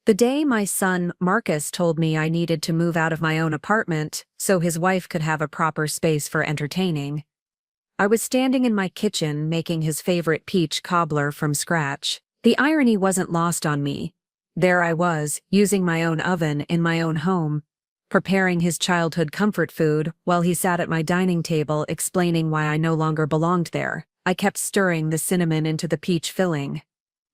The day my son, Marcus, told me I needed to move out of my own apartment so his wife could have a proper space for entertaining, I was standing in my kitchen making his favorite peach cobbler from scratch. The irony wasn't lost on me. There I was, using my own oven in my own home, preparing his childhood comfort food while he sat at my dining table explaining why I no longer belonged there. I kept stirring the cinnamon into the peach filling,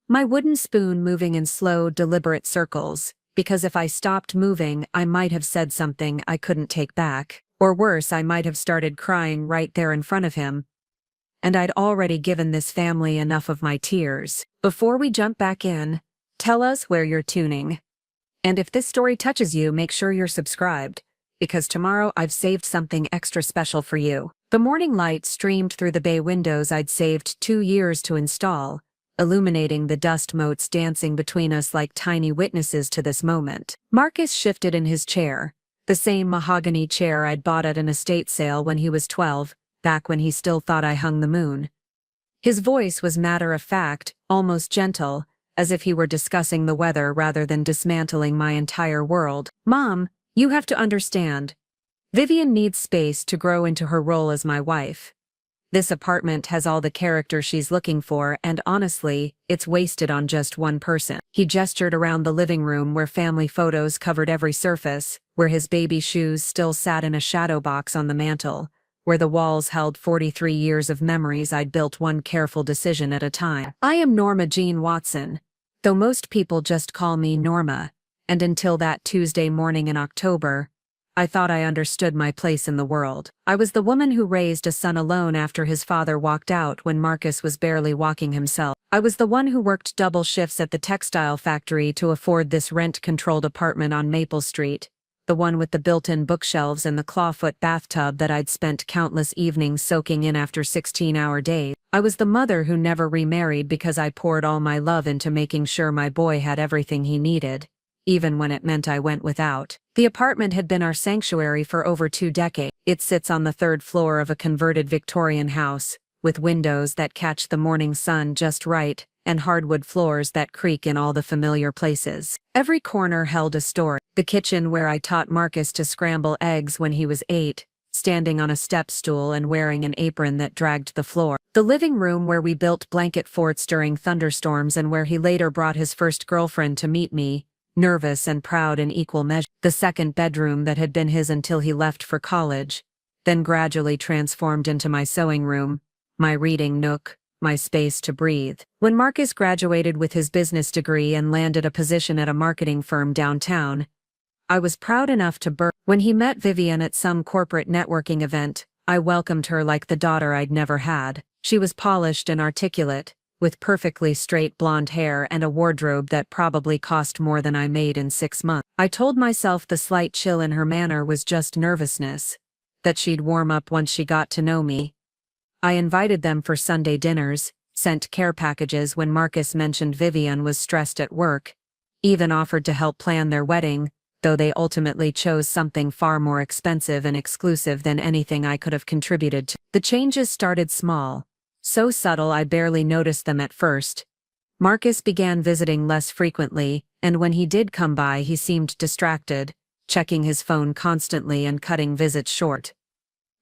my wooden spoon moving in slow, deliberate circles, because if I stopped moving, I might have said something I couldn't take back, or worse, I might have started crying right there in front of him. And I'd already given this family enough of my tears. Before we jump back in, tell us where you're tuning. And if this story touches you, make sure you're subscribed, because tomorrow I've saved something extra special for you. The morning light streamed through the bay windows I'd saved 2 years to install, illuminating the dust motes dancing between us like tiny witnesses to this moment. Marcus shifted in his chair, the same mahogany chair I'd bought at an estate sale when he was 12, back when he still thought I hung the moon. His voice was matter-of-fact, almost gentle, as if he were discussing the weather rather than dismantling my entire world. "Mom, you have to understand. Vivian needs space to grow into her role as my wife. This apartment has all the character she's looking for, and honestly, it's wasted on just one person." He gestured around the living room where family photos covered every surface, where his baby shoes still sat in a shadow box on the mantel, where the walls held 43 years of memories I'd built one careful decision at a time. I am Norma Jean Watson, though most people just call me Norma, and until that Tuesday morning in October, I thought I understood my place in the world. I was the woman who raised a son alone after his father walked out when Marcus was barely walking himself. I was the one who worked double shifts at the textile factory to afford this rent-controlled apartment on Maple Street, the one with the built-in bookshelves and the clawfoot bathtub that I'd spent countless evenings soaking in after 16-hour days. I was the mother who never remarried because I poured all my love into making sure my boy had everything he needed, even when it meant I went without. The apartment had been our sanctuary for over 2 decades. It sits on the 3rd floor of a converted Victorian house, with windows that catch the morning sun just right, and hardwood floors that creak in all the familiar places. Every corner held a story. The kitchen where I taught Marcus to scramble eggs when he was 8, standing on a step stool and wearing an apron that dragged the floor. The living room where we built blanket forts during thunderstorms and where he later brought his first girlfriend to meet me, nervous and proud in equal measure. The 2nd bedroom that had been his until he left for college, then gradually transformed into my sewing room, my reading nook, my space to breathe. When Marcus graduated with his business degree and landed a position at a marketing firm downtown, I was proud enough to burst. When he met Vivian at some corporate networking event, I welcomed her like the daughter I'd never had. She was polished and articulate, with perfectly straight blonde hair and a wardrobe that probably cost more than I made in 6 months. I told myself the slight chill in her manner was just nervousness, that she'd warm up once she got to know me. I invited them for Sunday dinners, sent care packages when Marcus mentioned Vivian was stressed at work, even offered to help plan their wedding, though they ultimately chose something far more expensive and exclusive than anything I could have contributed to. The changes started small, so subtle I barely noticed them at first. Marcus began visiting less frequently, and when he did come by he seemed distracted, checking his phone constantly and cutting visits short.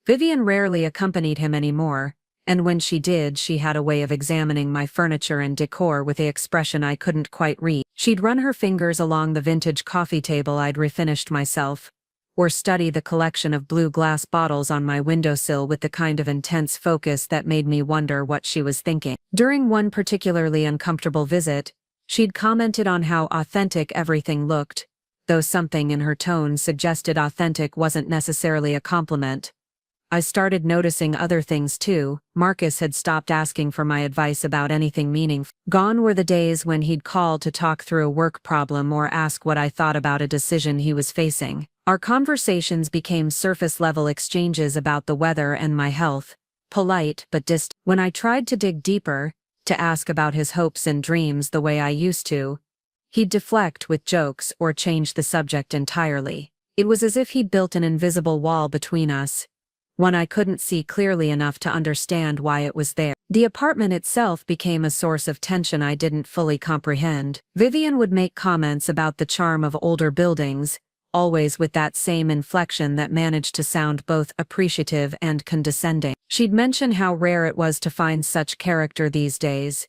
Vivian rarely accompanied him anymore, and when she did, she had a way of examining my furniture and decor with the expression I couldn't quite read. She'd run her fingers along the vintage coffee table I'd refinished myself, or study the collection of blue glass bottles on my windowsill with the kind of intense focus that made me wonder what she was thinking. During one particularly uncomfortable visit, she'd commented on how authentic everything looked, though something in her tone suggested authentic wasn't necessarily a compliment. I started noticing other things too. Marcus had stopped asking for my advice about anything meaningful. Gone were the days when he'd call to talk through a work problem or ask what I thought about a decision he was facing. Our conversations became surface-level exchanges about the weather and my health, polite but distant. When I tried to dig deeper, to ask about his hopes and dreams the way I used to, he'd deflect with jokes or change the subject entirely. It was as if he'd built an invisible wall between us, one I couldn't see clearly enough to understand why it was there. The apartment itself became a source of tension I didn't fully comprehend. Vivian would make comments about the charm of older buildings, always with that same inflection that managed to sound both appreciative and condescending. She'd mention how rare it was to find such character these days,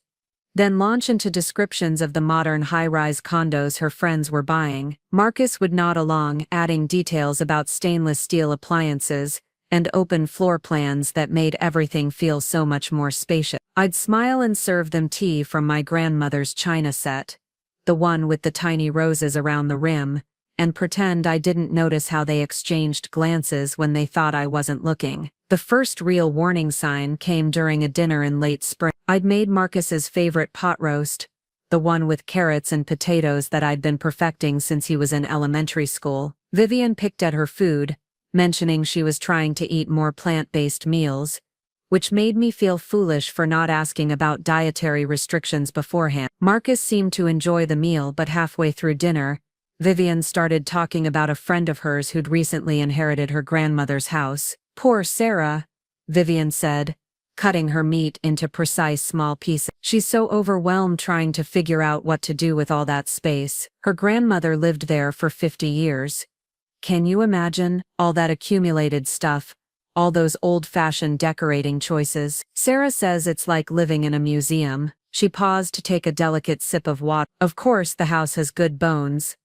then launch into descriptions of the modern high-rise condos her friends were buying. Marcus would nod along, adding details about stainless steel appliances and open floor plans that made everything feel so much more spacious. I'd smile and serve them tea from my grandmother's china set, the one with the tiny roses around the rim, and pretend I didn't notice how they exchanged glances when they thought I wasn't looking. The first real warning sign came during a dinner in late spring. I'd made Marcus's favorite pot roast, the one with carrots and potatoes that I'd been perfecting since he was in elementary school. Vivian picked at her food, mentioning she was trying to eat more plant-based meals, which made me feel foolish for not asking about dietary restrictions beforehand. Marcus seemed to enjoy the meal, but halfway through dinner, Vivian started talking about a friend of hers who'd recently inherited her grandmother's house. "Poor Sarah," Vivian said, cutting her meat into precise small pieces. "She's so overwhelmed trying to figure out what to do with all that space. Her grandmother lived there for 50 years. Can you imagine all that accumulated stuff, all those old-fashioned decorating choices? Sarah says it's like living in a museum." She paused to take a delicate sip of water. "Of course the house has good bones.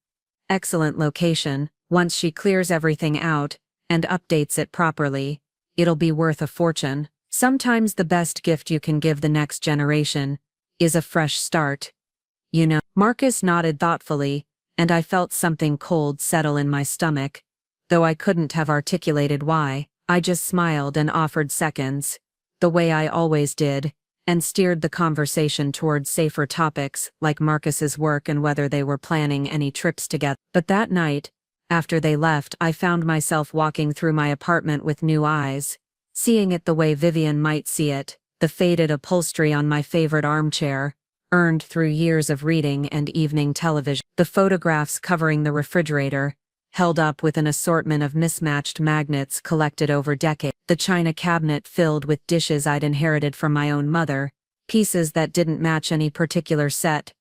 Excellent location. Once she clears everything out and updates it properly, it'll be worth a fortune. Sometimes the best gift you can give the next generation is a fresh start. You know." Marcus nodded thoughtfully, and I felt something cold settle in my stomach. Though I couldn't have articulated why, I just smiled and offered seconds, the way I always did, and steered the conversation towards safer topics like Marcus's work and whether they were planning any trips together. But that night, after they left, I found myself walking through my apartment with new eyes, seeing it the way Vivian might see it, the faded upholstery on my favorite armchair, earned through years of reading and evening television, the photographs covering the refrigerator, held up with an assortment of mismatched magnets collected over decades, the china cabinet filled with dishes I'd inherited from my own mother, pieces that didn't match any particular set,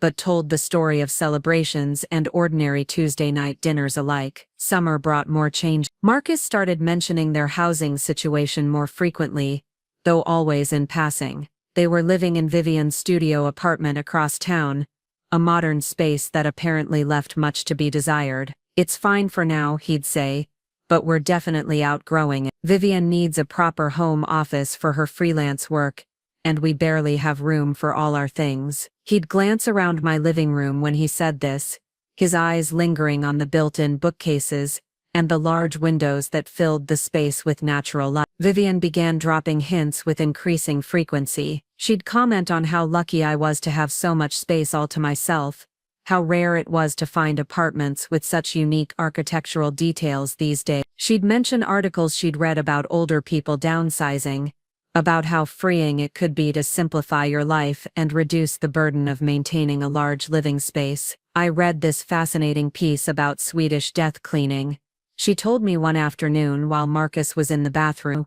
but told the story of celebrations and ordinary Tuesday night dinners alike. Summer brought more change. Marcus started mentioning their housing situation more frequently, though always in passing. They were living in Vivian's studio apartment across town, a modern space that apparently left much to be desired. "It's fine for now," he'd say, "but we're definitely outgrowing it. Vivian needs a proper home office for her freelance work, and we barely have room for all our things." He'd glance around my living room when he said this, his eyes lingering on the built-in bookcases and the large windows that filled the space with natural light. Vivian began dropping hints with increasing frequency. She'd comment on how lucky I was to have so much space all to myself, how rare it was to find apartments with such unique architectural details these days. She'd mention articles she'd read about older people downsizing, about how freeing it could be to simplify your life and reduce the burden of maintaining a large living space. I read this fascinating piece about Swedish death cleaning, she told me one afternoon while Marcus was in the bathroom.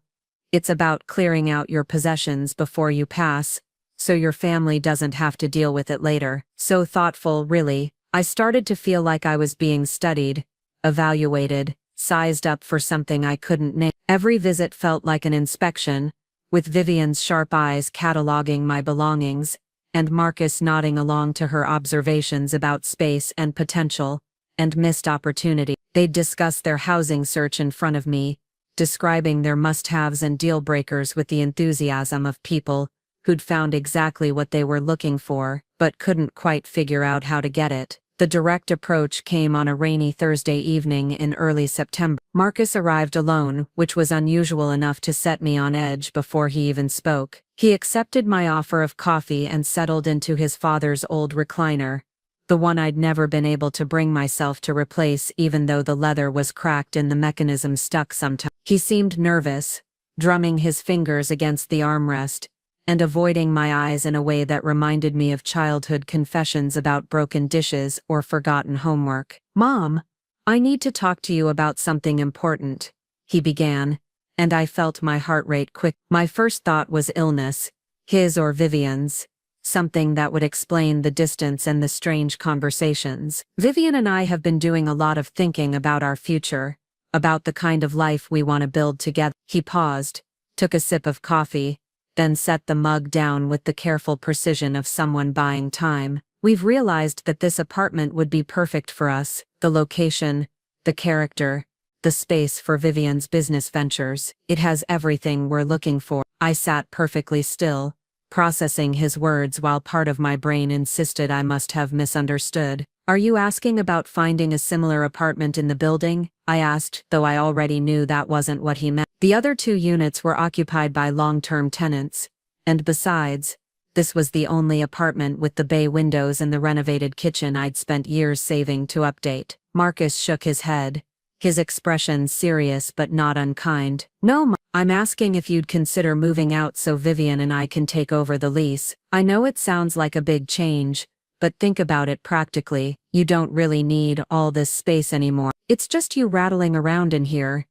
"It's about clearing out your possessions before you pass, so your family doesn't have to deal with it later." So thoughtful, really. I started to feel like I was being studied, evaluated, sized up for something I couldn't name. Every visit felt like an inspection, with Vivian's sharp eyes cataloging my belongings, and Marcus nodding along to her observations about space and potential, and missed opportunity. They'd discuss their housing search in front of me, describing their must-haves and deal-breakers with the enthusiasm of people who'd found exactly what they were looking for, but couldn't quite figure out how to get it. The direct approach came on a rainy Thursday evening in early September. Marcus arrived alone, which was unusual enough to set me on edge before he even spoke. He accepted my offer of coffee and settled into his father's old recliner, the one I'd never been able to bring myself to replace even though the leather was cracked and the mechanism stuck sometimes. He seemed nervous, drumming his fingers against the armrest, and avoiding my eyes in a way that reminded me of childhood confessions about broken dishes or forgotten homework. "Mom, I need to talk to you about something important," he began, and I felt my heart rate quick. My first thought was illness, his or Vivian's, something that would explain the distance and the strange conversations. Vivian and I have been doing a lot of thinking about our future, about the kind of life we want to build together. He paused, took a sip of coffee, then set the mug down with the careful precision of someone buying time. We've realized that this apartment would be perfect for us, the location, the character, the space for Vivian's business ventures. It has everything we're looking for. I sat perfectly still, processing his words while part of my brain insisted I must have misunderstood. Are you asking about finding a similar apartment in the building? I asked, though I already knew that wasn't what he meant. The other 2 units were occupied by long-term tenants, and besides, this was the only apartment with the bay windows and the renovated kitchen I'd spent years saving to update. Marcus shook his head, his expression serious but not unkind. No, I'm asking if you'd consider moving out so Vivian and I can take over the lease. I know it sounds like a big change, but think about it practically. You don't really need all this space anymore. It's just you rattling around in here.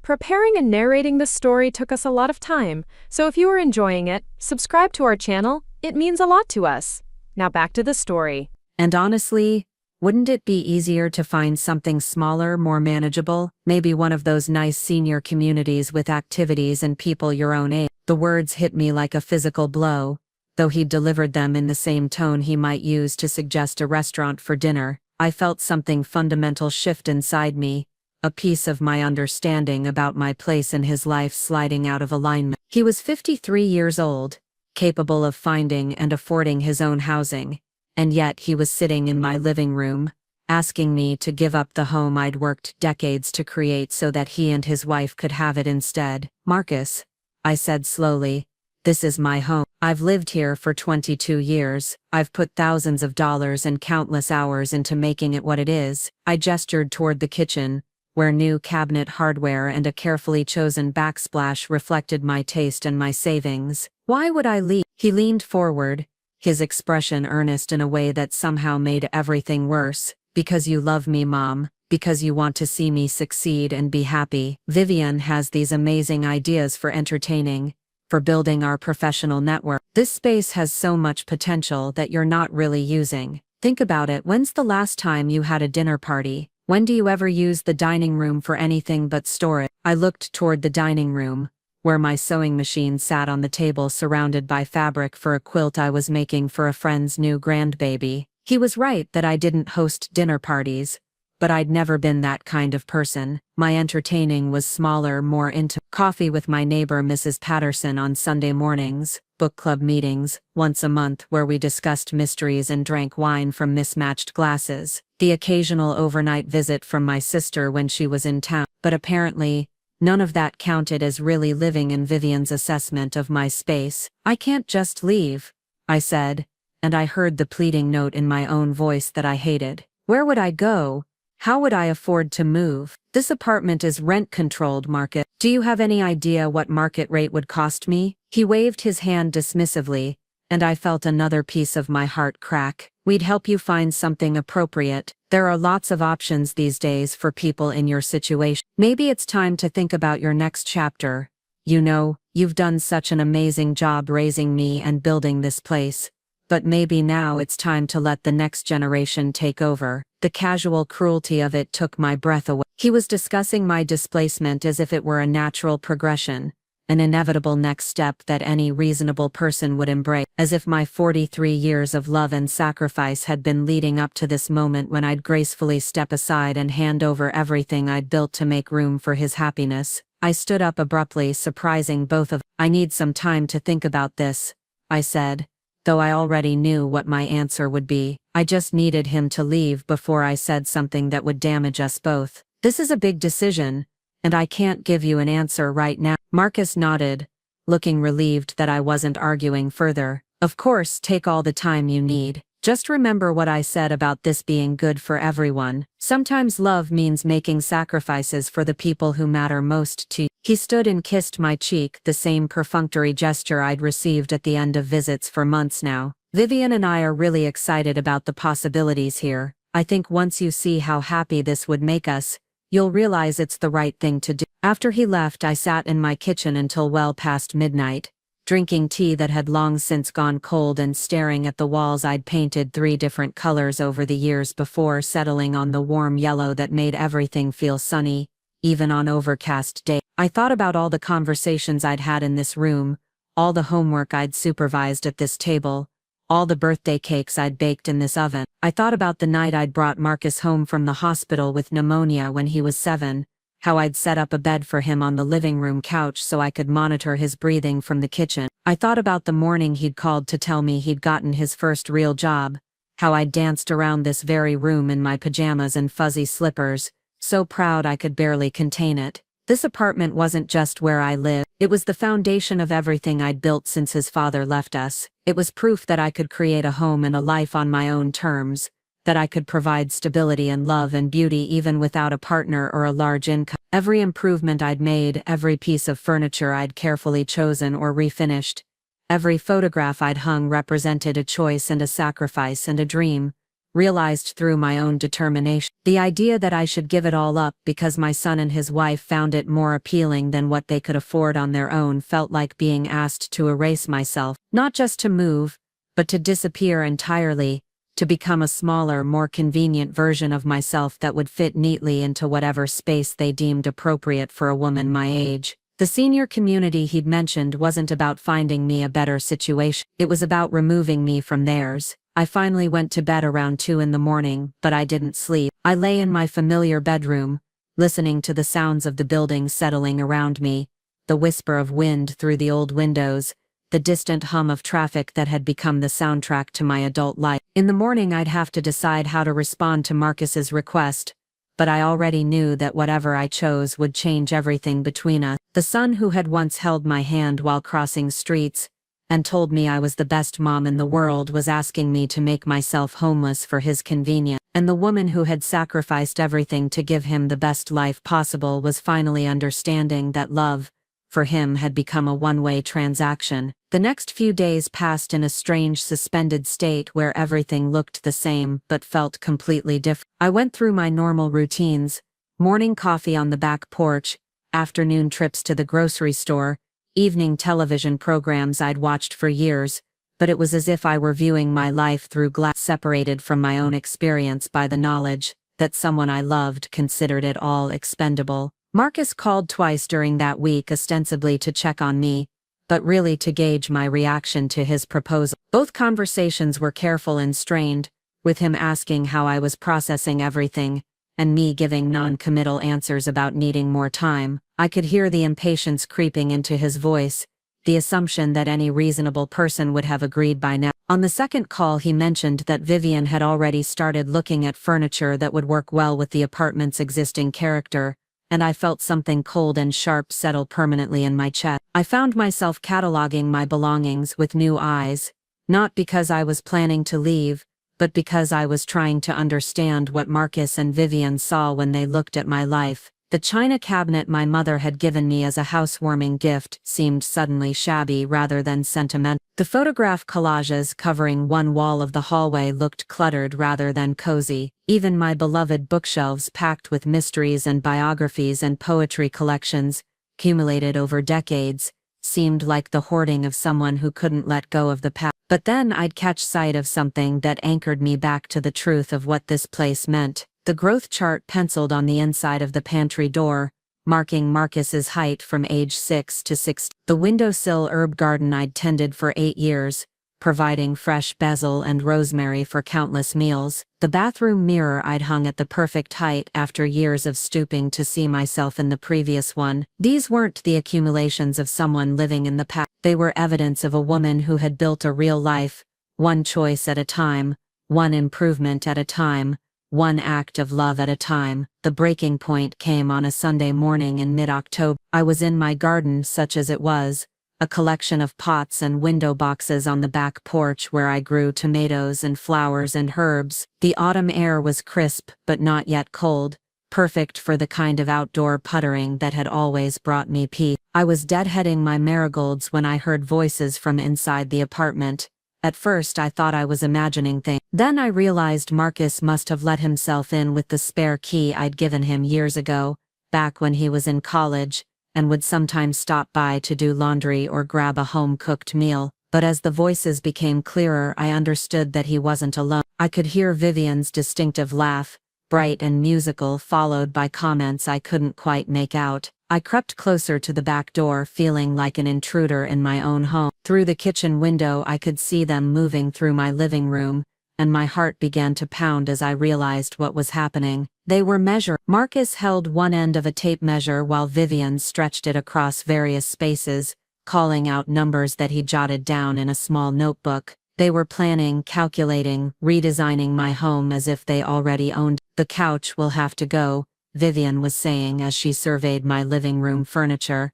Preparing and narrating this story took us a lot of time, so if you are enjoying it, subscribe to our channel. It means a lot to us. Now back to the story. And honestly, wouldn't it be easier to find something smaller, more manageable? Maybe one of those nice senior communities with activities and people your own age. The words hit me like a physical blow, though he delivered them in the same tone he might use to suggest a restaurant for dinner. I felt something fundamental shift inside me, a piece of my understanding about my place in his life sliding out of alignment. He was 53 years old, capable of finding and affording his own housing, and yet he was sitting in my living room, asking me to give up the home I'd worked decades to create so that he and his wife could have it instead. Marcus, I said slowly, this is my home. I've lived here for 22 years. I've put thousands of dollars and countless hours into making it what it is. I gestured toward the kitchen, where new cabinet hardware and a carefully chosen backsplash reflected my taste and my savings. Why would I leave? He leaned forward, his expression earnest in a way that somehow made everything worse. Because you love me, Mom. Because you want to see me succeed and be happy. Vivian has these amazing ideas for entertaining, for building our professional network. This space has so much potential that you're not really using. Think about it. When's the last time you had a dinner party? When do you ever use the dining room for anything but storage? I looked toward the dining room, where my sewing machine sat on the table surrounded by fabric for a quilt I was making for a friend's new grandbaby. He was right that I didn't host dinner parties, but I'd never been that kind of person. My entertaining was smaller, more intimate. Coffee with my neighbor Mrs. Patterson on Sunday mornings, book club meetings, once a month where we discussed mysteries and drank wine from mismatched glasses, the occasional overnight visit from my sister when she was in town. But apparently, none of that counted as really living in Vivian's assessment of my space. I can't just leave, I said, and I heard the pleading note in my own voice that I hated. Where would I go? How would I afford to move? This apartment is rent-controlled, Marcus. Do you have any idea what market rate would cost me? He waved his hand dismissively, and I felt another piece of my heart crack. We'd help you find something appropriate. There are lots of options these days for people in your situation. Maybe it's time to think about your next chapter. You know, you've done such an amazing job raising me and building this place. But maybe now it's time to let the next generation take over. The casual cruelty of it took my breath away. He was discussing my displacement as if it were a natural progression, an inevitable next step that any reasonable person would embrace, as if my 43 years of love and sacrifice had been leading up to this moment when I'd gracefully step aside and hand over everything I'd built to make room for his happiness. I stood up abruptly, surprising both of us. I need some time to think about this, I said, though I already knew what my answer would be. I just needed him to leave before I said something that would damage us both. This is a big decision, and I can't give you an answer right now. Marcus nodded, looking relieved that I wasn't arguing further. Of course, take all the time you need. Just remember what I said about this being good for everyone. Sometimes love means making sacrifices for the people who matter most to you. He stood and kissed my cheek, the same perfunctory gesture I'd received at the end of visits for months now. Vivian and I are really excited about the possibilities here. I think once you see how happy this would make us, you'll realize it's the right thing to do. After he left, I sat in my kitchen until well past midnight, drinking tea that had long since gone cold and staring at the walls I'd painted 3 different colors over the years before settling on the warm yellow that made everything feel sunny, even on overcast days. I thought about all the conversations I'd had in this room, all the homework I'd supervised at this table, all the birthday cakes I'd baked in this oven. I thought about the night I'd brought Marcus home from the hospital with pneumonia when he was 7, how I'd set up a bed for him on the living room couch so I could monitor his breathing from the kitchen. I thought about the morning he'd called to tell me he'd gotten his first real job, how I'd danced around this very room in my pajamas and fuzzy slippers, so proud I could barely contain it. This apartment wasn't just where I lived, it was the foundation of everything I'd built since his father left us. It was proof that I could create a home and a life on my own terms, that I could provide stability and love and beauty even without a partner or a large income. Every improvement I'd made, every piece of furniture I'd carefully chosen or refinished, every photograph I'd hung represented a choice and a sacrifice and a dream, realized through my own determination. The idea that I should give it all up because my son and his wife found it more appealing than what they could afford on their own felt like being asked to erase myself, not just to move, but to disappear entirely, to become a smaller, more convenient version of myself that would fit neatly into whatever space they deemed appropriate for a woman my age. The senior community he'd mentioned wasn't about finding me a better situation, it was about removing me from theirs. I finally went to bed around 2 in the morning, but I didn't sleep. I lay in my familiar bedroom, listening to the sounds of the building settling around me, the whisper of wind through the old windows, the distant hum of traffic that had become the soundtrack to my adult life. In the morning I'd have to decide how to respond to Marcus's request, but I already knew that whatever I chose would change everything between us. The son who had once held my hand while crossing streets, and told me I was the best mom in the world was asking me to make myself homeless for his convenience, and the woman who had sacrificed everything to give him the best life possible was finally understanding that love, for him, had become a one-way transaction. The next few days passed in a strange suspended state where everything looked the same but felt completely different. I went through my normal routines: morning coffee on the back porch, afternoon trips to the grocery store, evening television programs I'd watched for years, but it was as if I were viewing my life through glass, separated from my own experience by the knowledge that someone I loved considered it all expendable. Marcus called twice during that week, ostensibly to check on me, but really to gauge my reaction to his proposal. Both conversations were careful and strained, with him asking how I was processing everything, and me giving non-committal answers about needing more time. I could hear the impatience creeping into his voice, the assumption that any reasonable person would have agreed by now. On the second call he mentioned that Vivian had already started looking at furniture that would work well with the apartment's existing character, and I felt something cold and sharp settle permanently in my chest. I found myself cataloging my belongings with new eyes, not because I was planning to leave, but because I was trying to understand what Marcus and Vivian saw when they looked at my life. The china cabinet my mother had given me as a housewarming gift seemed suddenly shabby rather than sentimental. The photograph collages covering one wall of the hallway looked cluttered rather than cozy. Even my beloved bookshelves packed with mysteries and biographies and poetry collections, accumulated over decades, seemed like the hoarding of someone who couldn't let go of the past. But then I'd catch sight of something that anchored me back to the truth of what this place meant. The growth chart penciled on the inside of the pantry door, marking Marcus's height from age 6 to 6. The windowsill herb garden I'd tended for 8 years, providing fresh basil and rosemary for countless meals. The bathroom mirror I'd hung at the perfect height after years of stooping to see myself in the previous one. These weren't the accumulations of someone living in the past. They were evidence of a woman who had built a real life, one choice at a time, one improvement at a time, one act of love at a time. The breaking point came on a Sunday morning in mid-October. I was in my garden, such as it was, a collection of pots and window boxes on the back porch where I grew tomatoes and flowers and herbs. The autumn air was crisp but not yet cold, perfect for the kind of outdoor puttering that had always brought me peace. I was deadheading my marigolds when I heard voices from inside the apartment. At first I thought I was imagining things. Then I realized Marcus must have let himself in with the spare key I'd given him years ago, back when he was in college, and would sometimes stop by to do laundry or grab a home-cooked meal. But as the voices became clearer, I understood that he wasn't alone. I could hear Vivian's distinctive laugh, bright and musical, followed by comments I couldn't quite make out. I crept closer to the back door, feeling like an intruder in my own home. Through the kitchen window, I could see them moving through my living room, and my heart began to pound as I realized what was happening. They were measuring. Marcus held one end of a tape measure while Vivian stretched it across various spaces, calling out numbers that he jotted down in a small notebook. They were planning, calculating, redesigning my home as if they already owned. The couch will have to go, Vivian was saying as she surveyed my living room furniture.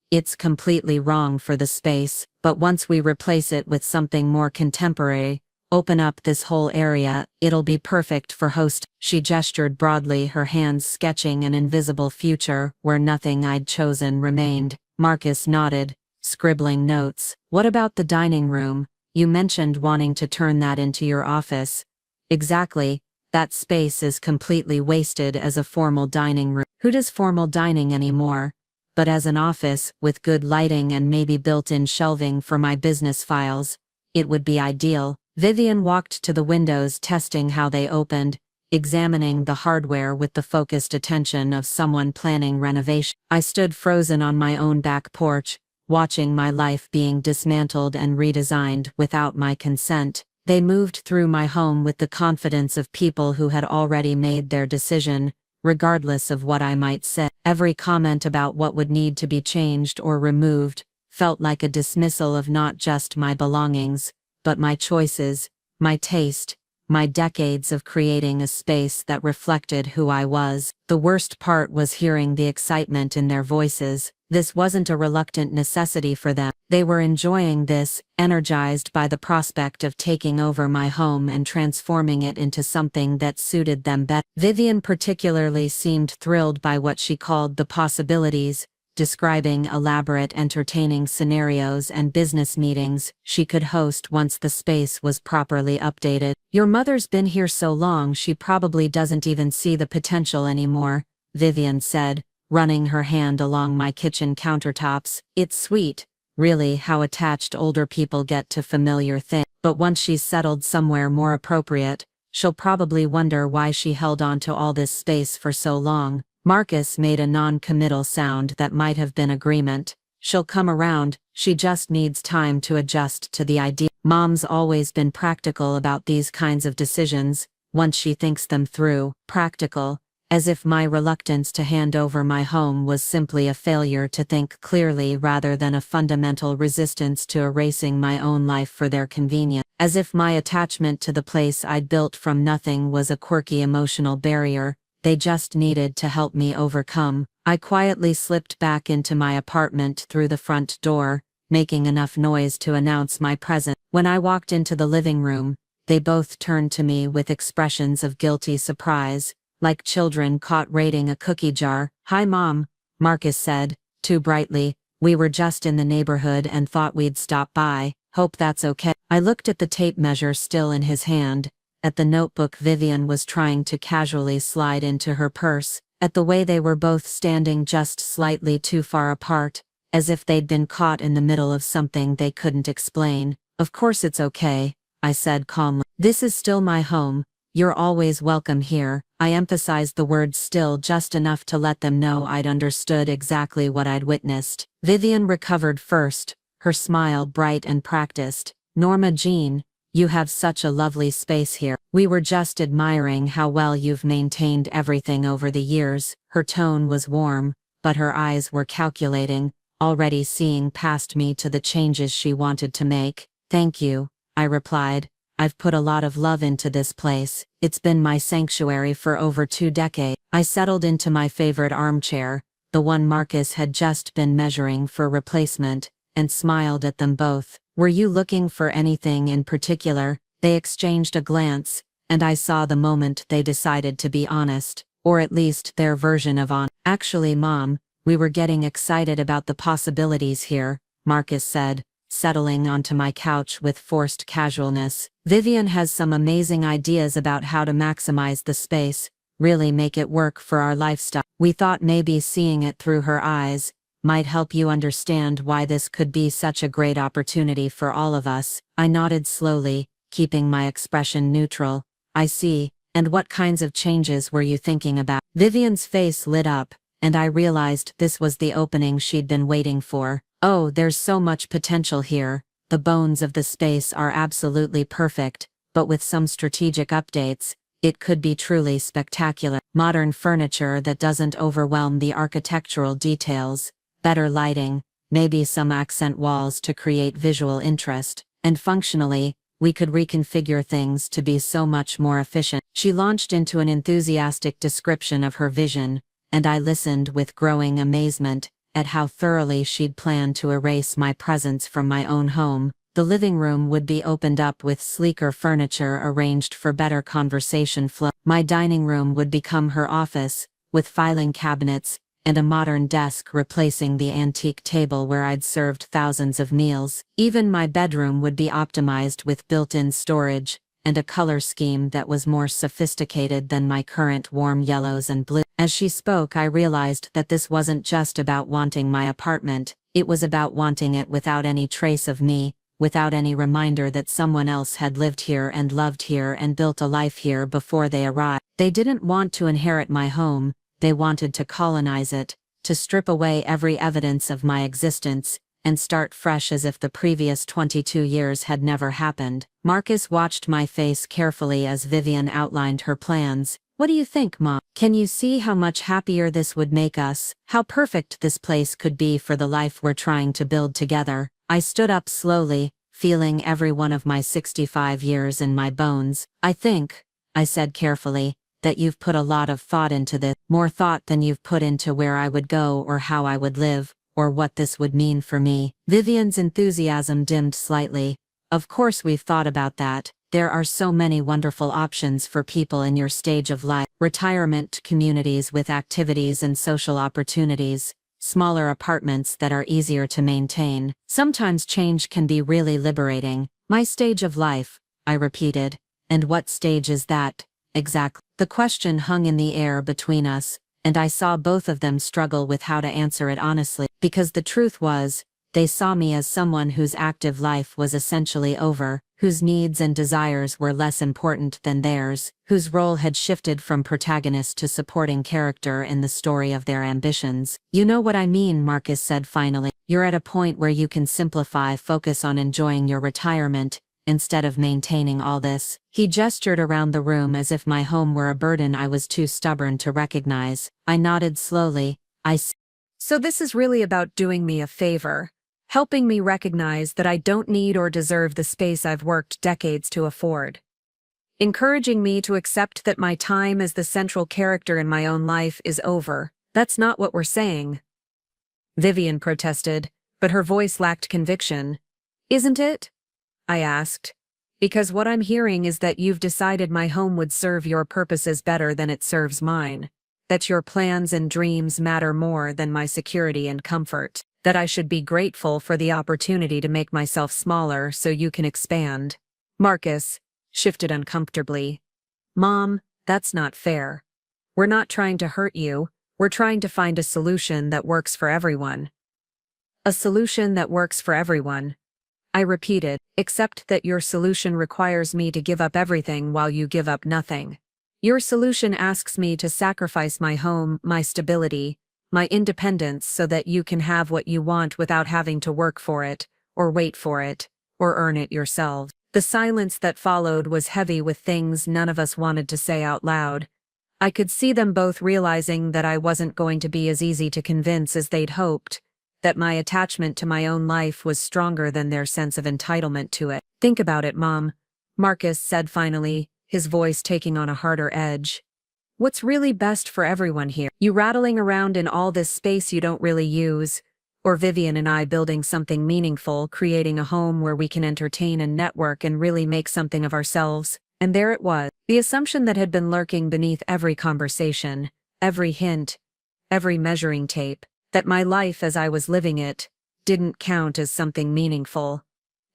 It's completely wrong for the space, but once we replace it with something more contemporary, open up this whole area, it'll be perfect for host. She gestured broadly, her hands sketching an invisible future where nothing I'd chosen remained. Marcus nodded, scribbling notes. What about the dining room? You mentioned wanting to turn that into your office. Exactly. That space is completely wasted as a formal dining room. Who does formal dining anymore? But as an office, with good lighting and maybe built-in shelving for my business files, it would be ideal. Vivian walked to the windows, testing how they opened, examining the hardware with the focused attention of someone planning renovation. I stood frozen on my own back porch, watching my life being dismantled and redesigned without my consent. They moved through my home with the confidence of people who had already made their decision, regardless of what I might say. Every comment about what would need to be changed or removed felt like a dismissal of not just my belongings, but my choices, my taste, my decades of creating a space that reflected who I was. The worst part was hearing the excitement in their voices. This wasn't a reluctant necessity for them. They were enjoying this, energized by the prospect of taking over my home and transforming it into something that suited them better. Vivian particularly seemed thrilled by what she called the possibilities, describing elaborate entertaining scenarios and business meetings she could host once the space was properly updated. Your mother's been here so long she probably doesn't even see the potential anymore, Vivian said, running her hand along my kitchen countertops. It's sweet, really, how attached older people get to familiar things. But once she's settled somewhere more appropriate, she'll probably wonder why she held on to all this space for so long. Marcus made a non-committal sound that might have been agreement. She'll come around, she just needs time to adjust to the idea. Mom's always been practical about these kinds of decisions, once she thinks them through. Practical, as if my reluctance to hand over my home was simply a failure to think clearly rather than a fundamental resistance to erasing my own life for their convenience. As if my attachment to the place I'd built from nothing was a quirky emotional barrier they just needed to help me overcome. I quietly slipped back into my apartment through the front door, making enough noise to announce my presence. When I walked into the living room, they both turned to me with expressions of guilty surprise, like children caught raiding a cookie jar. Hi Mom, Marcus said, too brightly. We were just in the neighborhood and thought we'd stop by. Hope that's okay. I looked at the tape measure still in his hand, at the notebook Vivian was trying to casually slide into her purse, at the way they were both standing just slightly too far apart, as if they'd been caught in the middle of something they couldn't explain. Of course it's okay, I said calmly. This is still my home. You're always welcome here. I emphasized the word still just enough to let them know I'd understood exactly what I'd witnessed. Vivian recovered first, her smile bright and practiced. Norma Jean, you have such a lovely space here. We were just admiring how well you've maintained everything over the years. Her tone was warm, but her eyes were calculating, already seeing past me to the changes she wanted to make. Thank you, I replied. I've put a lot of love into this place. It's been my sanctuary for over 2 decades. I settled into my favorite armchair, the one Marcus had just been measuring for replacement, and smiled at them both. Were you looking for anything in particular? They exchanged a glance, and I saw the moment they decided to be honest, or at least their version of honest. Actually, Mom, we were getting excited about the possibilities here, Marcus said, settling onto my couch with forced casualness. Vivian has some amazing ideas about how to maximize the space, really make it work for our lifestyle. We thought maybe seeing it through her eyes might help you understand why this could be such a great opportunity for all of us. I nodded slowly, keeping my expression neutral. I see. And what kinds of changes were you thinking about? Vivian's face lit up, and I realized this was the opening she'd been waiting for. Oh, there's so much potential here. The bones of the space are absolutely perfect, but with some strategic updates, it could be truly spectacular. Modern furniture that doesn't overwhelm the architectural details, better lighting, maybe some accent walls to create visual interest, and functionally, we could reconfigure things to be so much more efficient. She launched into an enthusiastic description of her vision, and I listened with growing amazement at how thoroughly she'd planned to erase my presence from my own home. The living room would be opened up with sleeker furniture arranged for better conversation flow. My dining room would become her office, with filing cabinets and a modern desk replacing the antique table where I'd served thousands of meals. Even my bedroom would be optimized with built-in storage and a color scheme that was more sophisticated than my current warm yellows and blues. As she spoke, I realized that this wasn't just about wanting my apartment, it was about wanting it without any trace of me, without any reminder that someone else had lived here and loved here and built a life here before they arrived. They didn't want to inherit my home, they wanted to colonize it, to strip away every evidence of my existence, and start fresh as if the previous 22 years had never happened. Marcus watched my face carefully as Vivian outlined her plans. What do you think, Mom? Can you see how much happier this would make us? How perfect this place could be for the life we're trying to build together? I stood up slowly, feeling every one of my 65 years in my bones. I think, I said carefully, that you've put a lot of thought into this, more thought than you've put into where I would go or how I would live, or what this would mean for me. Vivian's enthusiasm dimmed slightly. Of course we've thought about that. There are so many wonderful options for people in your stage of life. Retirement communities with activities and social opportunities, smaller apartments that are easier to maintain. Sometimes change can be really liberating. My stage of life, I repeated. And what stage is that? Exactly. The question hung in the air between us, and I saw both of them struggle with how to answer it honestly, because the truth was, they saw me as someone whose active life was essentially over, whose needs and desires were less important than theirs, whose role had shifted from protagonist to supporting character in the story of their ambitions. You know what I mean, Marcus said finally. You're at a point where you can simplify, focus on enjoying your retirement, instead of maintaining all this. He gestured around the room as if my home were a burden I was too stubborn to recognize. I nodded slowly. I see. So this is really about doing me a favor, helping me recognize that I don't need or deserve the space I've worked decades to afford. Encouraging me to accept that my time as the central character in my own life is over. That's not what we're saying. Vivian protested, but her voice lacked conviction. Isn't it? I asked. Because what I'm hearing is that you've decided my home would serve your purposes better than it serves mine. That your plans and dreams matter more than my security and comfort. That I should be grateful for the opportunity to make myself smaller so you can expand. Marcus shifted uncomfortably. Mom, that's not fair. We're not trying to hurt you, we're trying to find a solution that works for everyone. A solution that works for everyone. I repeated, except that your solution requires me to give up everything while you give up nothing. Your solution asks me to sacrifice my home, my stability, my independence so that you can have what you want without having to work for it, or wait for it, or earn it yourselves. The silence that followed was heavy with things none of us wanted to say out loud. I could see them both realizing that I wasn't going to be as easy to convince as they'd hoped, that my attachment to my own life was stronger than their sense of entitlement to it. Think about it, Mom, Marcus said finally, his voice taking on a harder edge. What's really best for everyone here? You rattling around in all this space you don't really use, or Vivian and I building something meaningful, creating a home where we can entertain and network and really make something of ourselves. And there it was, the assumption that had been lurking beneath every conversation, every hint, every measuring tape, that my life as I was living it didn't count as something meaningful.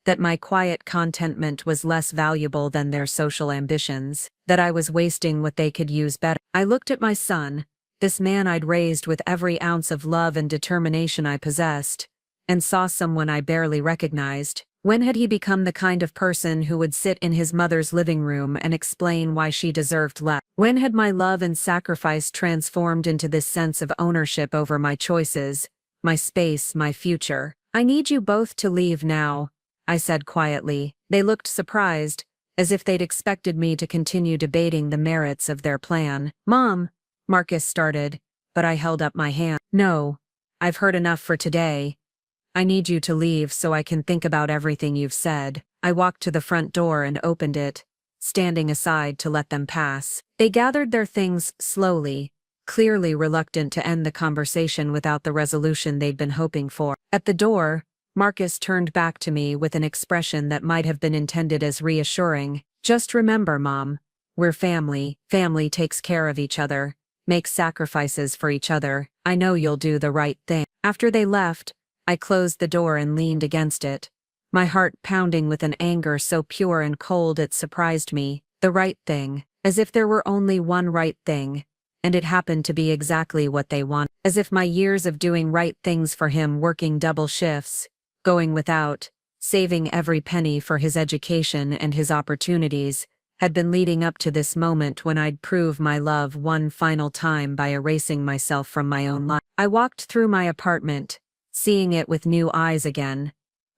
that my quiet contentment was less valuable than their social ambitions, that I was wasting what they could use better. I looked at my son, this man I'd raised with every ounce of love and determination I possessed, and saw someone I barely recognized. When had he become the kind of person who would sit in his mother's living room and explain why she deserved less? When had my love and sacrifice transformed into this sense of ownership over my choices, my space, my future? I need you both to leave now, I said quietly. They looked surprised, as if they'd expected me to continue debating the merits of their plan. Mom, Marcus started, but I held up my hand. No, I've heard enough for today. I need you to leave so I can think about everything you've said. I walked to the front door and opened it, standing aside to let them pass. They gathered their things slowly, clearly reluctant to end the conversation without the resolution they'd been hoping for. At the door, Marcus turned back to me with an expression that might have been intended as reassuring. Just remember, Mom, we're family. Family takes care of each other, makes sacrifices for each other. I know you'll do the right thing. After they left, I closed the door and leaned against it, my heart pounding with an anger so pure and cold it surprised me. The right thing, as if there were only one right thing, and it happened to be exactly what they wanted. As if my years of doing right things for him, working double shifts, going without, saving every penny for his education and his opportunities, had been leading up to this moment when I'd prove my love one final time by erasing myself from my own life. I walked through my apartment, seeing it with new eyes again.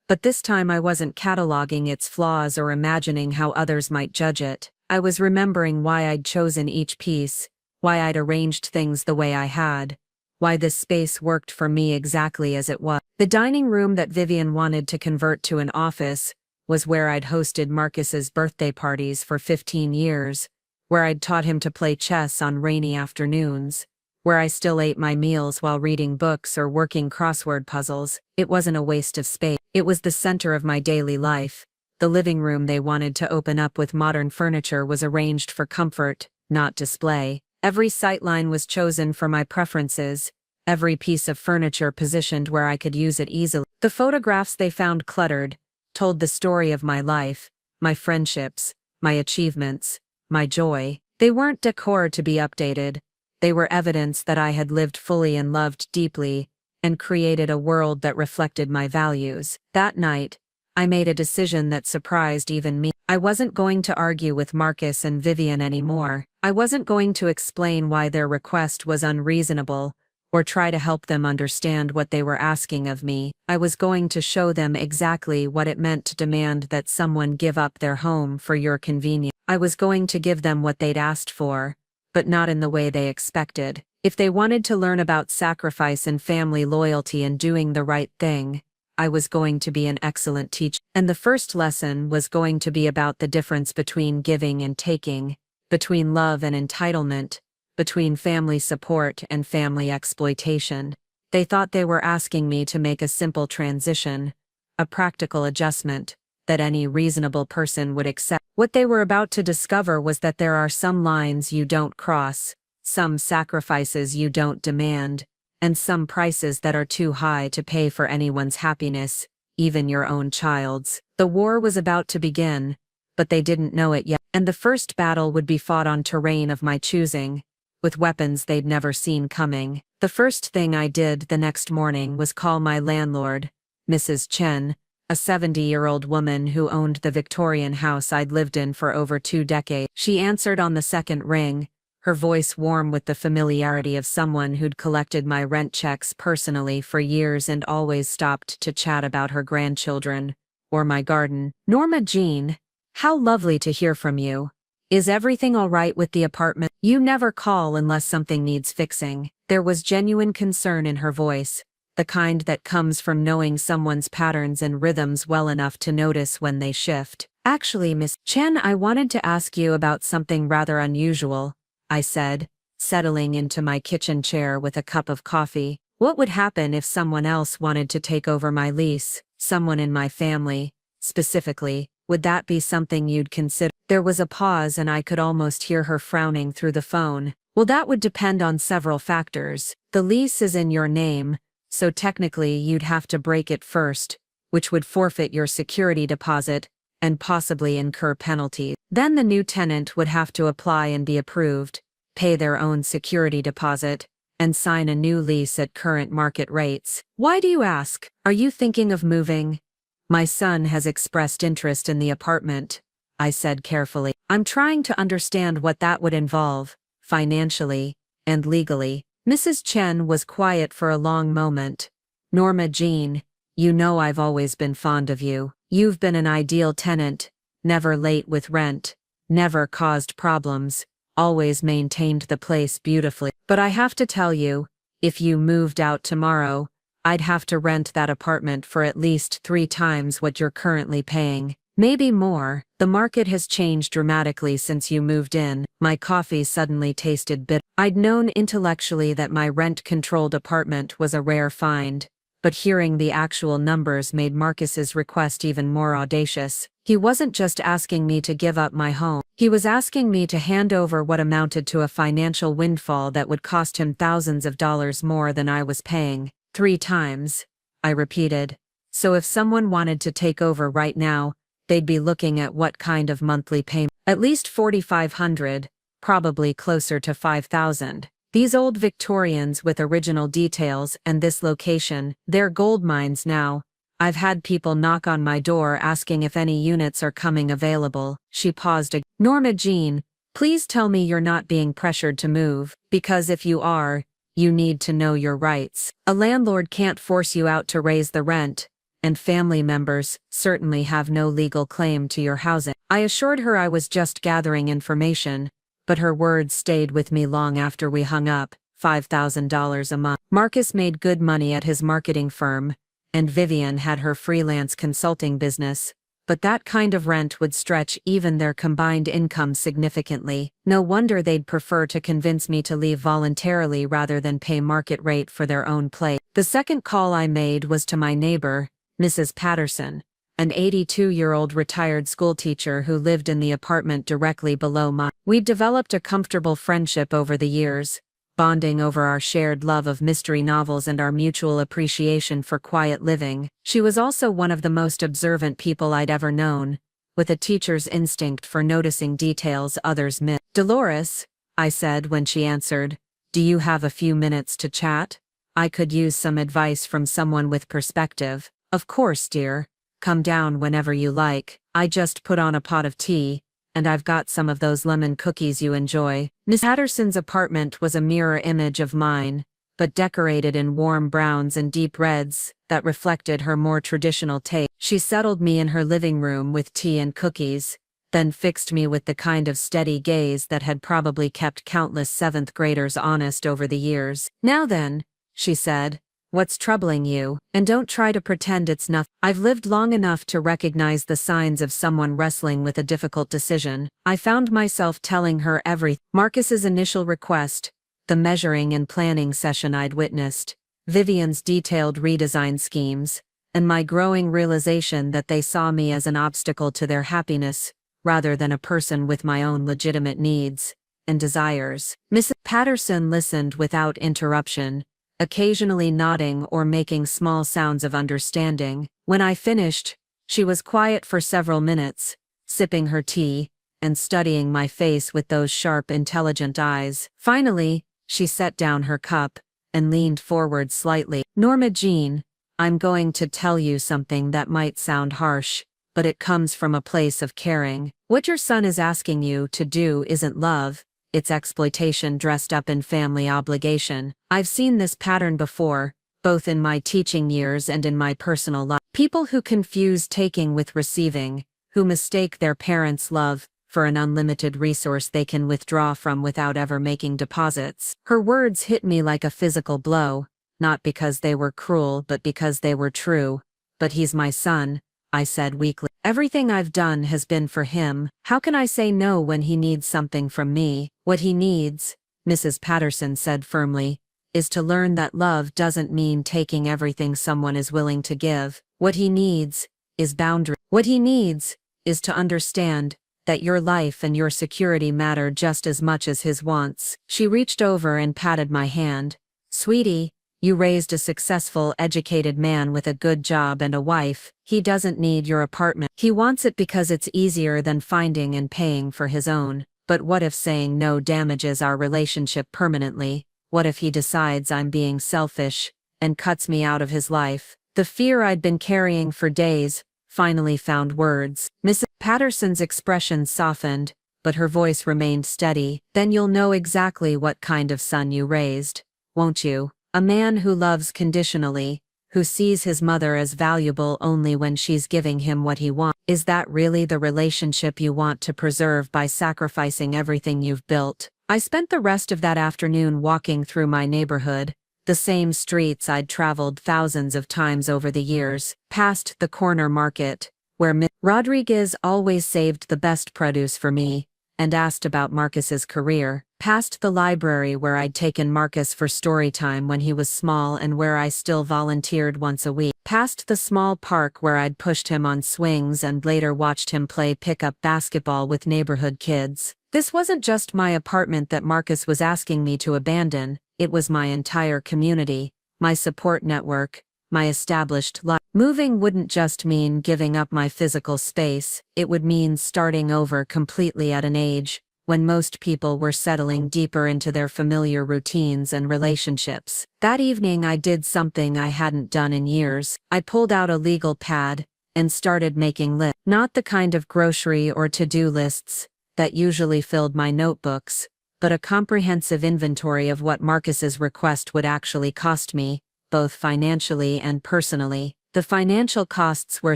But this time I wasn't cataloging its flaws or imagining how others might judge it. I was remembering why I'd chosen each piece, why I'd arranged things the way I had, why this space worked for me exactly as it was. The dining room that Vivian wanted to convert to an office was where I'd hosted Marcus's birthday parties for 15 years, where I'd taught him to play chess on rainy afternoons, where I still ate my meals while reading books or working crossword puzzles. It wasn't a waste of space. It was the center of my daily life. The living room they wanted to open up with modern furniture was arranged for comfort, not display. Every sightline was chosen for my preferences, every piece of furniture positioned where I could use it easily. The photographs they found cluttered told the story of my life, my friendships, my achievements, my joy. They weren't decor to be updated. They were evidence that I had lived fully and loved deeply, and created a world that reflected my values. That night, I made a decision that surprised even me. I wasn't going to argue with Marcus and Vivian anymore. I wasn't going to explain why their request was unreasonable, or try to help them understand what they were asking of me. I was going to show them exactly what it meant to demand that someone give up their home for your convenience. I was going to give them what they'd asked for, but not in the way they expected. If they wanted to learn about sacrifice and family loyalty and doing the right thing, I was going to be an excellent teacher. And the first lesson was going to be about the difference between giving and taking, between love and entitlement, between family support and family exploitation. They thought they were asking me to make a simple transition, a practical adjustment, that any reasonable person would accept. What they were about to discover was that there are some lines you don't cross, some sacrifices you don't demand, and some prices that are too high to pay for anyone's happiness, even your own child's. The war was about to begin, but they didn't know it yet. And the first battle would be fought on terrain of my choosing, with weapons they'd never seen coming. The first thing I did the next morning was call my landlord, Mrs. Chen, a 70-year-old woman who owned the Victorian house I'd lived in for over 2 decades. She answered on the second ring, her voice warm with the familiarity of someone who'd collected my rent checks personally for years and always stopped to chat about her grandchildren, or my garden. Norma Jean, how lovely to hear from you. Is everything all right with the apartment? You never call unless something needs fixing. There was genuine concern in her voice, the kind that comes from knowing someone's patterns and rhythms well enough to notice when they shift. Actually, Miss Chen, I wanted to ask you about something rather unusual, I said, settling into my kitchen chair with a cup of coffee. What would happen if someone else wanted to take over my lease? Someone in my family, specifically. Would that be something you'd consider? There was a pause and I could almost hear her frowning through the phone. Well, that would depend on several factors. The lease is in your name, so technically you'd have to break it first, which would forfeit your security deposit and possibly incur penalties. Then the new tenant would have to apply and be approved, pay their own security deposit, and sign a new lease at current market rates. Why do you ask? Are you thinking of moving? My son has expressed interest in the apartment, I said carefully. I'm trying to understand what that would involve, financially and legally. Mrs. Chen was quiet for a long moment. Norma Jean, you know I've always been fond of you. You've been an ideal tenant, never late with rent, never caused problems, always maintained the place beautifully. But I have to tell you, if you moved out tomorrow, I'd have to rent that apartment for at least 3 times what you're currently paying. Maybe more. The market has changed dramatically since you moved in. My coffee suddenly tasted bitter. I'd known intellectually that my rent-controlled apartment was a rare find, but hearing the actual numbers made Marcus's request even more audacious. He wasn't just asking me to give up my home. He was asking me to hand over what amounted to a financial windfall that would cost him thousands of dollars more than I was paying. 3 times, I repeated. So if someone wanted to take over right now, they'd be looking at what kind of monthly payment? At least $4,500, probably closer to $5,000. These old Victorians with original details and this location, they're gold mines now. I've had people knock on my door asking if any units are coming available. She paused. Norma Jean, please tell me you're not being pressured to move, because if you are, you need to know your rights. A landlord can't force you out to raise the rent, and family members certainly have no legal claim to your housing. I assured her I was just gathering information, but her words stayed with me long after we hung up. $5,000 a month. Marcus made good money at his marketing firm, and Vivian had her freelance consulting business, but that kind of rent would stretch even their combined income significantly. No wonder they'd prefer to convince me to leave voluntarily rather than pay market rate for their own place. The second call I made was to my neighbor, Mrs. Patterson, an 82-year-old retired schoolteacher who lived in the apartment directly below mine. We'd developed a comfortable friendship over the years, bonding over our shared love of mystery novels and our mutual appreciation for quiet living. She was also one of the most observant people I'd ever known, with a teacher's instinct for noticing details others miss. Dolores, I said when she answered, do you have a few minutes to chat? I could use some advice from someone with perspective. Of course, dear. Come down whenever you like. I just put on a pot of tea, and I've got some of those lemon cookies you enjoy. Miss Patterson's apartment was a mirror image of mine, but decorated in warm browns and deep reds that reflected her more traditional taste. She settled me in her living room with tea and cookies, then fixed me with the kind of steady gaze that had probably kept countless 7th graders honest over the years. Now then, she said, what's troubling you? And don't try to pretend it's nothing. I've lived long enough to recognize the signs of someone wrestling with a difficult decision. I found myself telling her everything. Marcus's initial request, the measuring and planning session I'd witnessed, Vivian's detailed redesign schemes, and my growing realization that they saw me as an obstacle to their happiness, rather than a person with my own legitimate needs and desires. Mrs. Patterson listened without interruption, occasionally nodding or making small sounds of understanding. When I finished, she was quiet for several minutes, sipping her tea and studying my face with those sharp, intelligent eyes. Finally, she set down her cup and leaned forward slightly. Norma Jean, I'm going to tell you something that might sound harsh, but it comes from a place of caring. What your son is asking you to do isn't love. It's exploitation dressed up in family obligation. I've seen this pattern before, both in my teaching years and in my personal life. People who confuse taking with receiving, who mistake their parents' love for an unlimited resource they can withdraw from without ever making deposits. Her words hit me like a physical blow, not because they were cruel but because they were true. But he's my son, I said weakly. Everything I've done has been for him. How can I say no when he needs something from me? What he needs, Mrs. Patterson said firmly, is to learn that love doesn't mean taking everything someone is willing to give. What he needs is boundary. What he needs is to understand that your life and your security matter just as much as his wants. She reached over and patted my hand. Sweetie, You raised a successful, educated man with a good job and a wife. He doesn't need your apartment. He wants it because it's easier than finding and paying for his own. But what if saying no damages our relationship permanently? What if he decides I'm being selfish and cuts me out of his life? The fear I'd been carrying for days finally found words. Mrs. Patterson's expression softened, but her voice remained steady. Then you'll know exactly what kind of son you raised, won't you? A man who loves conditionally, who sees his mother as valuable only when she's giving him what he wants. Is that really the relationship you want to preserve by sacrificing everything you've built? I spent the rest of that afternoon walking through my neighborhood, the same streets I'd traveled thousands of times over the years, past the corner market, where Ms. Rodriguez always saved the best produce for me, and asked about Marcus's career, past the library where I'd taken Marcus for story time when he was small and where I still volunteered once a week, past the small park where I'd pushed him on swings and later watched him play pickup basketball with neighborhood kids. This wasn't just my apartment that Marcus was asking me to abandon, it was my entire community, my support network, my established life. Moving wouldn't just mean giving up my physical space, it would mean starting over completely at an age when most people were settling deeper into their familiar routines and relationships. That evening I did something I hadn't done in years. I pulled out a legal pad and started making lists. Not the kind of grocery or to-do lists that usually filled my notebooks, but a comprehensive inventory of what Marcus's request would actually cost me, both financially and personally. The financial costs were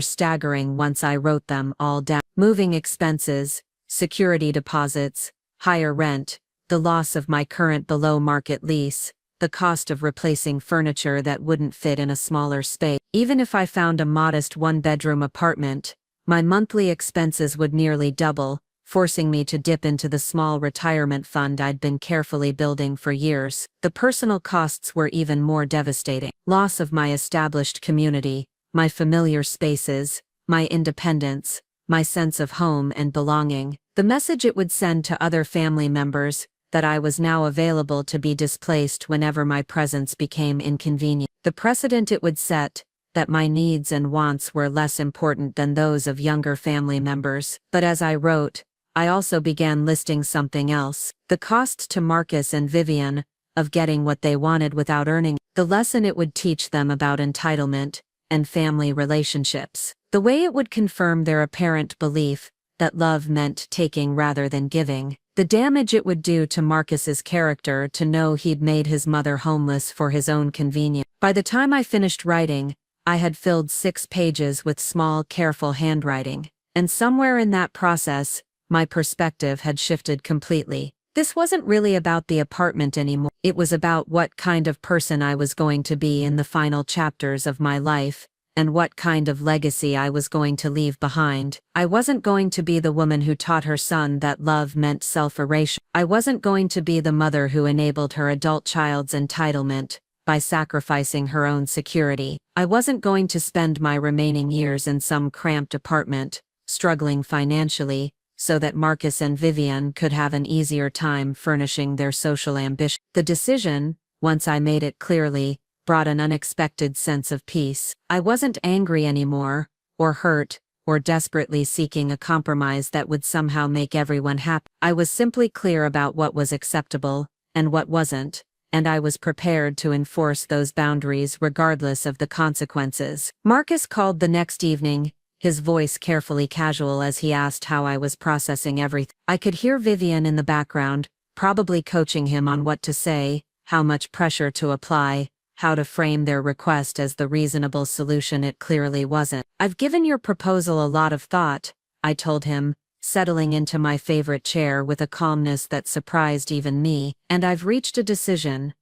staggering once I wrote them all down. Moving expenses, security deposits, higher rent, the loss of my current below-market lease, the cost of replacing furniture that wouldn't fit in a smaller space. Even if I found a modest one-bedroom apartment, my monthly expenses would nearly double, forcing me to dip into the small retirement fund I'd been carefully building for years. The personal costs were even more devastating. Loss of my established community, my familiar spaces, my independence, my sense of home and belonging. The message it would send to other family members, that I was now available to be displaced whenever my presence became inconvenient. The precedent it would set, that my needs and wants were less important than those of younger family members. But as I wrote, I also began listing something else. The cost to Marcus and Vivian of getting what they wanted without earning, the lesson it would teach them about entitlement and family relationships, the way it would confirm their apparent belief that love meant taking rather than giving, the damage it would do to Marcus's character to know he'd made his mother homeless for his own convenience. By the time I finished writing, I had filled 6 pages with small, careful handwriting, and somewhere in that process, my perspective had shifted completely. This wasn't really about the apartment anymore. It was about what kind of person I was going to be in the final chapters of my life, and what kind of legacy I was going to leave behind. I wasn't going to be the woman who taught her son that love meant self-erasure. I wasn't going to be the mother who enabled her adult child's entitlement by sacrificing her own security. I wasn't going to spend my remaining years in some cramped apartment, struggling financially, so that Marcus and Vivian could have an easier time furnishing their social ambition. The decision, once I made it clearly, brought an unexpected sense of peace. I wasn't angry anymore, or hurt, or desperately seeking a compromise that would somehow make everyone happy. I was simply clear about what was acceptable, and what wasn't, and I was prepared to enforce those boundaries regardless of the consequences. Marcus called the next evening, his voice carefully casual as he asked how I was processing everything. I could hear Vivian in the background, probably coaching him on what to say, how much pressure to apply, how to frame their request as the reasonable solution it clearly wasn't. "I've given your proposal a lot of thought," I told him, settling into my favorite chair with a calmness that surprised even me, "and I've reached a decision."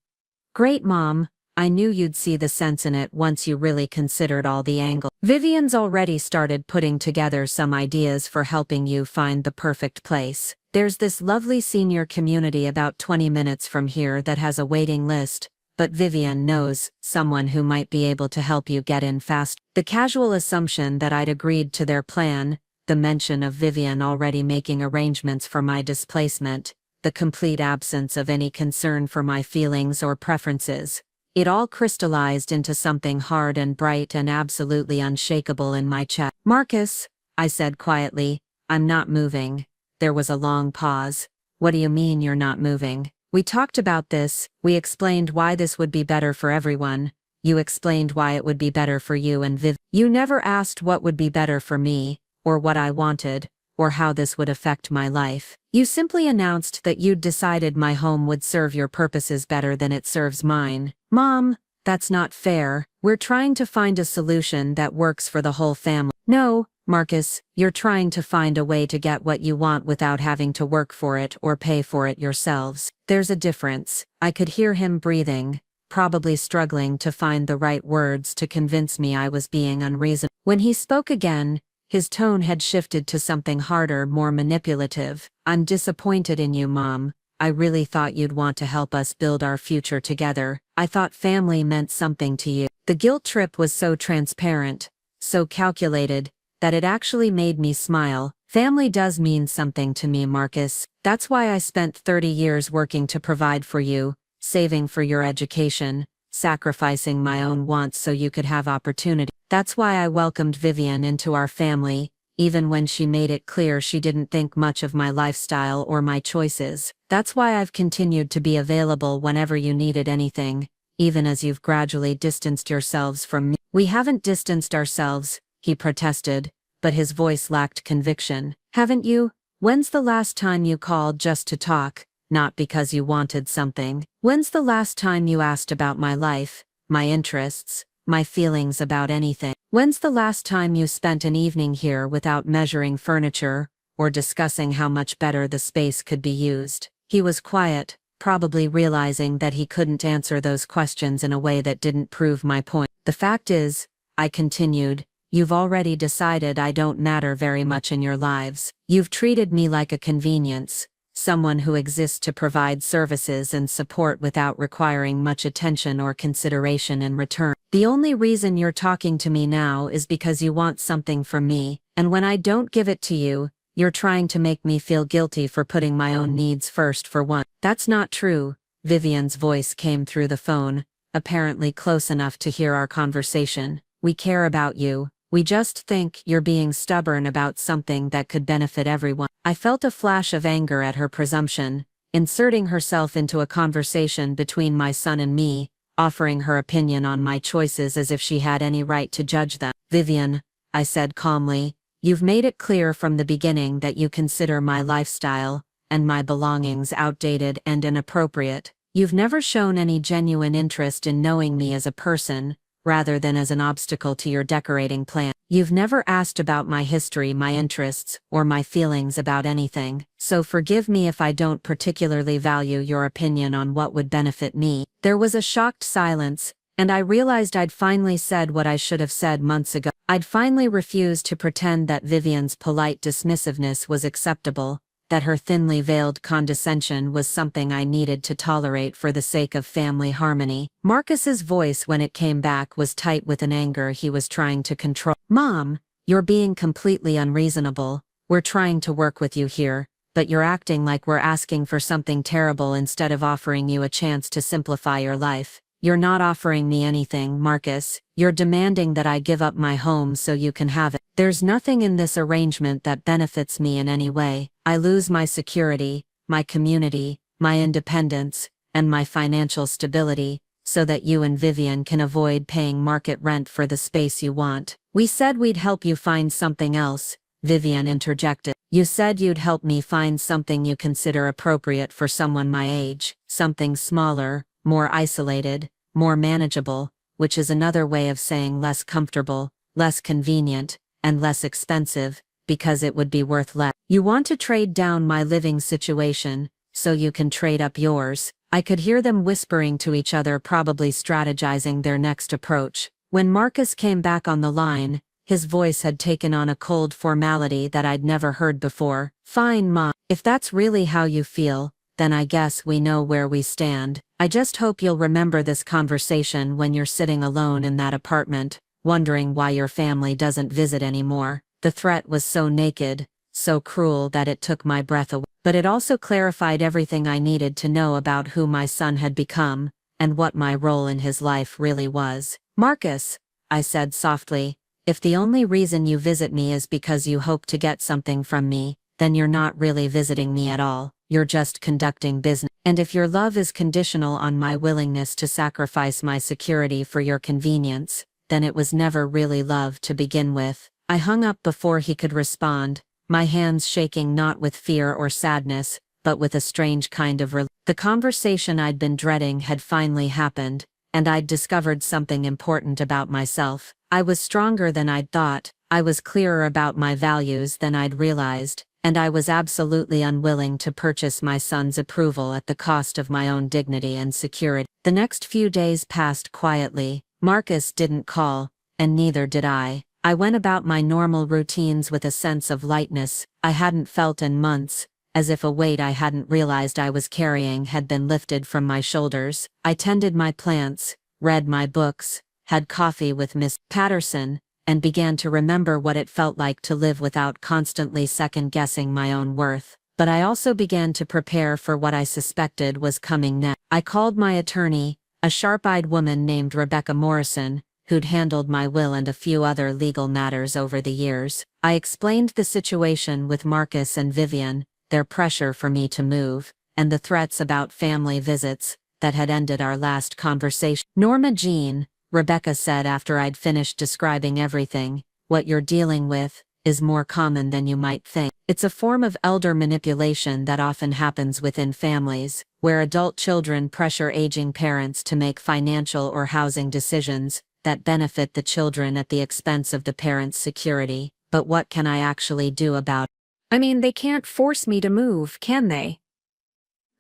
"Great, Mom. I knew you'd see the sense in it once you really considered all the angles. Vivian's already started putting together some ideas for helping you find the perfect place. There's this lovely senior community about 20 minutes from here that has a waiting list, but Vivian knows someone who might be able to help you get in fast." The casual assumption that I'd agreed to their plan, the mention of Vivian already making arrangements for my displacement, the complete absence of any concern for my feelings or preferences, It all crystallized into something hard and bright and absolutely unshakable in my chest. "Marcus," I said quietly, "I'm not moving." There was a long pause. "What do you mean you're not moving?" "We talked about this, we explained why this would be better for everyone. You explained why it would be better for you and Viv. You never asked what would be better for me, or what I wanted, or how this would affect my life. You simply announced that you'd decided my home would serve your purposes better than it serves mine." "Mom, that's not fair. We're trying to find a solution that works for the whole family." "No, Marcus, you're trying to find a way to get what you want without having to work for it or pay for it yourselves. There's a difference." I could hear him breathing, probably struggling to find the right words to convince me I was being unreasonable. When he spoke again, his tone had shifted to something harder, more manipulative. "I'm disappointed in you, Mom. I really thought you'd want to help us build our future together. I thought family meant something to you." The guilt trip was so transparent, so calculated, that it actually made me smile. "Family does mean something to me, Marcus. That's why I spent 30 years working to provide for you, saving for your education, sacrificing my own wants so you could have opportunity. That's why I welcomed Vivian into our family, even when she made it clear she didn't think much of my lifestyle or my choices. That's why I've continued to be available whenever you needed anything, even as you've gradually distanced yourselves from me." "We haven't distanced ourselves," he protested, but his voice lacked conviction. "Haven't you? When's the last time you called just to talk, not because you wanted something? When's the last time you asked about my life, my interests, my feelings about anything? When's the last time you spent an evening here without measuring furniture, or discussing how much better the space could be used?" He was quiet, probably realizing that he couldn't answer those questions in a way that didn't prove my point. "The fact is," I continued, "you've already decided I don't matter very much in your lives. You've treated me like a convenience, someone who exists to provide services and support without requiring much attention or consideration in return. The only reason you're talking to me now is because you want something from me, and when I don't give it to you, you're trying to make me feel guilty for putting my own needs first for once." "That's not true." Vivian's voice came through the phone, apparently close enough to hear our conversation. "We care about you. We just think you're being stubborn about something that could benefit everyone." I felt a flash of anger at her presumption, inserting herself into a conversation between my son and me, offering her opinion on my choices as if she had any right to judge them. "Vivian," I said calmly, "you've made it clear from the beginning that you consider my lifestyle and my belongings outdated and inappropriate. You've never shown any genuine interest in knowing me as a person, rather than as an obstacle to your decorating plan. You've never asked about my history, my interests, or my feelings about anything. So forgive me if I don't particularly value your opinion on what would benefit me." There was a shocked silence, and I realized I'd finally said what I should have said months ago. I'd finally refused to pretend that Vivian's polite dismissiveness was acceptable, that her thinly veiled condescension was something I needed to tolerate for the sake of family harmony. Marcus's voice when it came back was tight with an anger he was trying to control. "Mom, you're being completely unreasonable. We're trying to work with you here, but you're acting like we're asking for something terrible instead of offering you a chance to simplify your life. You're not offering me anything, Marcus. You're demanding that I give up my home so you can have it. There's nothing in this arrangement that benefits me in any way. I lose my security, my community, my independence, and my financial stability, so that you and Vivian can avoid paying market rent for the space you want." "We said we'd help you find something else," Vivian interjected. "You said you'd help me find something you consider appropriate for someone my age, something smaller, more isolated, more manageable, which is another way of saying less comfortable, less convenient, and less expensive, because it would be worth less. You want to trade down my living situation, so you can trade up yours." I could hear them whispering to each other, probably strategizing their next approach. When Marcus came back on the line, his voice had taken on a cold formality that I'd never heard before. "Fine, Mom. If that's really how you feel, then I guess we know where we stand. I just hope you'll remember this conversation when you're sitting alone in that apartment, wondering why your family doesn't visit anymore." The threat was so naked, so cruel that it took my breath away. But it also clarified everything I needed to know about who my son had become, and what my role in his life really was. "Marcus," I said softly, "if the only reason you visit me is because you hope to get something from me, then you're not really visiting me at all, you're just conducting business. And if your love is conditional on my willingness to sacrifice my security for your convenience, then it was never really love to begin with." I hung up before he could respond, my hands shaking not with fear or sadness, but with a strange kind of relief. The conversation I'd been dreading had finally happened, and I'd discovered something important about myself. I was stronger than I'd thought, I was clearer about my values than I'd realized, and I was absolutely unwilling to purchase my son's approval at the cost of my own dignity and security. The next few days passed quietly. Marcus didn't call, and neither did I. I went about my normal routines with a sense of lightness I hadn't felt in months, as if a weight I hadn't realized I was carrying had been lifted from my shoulders. I tended my plants, read my books, had coffee with Miss Patterson, and began to remember what it felt like to live without constantly second-guessing my own worth. But I also began to prepare for what I suspected was coming next. I called my attorney, a sharp-eyed woman named Rebecca Morrison, who'd handled my will and a few other legal matters over the years. I explained the situation with Marcus and Vivian, their pressure for me to move, and the threats about family visits that had ended our last conversation. "Norma Jean," Rebecca said after I'd finished describing everything, "what you're dealing with is more common than you might think. It's a form of elder manipulation that often happens within families, where adult children pressure aging parents to make financial or housing decisions that benefit the children at the expense of the parents' security. But what can I actually do about it? I mean, they can't force me to move, can they?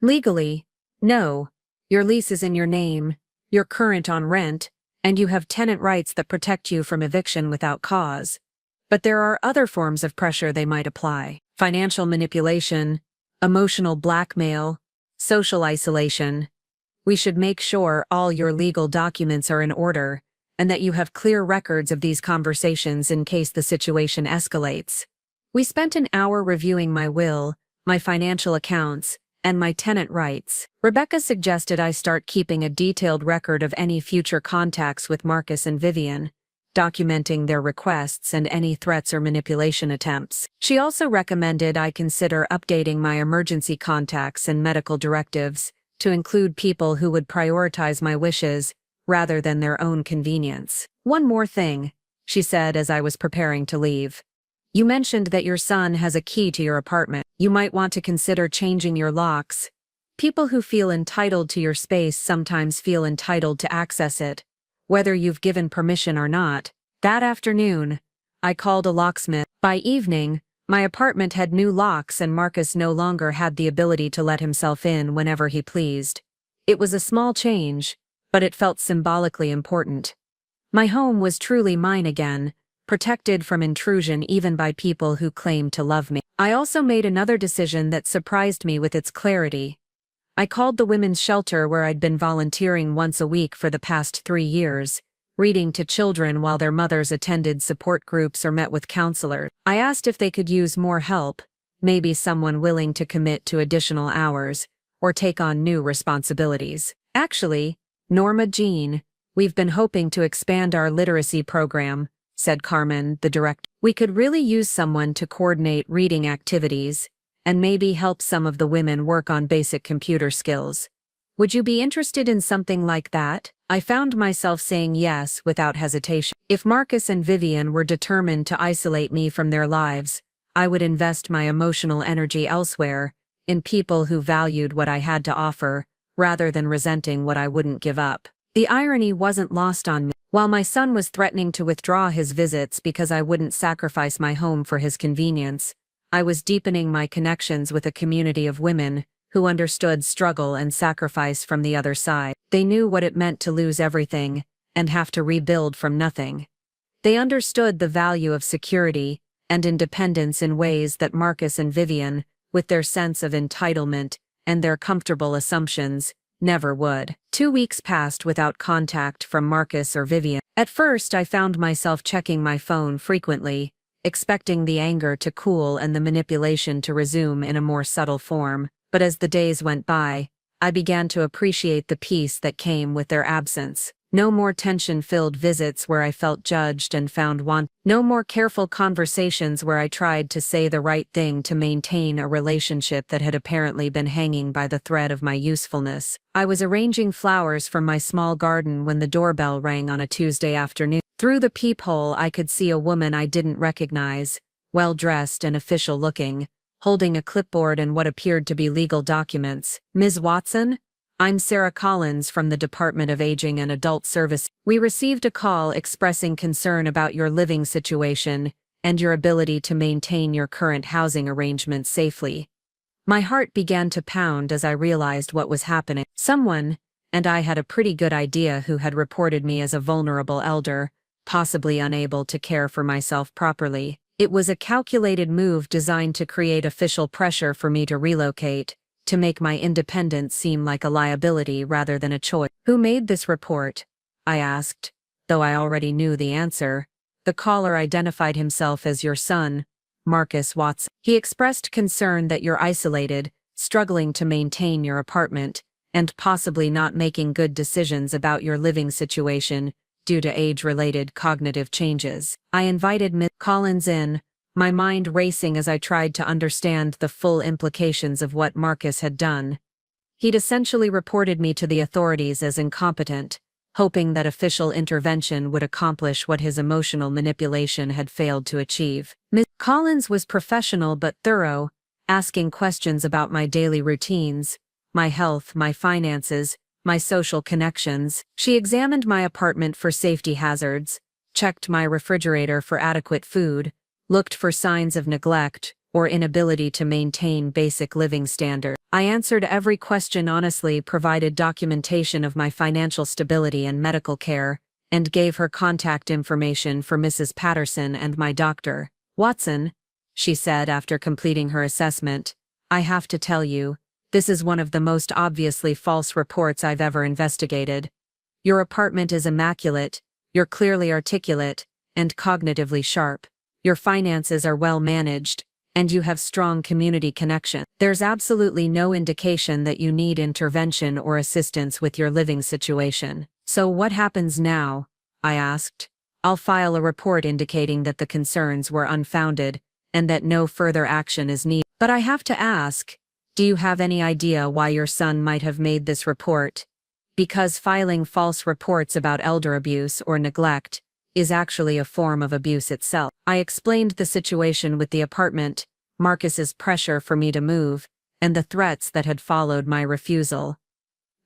Legally, no. Your lease is in your name, you're current on rent, and you have tenant rights that protect you from eviction without cause. But there are other forms of pressure they might apply: financial manipulation, emotional blackmail, social isolation. We should make sure all your legal documents are in order, and that you have clear records of these conversations in case the situation escalates." We spent an hour reviewing my will, my financial accounts, and my tenant rights. Rebecca suggested I start keeping a detailed record of any future contacts with Marcus and Vivian, documenting their requests and any threats or manipulation attempts. She also recommended I consider updating my emergency contacts and medical directives to include people who would prioritize my wishes rather than their own convenience. "One more thing," she said as I was preparing to leave. "You mentioned that your son has a key to your apartment. You might want to consider changing your locks. People who feel entitled to your space sometimes feel entitled to access it, whether you've given permission or not." That afternoon, I called a locksmith. By evening, my apartment had new locks and Marcus no longer had the ability to let himself in whenever he pleased. It was a small change, but it felt symbolically important. My home was truly mine again, protected from intrusion even by people who claimed to love me. I also made another decision that surprised me with its clarity. I called the women's shelter where I'd been volunteering once a week for the past 3 years, reading to children while their mothers attended support groups or met with counselors. I asked if they could use more help, maybe someone willing to commit to additional hours, or take on new responsibilities. "Actually, Norma Jean, we've been hoping to expand our literacy program," said Carmen, the director. "We could really use someone to coordinate reading activities, and maybe help some of the women work on basic computer skills. Would you be interested in something like that?" I found myself saying yes without hesitation. If Marcus and Vivian were determined to isolate me from their lives, I would invest my emotional energy elsewhere, in people who valued what I had to offer, rather than resenting what I wouldn't give up. The irony wasn't lost on me. While my son was threatening to withdraw his visits because I wouldn't sacrifice my home for his convenience, I was deepening my connections with a community of women who understood struggle and sacrifice from the other side. They knew what it meant to lose everything and have to rebuild from nothing. They understood the value of security and independence in ways that Marcus and Vivian, with their sense of entitlement and their comfortable assumptions, never would. 2 weeks passed without contact from Marcus or Vivian. At first, I found myself checking my phone frequently, expecting the anger to cool and the manipulation to resume in a more subtle form. But as the days went by, I began to appreciate the peace that came with their absence. No more tension-filled visits where I felt judged and found wanting. No more careful conversations where I tried to say the right thing to maintain a relationship that had apparently been hanging by the thread of my usefulness. I was arranging flowers from my small garden when the doorbell rang on a Tuesday afternoon. Through the peephole I could see a woman I didn't recognize, well-dressed and official-looking, holding a clipboard and what appeared to be legal documents. "Ms. Watson? I'm Sarah Collins from the Department of Aging and Adult Services. We received a call expressing concern about your living situation and your ability to maintain your current housing arrangements safely." My heart began to pound as I realized what was happening. Someone, and I had a pretty good idea who had reported me as a vulnerable elder, possibly unable to care for myself properly. It was a calculated move designed to create official pressure for me to relocate, to make my independence seem like a liability rather than a choice. "Who made this report?" I asked, though I already knew the answer. The caller identified himself as your son, Marcus Watson. He expressed concern that you're isolated, struggling to maintain your apartment, and possibly not making good decisions about your living situation due to age-related cognitive changes. I invited Ms. Collins in, my mind racing as I tried to understand the full implications of what Marcus had done. He'd essentially reported me to the authorities as incompetent, hoping that official intervention would accomplish what his emotional manipulation had failed to achieve. Ms. Collins was professional but thorough, asking questions about my daily routines, my health, my finances, my social connections. She examined my apartment for safety hazards, checked my refrigerator for adequate food, looked for signs of neglect or inability to maintain basic living standards. I answered every question honestly, provided documentation of my financial stability and medical care, and gave her contact information for Mrs. Patterson and my doctor. "Watson," she said after completing her assessment, "I have to tell you, this is one of the most obviously false reports I've ever investigated. Your apartment is immaculate, you're clearly articulate, and cognitively sharp. Your finances are well managed, and you have strong community connection. There's absolutely no indication that you need intervention or assistance with your living situation. So what happens now?" I asked. "I'll file a report indicating that the concerns were unfounded, and that no further action is needed. But I have to ask, do you have any idea why your son might have made this report? Because filing false reports about elder abuse or neglect is actually a form of abuse itself." I explained the situation with the apartment, Marcus's pressure for me to move, and the threats that had followed my refusal.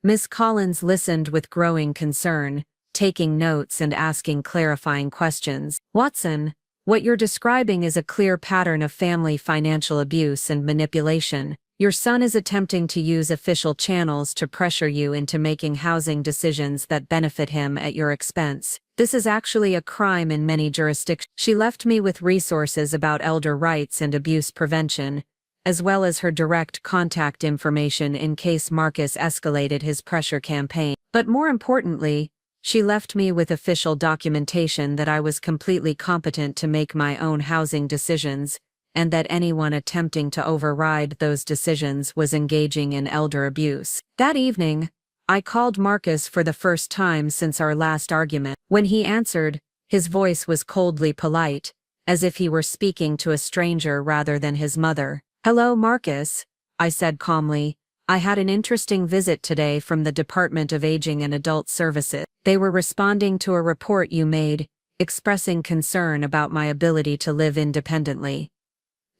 Miss Collins listened with growing concern, taking notes and asking clarifying questions. "Watson, what you're describing is a clear pattern of family financial abuse and manipulation. Your son is attempting to use official channels to pressure you into making housing decisions that benefit him at your expense. This is actually a crime in many jurisdictions." She left me with resources about elder rights and abuse prevention, as well as her direct contact information in case Marcus escalated his pressure campaign. But more importantly, she left me with official documentation that I was completely competent to make my own housing decisions, and that anyone attempting to override those decisions was engaging in elder abuse. That evening, I called Marcus for the first time since our last argument. When he answered, his voice was coldly polite, as if he were speaking to a stranger rather than his mother. "Hello, Marcus," I said calmly. "I had an interesting visit today from the Department of Aging and Adult Services. They were responding to a report you made, expressing concern about my ability to live independently."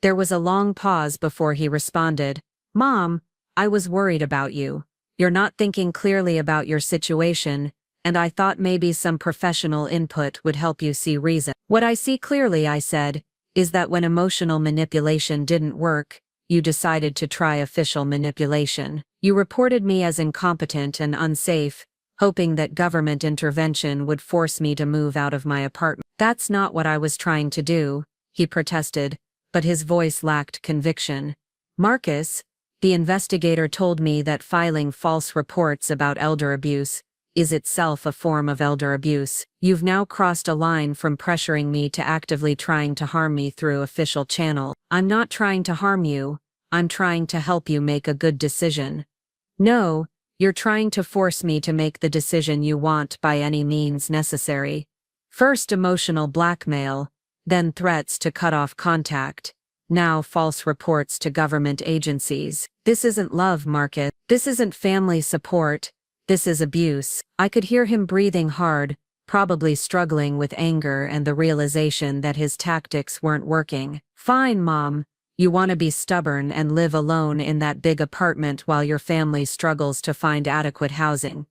There was a long pause before he responded. "Mom, I was worried about you. You're not thinking clearly about your situation, and I thought maybe some professional input would help you see reason." "What I see clearly," I said, "is that when emotional manipulation didn't work, you decided to try official manipulation. You reported me as incompetent and unsafe, hoping that government intervention would force me to move out of my apartment." "That's not what I was trying to do," he protested, but his voice lacked conviction. "Marcus, the investigator told me that filing false reports about elder abuse is itself a form of elder abuse. You've now crossed a line from pressuring me to actively trying to harm me through official channel." "I'm not trying to harm you, I'm trying to help you make a good decision." No, you're trying to force me to make the decision you want by any means necessary. First emotional blackmail, then threats to cut off contact. Now false reports to government agencies. This isn't love, Marcus. This isn't family support. This is abuse. I could hear him breathing hard, probably struggling with anger and the realization that his tactics weren't working. Fine, Mom. You want to be stubborn and live alone in that big apartment while your family struggles to find adequate housing.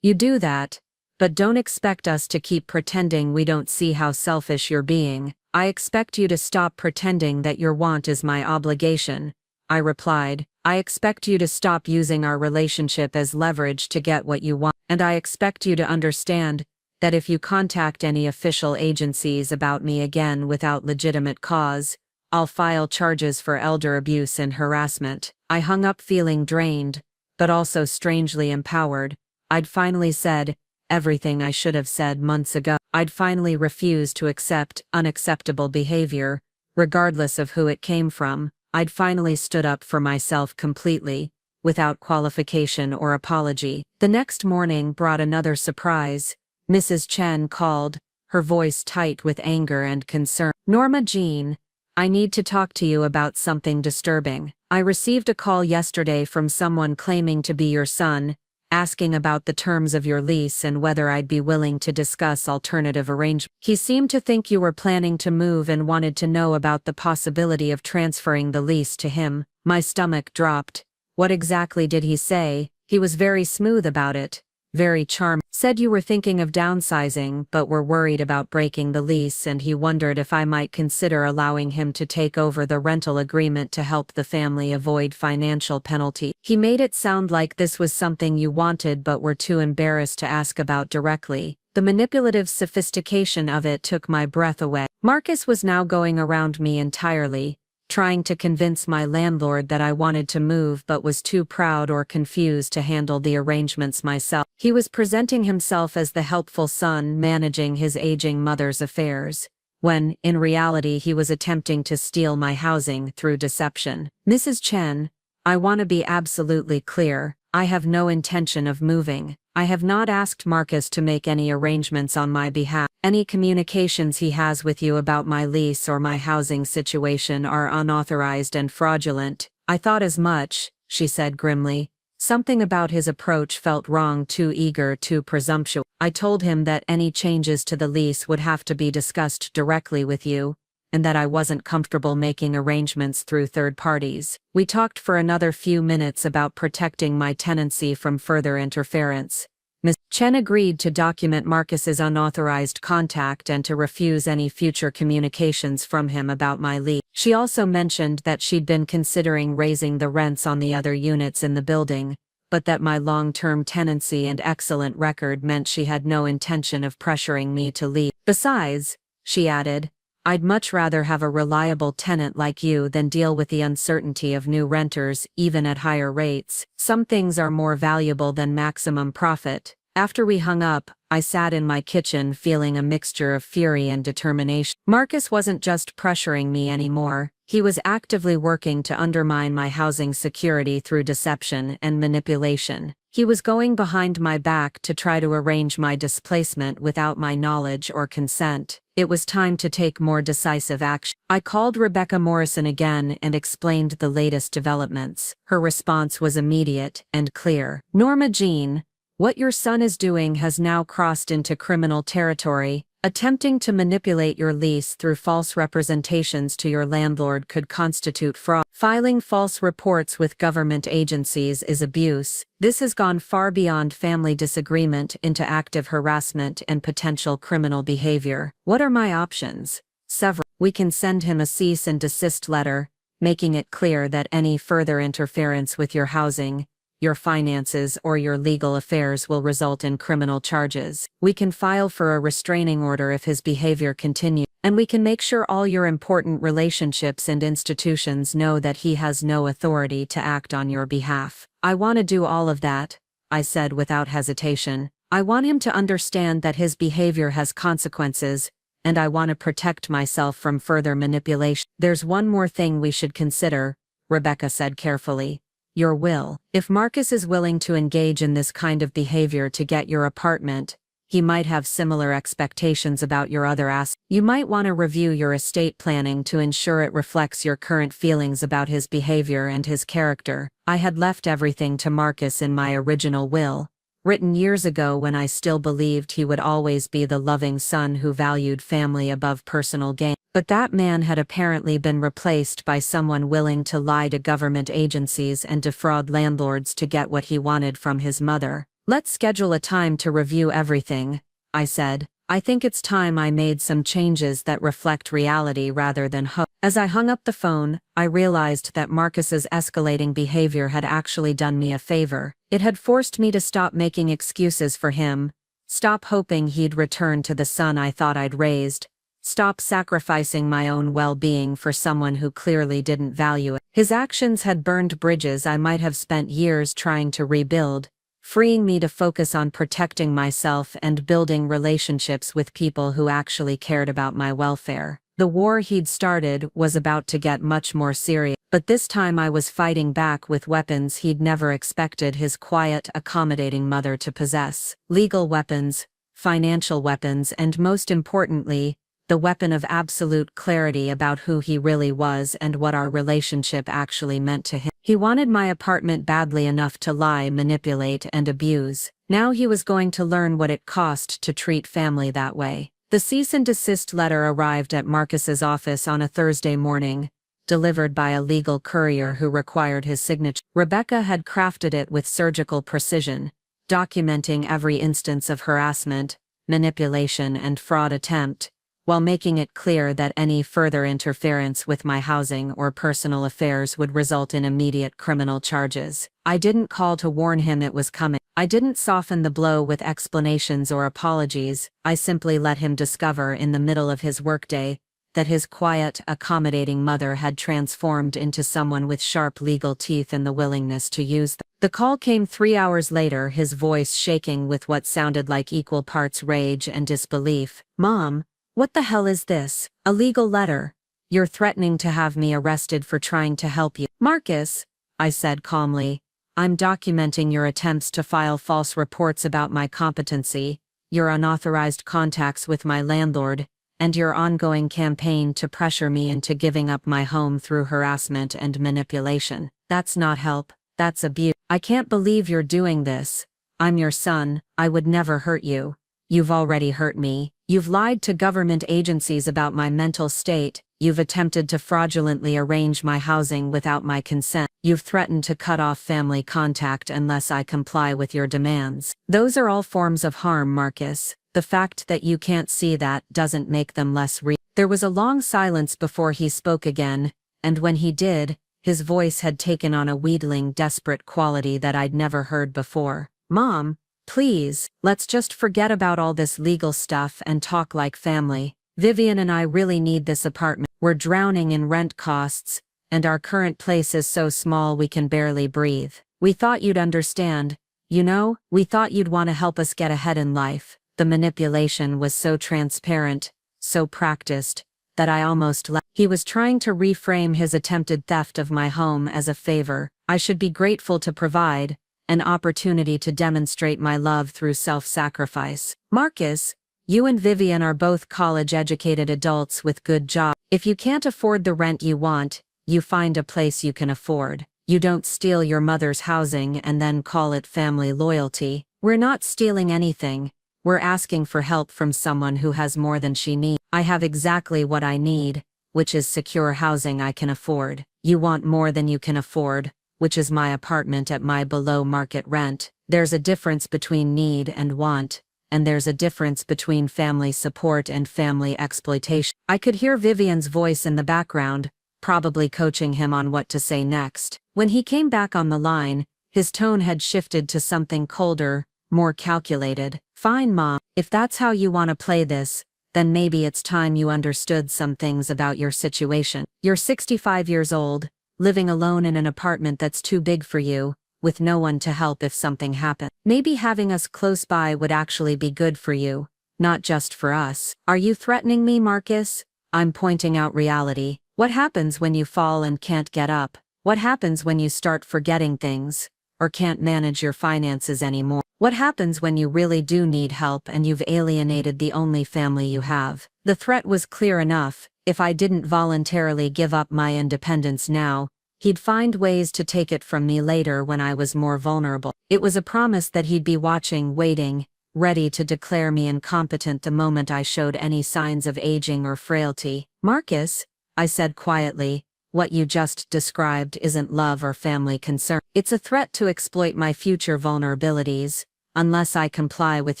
You do that, but don't expect us to keep pretending we don't see how selfish you're being. I expect you to stop pretending that your want is my obligation, I replied. I expect you to stop using our relationship as leverage to get what you want, and I expect you to understand that if you contact any official agencies about me again without legitimate cause, I'll file charges for elder abuse and harassment. I hung up feeling drained, but also strangely empowered. I'd finally said everything I should have said months ago. I'd finally refused to accept unacceptable behavior, regardless of who it came from. I'd finally stood up for myself completely, without qualification or apology. The next morning brought another surprise. Mrs. Chen called, her voice tight with anger and concern. Norma Jean, I need to talk to you about something disturbing. I received a call yesterday from someone claiming to be your son, asking about the terms of your lease and whether I'd be willing to discuss alternative arrangements. He seemed to think you were planning to move and wanted to know about the possibility of transferring the lease to him. My stomach dropped. What exactly did he say? He was very smooth about it. Very charming. Said you were thinking of downsizing but were worried about breaking the lease, and he wondered if I might consider allowing him to take over the rental agreement to help the family avoid financial penalty. He made it sound like this was something you wanted but were too embarrassed to ask about directly. The manipulative sophistication of it took my breath away. Marcus was now going around me entirely, trying to convince my landlord that I wanted to move but was too proud or confused to handle the arrangements myself. He was presenting himself as the helpful son managing his aging mother's affairs, when, in reality, he was attempting to steal my housing through deception. Mrs. Chen, I want to be absolutely clear. I have no intention of moving. I have not asked Marcus to make any arrangements on my behalf. Any communications he has with you about my lease or my housing situation are unauthorized and fraudulent. I thought as much, she said grimly. Something about his approach felt wrong, too eager, too presumptuous. I told him that any changes to the lease would have to be discussed directly with you, and that I wasn't comfortable making arrangements through third parties. We talked for another few minutes about protecting my tenancy from further interference. Ms. Chen agreed to document Marcus's unauthorized contact and to refuse any future communications from him about my lease. She also mentioned that she'd been considering raising the rents on the other units in the building, but that my long-term tenancy and excellent record meant she had no intention of pressuring me to leave. Besides, she added, I'd much rather have a reliable tenant like you than deal with the uncertainty of new renters, even at higher rates. Some things are more valuable than maximum profit. After we hung up, I sat in my kitchen feeling a mixture of fury and determination. Marcus wasn't just pressuring me anymore. He was actively working to undermine my housing security through deception and manipulation. He was going behind my back to try to arrange my displacement without my knowledge or consent. It was time to take more decisive action. I called Rebecca Morrison again and explained the latest developments. Her response was immediate and clear. Norma Jean, what your son is doing has now crossed into criminal territory. Attempting to manipulate your lease through false representations to your landlord could constitute fraud. Filing false reports with government agencies is abuse. This has gone far beyond family disagreement into active harassment and potential criminal behavior. What are my options? Several. We can send him a cease and desist letter, making it clear that any further interference with your housing, your finances, or your legal affairs will result in criminal charges. We can file for a restraining order if his behavior continues, and we can make sure all your important relationships and institutions know that he has no authority to act on your behalf. I want to do all of that, I said without hesitation. I want him to understand that his behavior has consequences, and I want to protect myself from further manipulation. There's one more thing we should consider, Rebecca said carefully. your will. If Marcus is willing to engage in this kind of behavior to get your apartment, he might have similar expectations about your other assets. You might want to review your estate planning to ensure it reflects your current feelings about his behavior and his character. I had left everything to Marcus in my original will, written years ago when I still believed he would always be the loving son who valued family above personal gain. But that man had apparently been replaced by someone willing to lie to government agencies and defraud landlords to get what he wanted from his mother. Let's schedule a time to review everything, I said. I think it's time I made some changes that reflect reality rather than hope. As I hung up the phone, I realized that Marcus's escalating behavior had actually done me a favor. It had forced me to stop making excuses for him, stop hoping he'd return to the son I thought I'd raised, stop sacrificing my own well-being for someone who clearly didn't value it. His actions had burned bridges I might have spent years trying to rebuild, freeing me to focus on protecting myself and building relationships with people who actually cared about my welfare. The war he'd started was about to get much more serious, but this time I was fighting back with weapons he'd never expected his quiet, accommodating mother to possess. Legal weapons, financial weapons, and most importantly, the weapon of absolute clarity about who he really was and what our relationship actually meant to him. He wanted my apartment badly enough to lie, manipulate, and abuse. Now he was going to learn what it cost to treat family that way. The cease and desist letter arrived at Marcus's office on a Thursday morning, delivered by a legal courier who required his signature. Rebecca had crafted it with surgical precision, documenting every instance of harassment, manipulation, and fraud attempt, while making it clear that any further interference with my housing or personal affairs would result in immediate criminal charges. I didn't call to warn him it was coming. I didn't soften the blow with explanations or apologies. I simply let him discover in the middle of his workday that his quiet, accommodating mother had transformed into someone with sharp legal teeth and the willingness to use them. The call came 3 hours later, his voice shaking with what sounded like equal parts rage and disbelief. "Mom, what the hell is this? A legal letter. You're threatening to have me arrested for trying to help you." "Marcus," I said calmly, "I'm documenting your attempts to file false reports about my competency, your unauthorized contacts with my landlord, and your ongoing campaign to pressure me into giving up my home through harassment and manipulation. That's not help, that's abuse. I can't believe you're doing this. I'm your son, I would never hurt you. You've already hurt me. You've lied to government agencies about my mental state. You've attempted to fraudulently arrange my housing without my consent. You've threatened to cut off family contact unless I comply with your demands. Those are all forms of harm, Marcus. The fact that you can't see that doesn't make them less real." There was a long silence before he spoke again, and when he did, his voice had taken on a wheedling, desperate quality that I'd never heard before. "Mom, please, let's just forget about all this legal stuff and talk like family. Vivian and I really need this apartment. We're drowning in rent costs, and our current place is so small we can barely breathe. We thought you'd understand. You know, we thought you'd want to help us get ahead in life." The manipulation was so transparent, so practiced, that I almost laughed. He was trying to reframe his attempted theft of my home as a favor I should be grateful to provide, an opportunity to demonstrate my love through self-sacrifice. "Marcus, you and Vivian are both college-educated adults with good jobs. If you can't afford the rent you want, you find a place you can afford. You don't steal your mother's housing and then call it family loyalty. We're not stealing anything. We're asking for help from someone who has more than she needs. I have exactly what I need, which is secure housing I can afford. You want more than you can afford, which is my apartment at my below-market rent. There's a difference between need and want, and there's a difference between family support and family exploitation." I could hear Vivian's voice in the background, probably coaching him on what to say next. When he came back on the line, his tone had shifted to something colder, more calculated. "Fine, Mom. If that's how you want to play this, then maybe it's time you understood some things about your situation. You're 65 years old, living alone in an apartment that's too big for you, with no one to help if something happened. Maybe having us close by would actually be good for you, not just for us. Are you threatening me, Marcus? I'm pointing out reality. What happens when you fall and can't get up? What happens when you start forgetting things, or can't manage your finances anymore? What happens when you really do need help and you've alienated the only family you have? The threat was clear enough: if I didn't voluntarily give up my independence now, he'd find ways to take it from me later when I was more vulnerable. It was a promise that he'd be watching, waiting, ready to declare me incompetent the moment I showed any signs of aging or frailty. "Marcus," I said quietly, "what you just described isn't love or family concern. It's a threat to exploit my future vulnerabilities, unless I comply with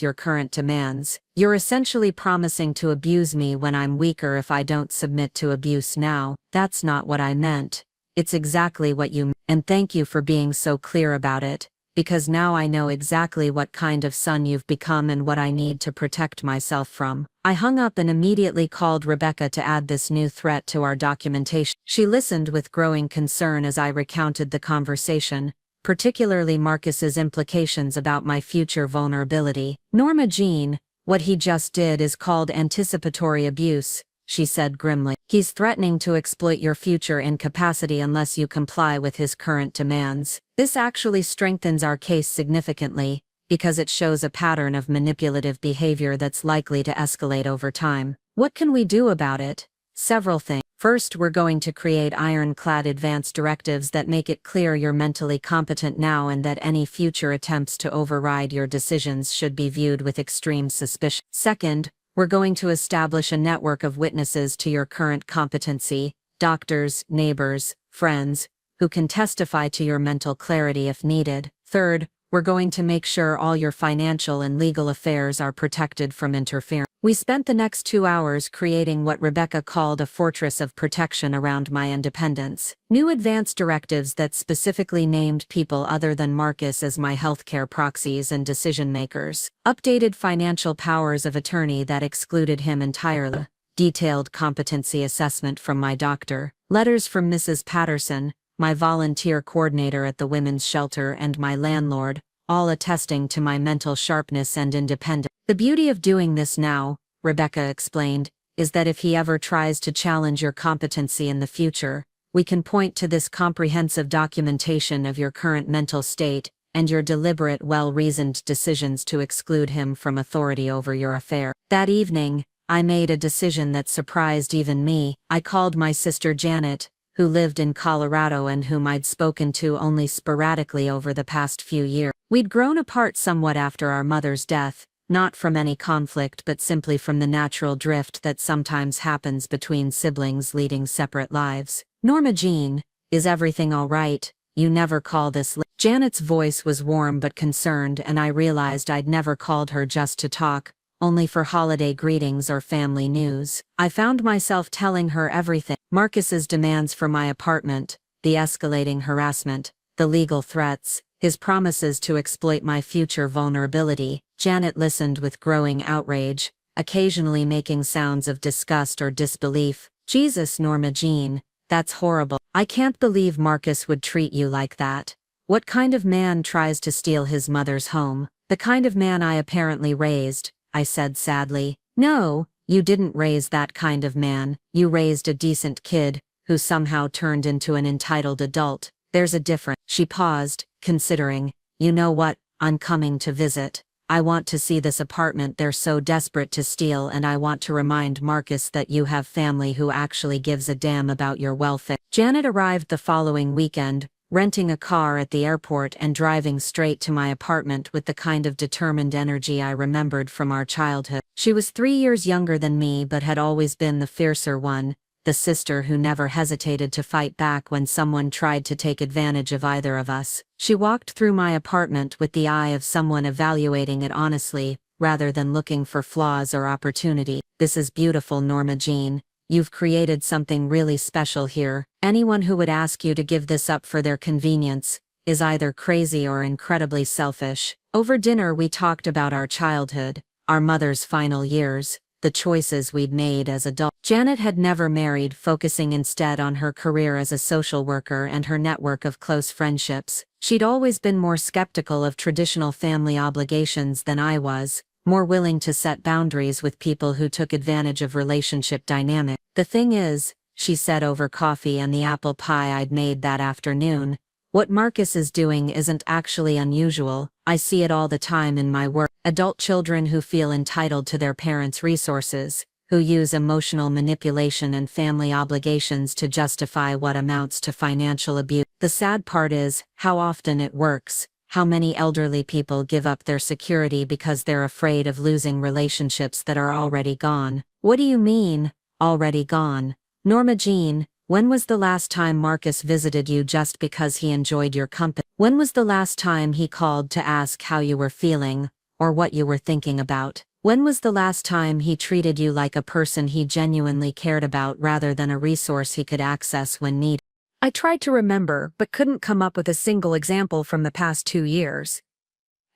your current demands. You're essentially promising to abuse me when I'm weaker if I don't submit to abuse now." "That's not what I meant. It's exactly what you meant. And thank you for being so clear about it, because now I know exactly what kind of son you've become and what I need to protect myself from." I hung up and immediately called Rebecca to add this new threat to our documentation. She listened with growing concern as I recounted the conversation, particularly Marcus's implications about my future vulnerability. "Norma Jean, what he just did is called anticipatory abuse," she said grimly. "He's threatening to exploit your future incapacity unless you comply with his current demands. This actually strengthens our case significantly, because it shows a pattern of manipulative behavior that's likely to escalate over time. What can we do about it?" "Several things. First, we're going to create ironclad advance directives that make it clear you're mentally competent now and that any future attempts to override your decisions should be viewed with extreme suspicion. Second, we're going to establish a network of witnesses to your current competency, doctors, neighbors, friends, who can testify to your mental clarity if needed. Third, we're going to make sure all your financial and legal affairs are protected from interference." We spent the next 2 hours creating what Rebecca called a fortress of protection around my independence. New advance directives that specifically named people other than Marcus as my healthcare proxies and decision makers. Updated financial powers of attorney that excluded him entirely. Detailed competency assessment from my doctor. Letters from Mrs. Patterson, my volunteer coordinator at the women's shelter, and my landlord, all attesting to my mental sharpness and independence. "The beauty of doing this now," Rebecca explained, "is that if he ever tries to challenge your competency in the future, we can point to this comprehensive documentation of your current mental state and your deliberate, well-reasoned decisions to exclude him from authority over your affair." That evening, I made a decision that surprised even me. I called my sister Janet, who lived in Colorado and whom I'd spoken to only sporadically over the past few years. We'd grown apart somewhat after our mother's death, not from any conflict but simply from the natural drift that sometimes happens between siblings leading separate lives. "Norma Jean, is everything all right? You never call this Janet's voice was warm but concerned, and I realized I'd never called her just to talk, only for holiday greetings or family news. I found myself telling her everything. Marcus's demands for my apartment, the escalating harassment, the legal threats, his promises to exploit my future vulnerability. Janet listened with growing outrage, occasionally making sounds of disgust or disbelief. "Jesus, Norma Jean, that's horrible. I can't believe Marcus would treat you like that. What kind of man tries to steal his mother's home?" "The kind of man I apparently raised," I said sadly. "No, you didn't raise that kind of man. You raised a decent kid, who somehow turned into an entitled adult. There's a difference." She paused, considering. "You know what, I'm coming to visit. I want to see this apartment they're so desperate to steal, and I want to remind Marcus that you have family who actually gives a damn about your welfare." Janet arrived the following weekend, renting a car at the airport and driving straight to my apartment with the kind of determined energy I remembered from our childhood. She was 3 years younger than me but had always been the fiercer one, the sister who never hesitated to fight back when someone tried to take advantage of either of us. She walked through my apartment with the eye of someone evaluating it honestly, rather than looking for flaws or opportunity. "This is beautiful, Norma Jean. You've created something really special here. Anyone who would ask you to give this up for their convenience is either crazy or incredibly selfish." Over dinner we talked about our childhood, our mother's final years, the choices we'd made as adults. Janet had never married, focusing instead on her career as a social worker and her network of close friendships. She'd always been more skeptical of traditional family obligations than I was, more willing to set boundaries with people who took advantage of relationship dynamics. "The thing is, she said over coffee and the apple pie I'd made that afternoon. What Marcus is doing isn't actually unusual. I see it all the time in my work. Adult children who feel entitled to their parents' resources, who use emotional manipulation and family obligations to justify what amounts to financial abuse. The sad part is how often it works. How many elderly people give up their security because they're afraid of losing relationships that are already gone. What do you mean, already gone? Norma Jean, when was the last time Marcus visited you just because he enjoyed your company? When was the last time he called to ask how you were feeling, or what you were thinking about? When was the last time he treated you like a person he genuinely cared about rather than a resource he could access when needed? I tried to remember but couldn't come up with a single example from the past 2 years.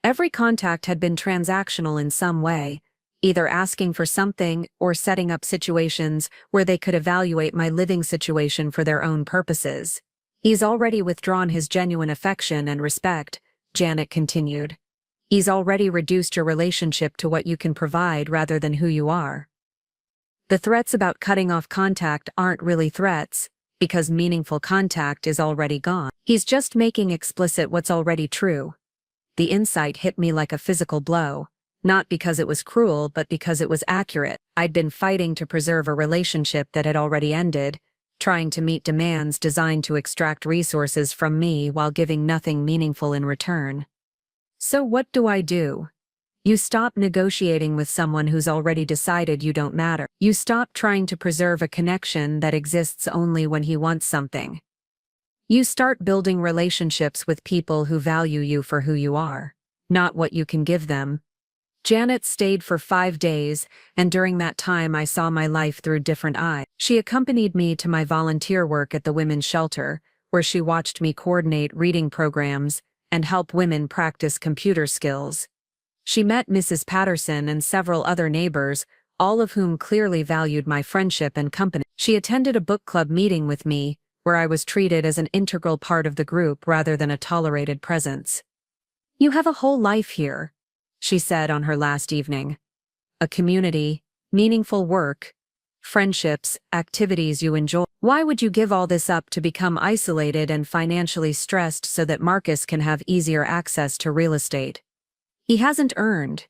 Every contact had been transactional in some way, either asking for something or setting up situations where they could evaluate my living situation for their own purposes. He's already withdrawn his genuine affection and respect, Janet continued. He's already reduced your relationship to what you can provide rather than who you are. The threats about cutting off contact aren't really threats, because meaningful contact is already gone. He's just making explicit what's already true. The insight hit me like a physical blow, not because it was cruel but because it was accurate. I'd been fighting to preserve a relationship that had already ended, trying to meet demands designed to extract resources from me while giving nothing meaningful in return. So what do? You stop negotiating with someone who's already decided you don't matter. You stop trying to preserve a connection that exists only when he wants something. You start building relationships with people who value you for who you are, not what you can give them. Janet stayed for 5 days, and during that time I saw my life through different eyes. She accompanied me to my volunteer work at the women's shelter, where she watched me coordinate reading programs and help women practice computer skills. She met Mrs. Patterson and several other neighbors, all of whom clearly valued my friendship and company. She attended a book club meeting with me, where I was treated as an integral part of the group rather than a tolerated presence. You have a whole life here, she said on her last evening. A community, meaningful work, friendships, activities you enjoy. Why would you give all this up to become isolated and financially stressed so that Marcus can have easier access to real estate? He hasn't earned.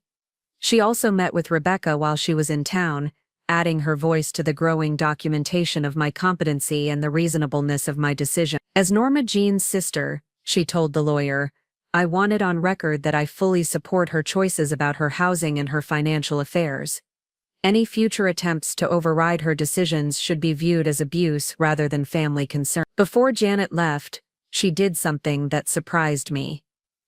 She also met with Rebecca while she was in town, adding her voice to the growing documentation of my competency and the reasonableness of my decision. As Norma Jean's sister, she told the lawyer, I want it on record that I fully support her choices about her housing and her financial affairs. Any future attempts to override her decisions should be viewed as abuse rather than family concern. Before Janet left, she did something that surprised me.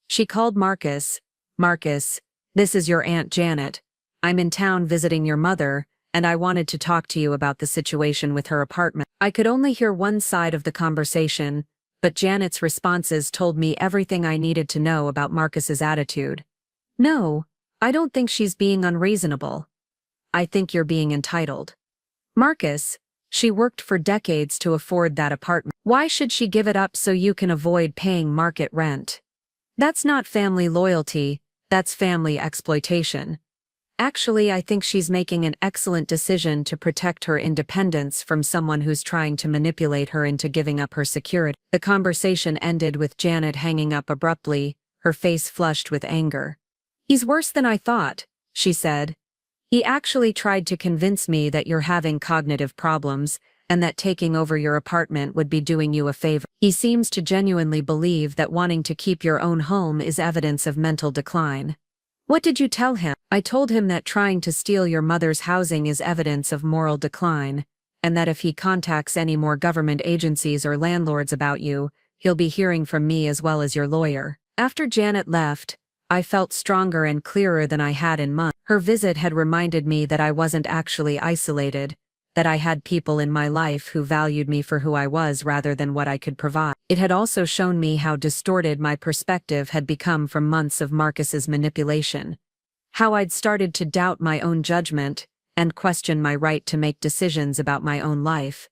She called Marcus. Marcus, this is your Aunt Janet. I'm in town visiting your mother, and I wanted to talk to you about the situation with her apartment. I could only hear one side of the conversation, but Janet's responses told me everything I needed to know about Marcus's attitude. No, I don't think she's being unreasonable. I think you're being entitled. Marcus, she worked for decades to afford that apartment. Why should she give it up so you can avoid paying market rent? That's not family loyalty. That's family exploitation. Actually, I think she's making an excellent decision to protect her independence from someone who's trying to manipulate her into giving up her security. The conversation ended with Janet hanging up abruptly, her face flushed with anger. He's worse than I thought, she said. He actually tried to convince me that you're having cognitive problems, and that taking over your apartment would be doing you a favor. He seems to genuinely believe that wanting to keep your own home is evidence of mental decline. What did you tell him? I told him that trying to steal your mother's housing is evidence of moral decline, and that if he contacts any more government agencies or landlords about you, he'll be hearing from me as well as your lawyer. After Janet left, I felt stronger and clearer than I had in months. Her visit had reminded me that I wasn't actually isolated, that I had people in my life who valued me for who I was rather than what I could provide. It had also shown me how distorted my perspective had become from months of Marcus's manipulation. How I'd started to doubt my own judgment and question my right to make decisions about my own life.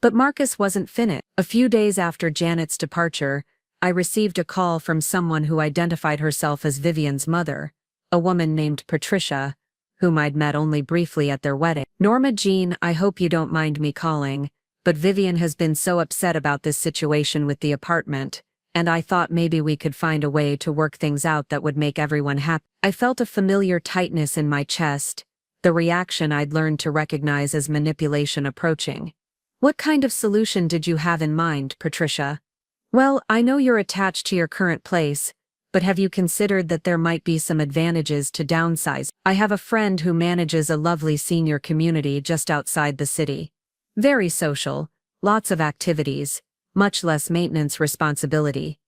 But Marcus wasn't finished. A few days after Janet's departure, I received a call from someone who identified herself as Vivian's mother, a woman named Patricia, whom I'd met only briefly at their wedding. Norma Jean, I hope you don't mind me calling, but Vivian has been so upset about this situation with the apartment, and I thought maybe we could find a way to work things out that would make everyone happy. I felt a familiar tightness in my chest, the reaction I'd learned to recognize as manipulation approaching. What kind of solution did you have in mind, Patricia? Well, I know you're attached to your current place, but have you considered that there might be some advantages to downsize? I have a friend who manages a lovely senior community just outside the city. Very social, lots of activities, much less maintenance responsibility.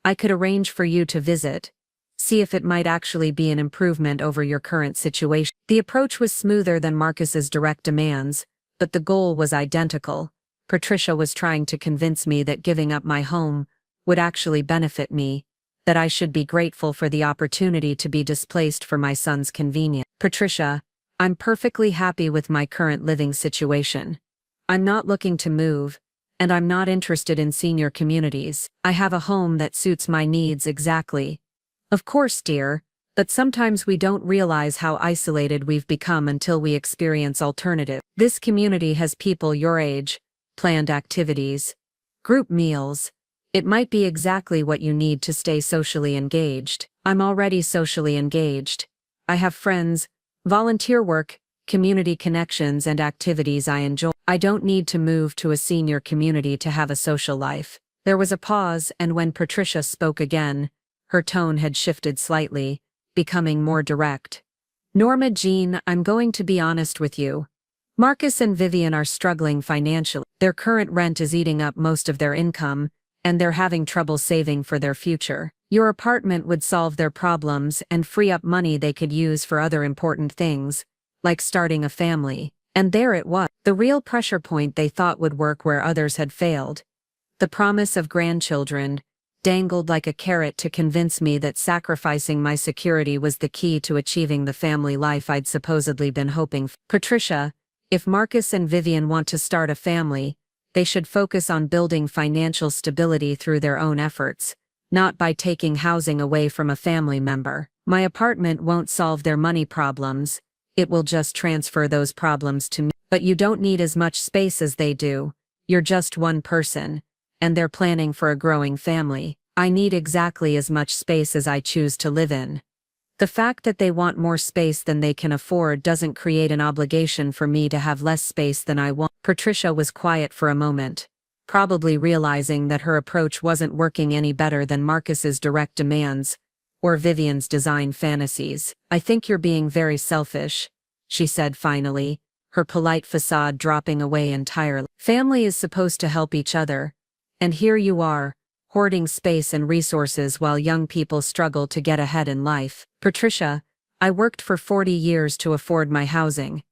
I could arrange for you to visit, see if it might actually be an improvement over your current situation. The approach was smoother than Marcus's direct demands, but the goal was identical. Patricia was trying to convince me that giving up my home would actually benefit me, that I should be grateful for the opportunity to be displaced for my son's convenience. Patricia, I'm perfectly happy with my current living situation. I'm not looking to move, and I'm not interested in senior communities. I have a home that suits my needs exactly. Of course, dear, but sometimes we don't realize how isolated we've become until we experience alternatives. This community has people your age, planned activities, group meals. It might be exactly what you need to stay socially engaged. I'm already socially engaged. I have friends, volunteer work, community connections and activities I enjoy. I don't need to move to a senior community to have a social life. There was a pause, and when Patricia spoke again, her tone had shifted slightly, becoming more direct. Norma Jean, I'm going to be honest with you. Marcus and Vivian are struggling financially. Their current rent is eating up most of their income, and they're having trouble saving for their future. Your apartment would solve their problems and free up money they could use for other important things, like starting a family. And there it was, the real pressure point they thought would work where others had failed. The promise of grandchildren, dangled like a carrot to convince me that sacrificing my security was the key to achieving the family life I'd supposedly been hoping for. Patricia, if Marcus and Vivian want to start a family, they should focus on building financial stability through their own efforts, not by taking housing away from a family member. My apartment won't solve their money problems, it will just transfer those problems to me. But you don't need as much space as they do. You're just one person, and they're planning for a growing family. I need exactly as much space as I choose to live in. The fact that they want more space than they can afford doesn't create an obligation for me to have less space than I want. Patricia was quiet for a moment, probably realizing that her approach wasn't working any better than Marcus's direct demands, or Vivian's design fantasies. I think you're being very selfish, she said finally, her polite facade dropping away entirely. Family is supposed to help each other, and here you are, hoarding space and resources while young people struggle to get ahead in life. Patricia, I worked for 40 years to afford my housing.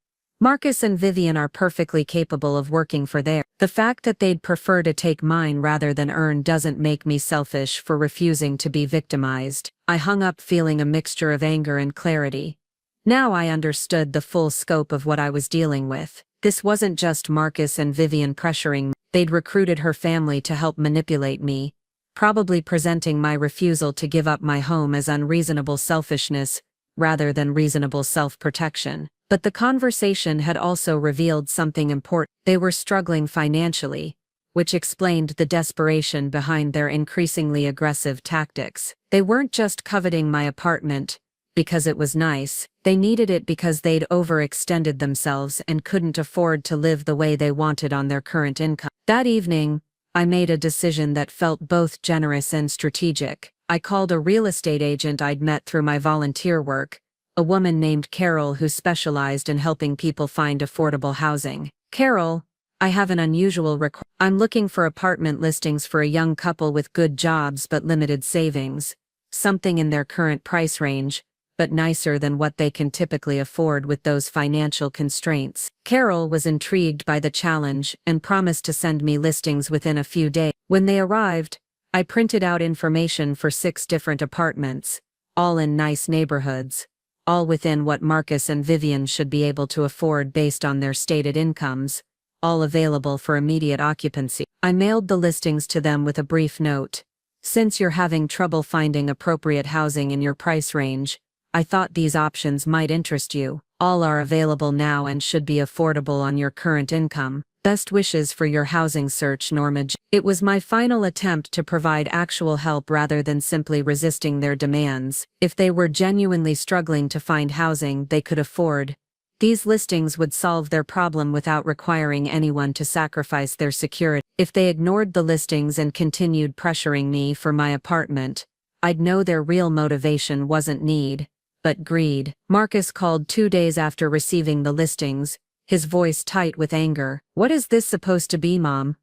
Marcus and Vivian are perfectly capable of working for theirs. The fact that they'd prefer to take mine rather than earn doesn't make me selfish for refusing to be victimized. I hung up feeling a mixture of anger and clarity. Now I understood the full scope of what I was dealing with. This wasn't just Marcus and Vivian pressuring me. They'd recruited her family to help manipulate me, probably presenting my refusal to give up my home as unreasonable selfishness rather than reasonable self-protection. But the conversation had also revealed something important. They were struggling financially, which explained the desperation behind their increasingly aggressive tactics. They weren't just coveting my apartment because it was nice, they needed it because they'd overextended themselves and couldn't afford to live the way they wanted on their current income. That evening, I made a decision that felt both generous and strategic. I called a real estate agent I'd met through my volunteer work, a woman named Carol who specialized in helping people find affordable housing. Carol, I have an unusual request. I'm looking for apartment listings for a young couple with good jobs but limited savings, something in their current price range, but nicer than what they can typically afford with those financial constraints. Carol was intrigued by the challenge and promised to send me listings within a few days. When they arrived, I printed out information for 6 different apartments, all in nice neighborhoods, all within what Marcus and Vivian should be able to afford based on their stated incomes, all available for immediate occupancy. I mailed the listings to them with a brief note. Since you're having trouble finding appropriate housing in your price range, I thought these options might interest you. All are available now and should be affordable on your current income. Best wishes for your housing search, Norma Jean. It was my final attempt to provide actual help rather than simply resisting their demands. If they were genuinely struggling to find housing they could afford, these listings would solve their problem without requiring anyone to sacrifice their security. If they ignored the listings and continued pressuring me for my apartment, I'd know their real motivation wasn't need, but greed. Marcus called 2 days after receiving the listings, his voice tight with anger. What is this supposed to be, Mom?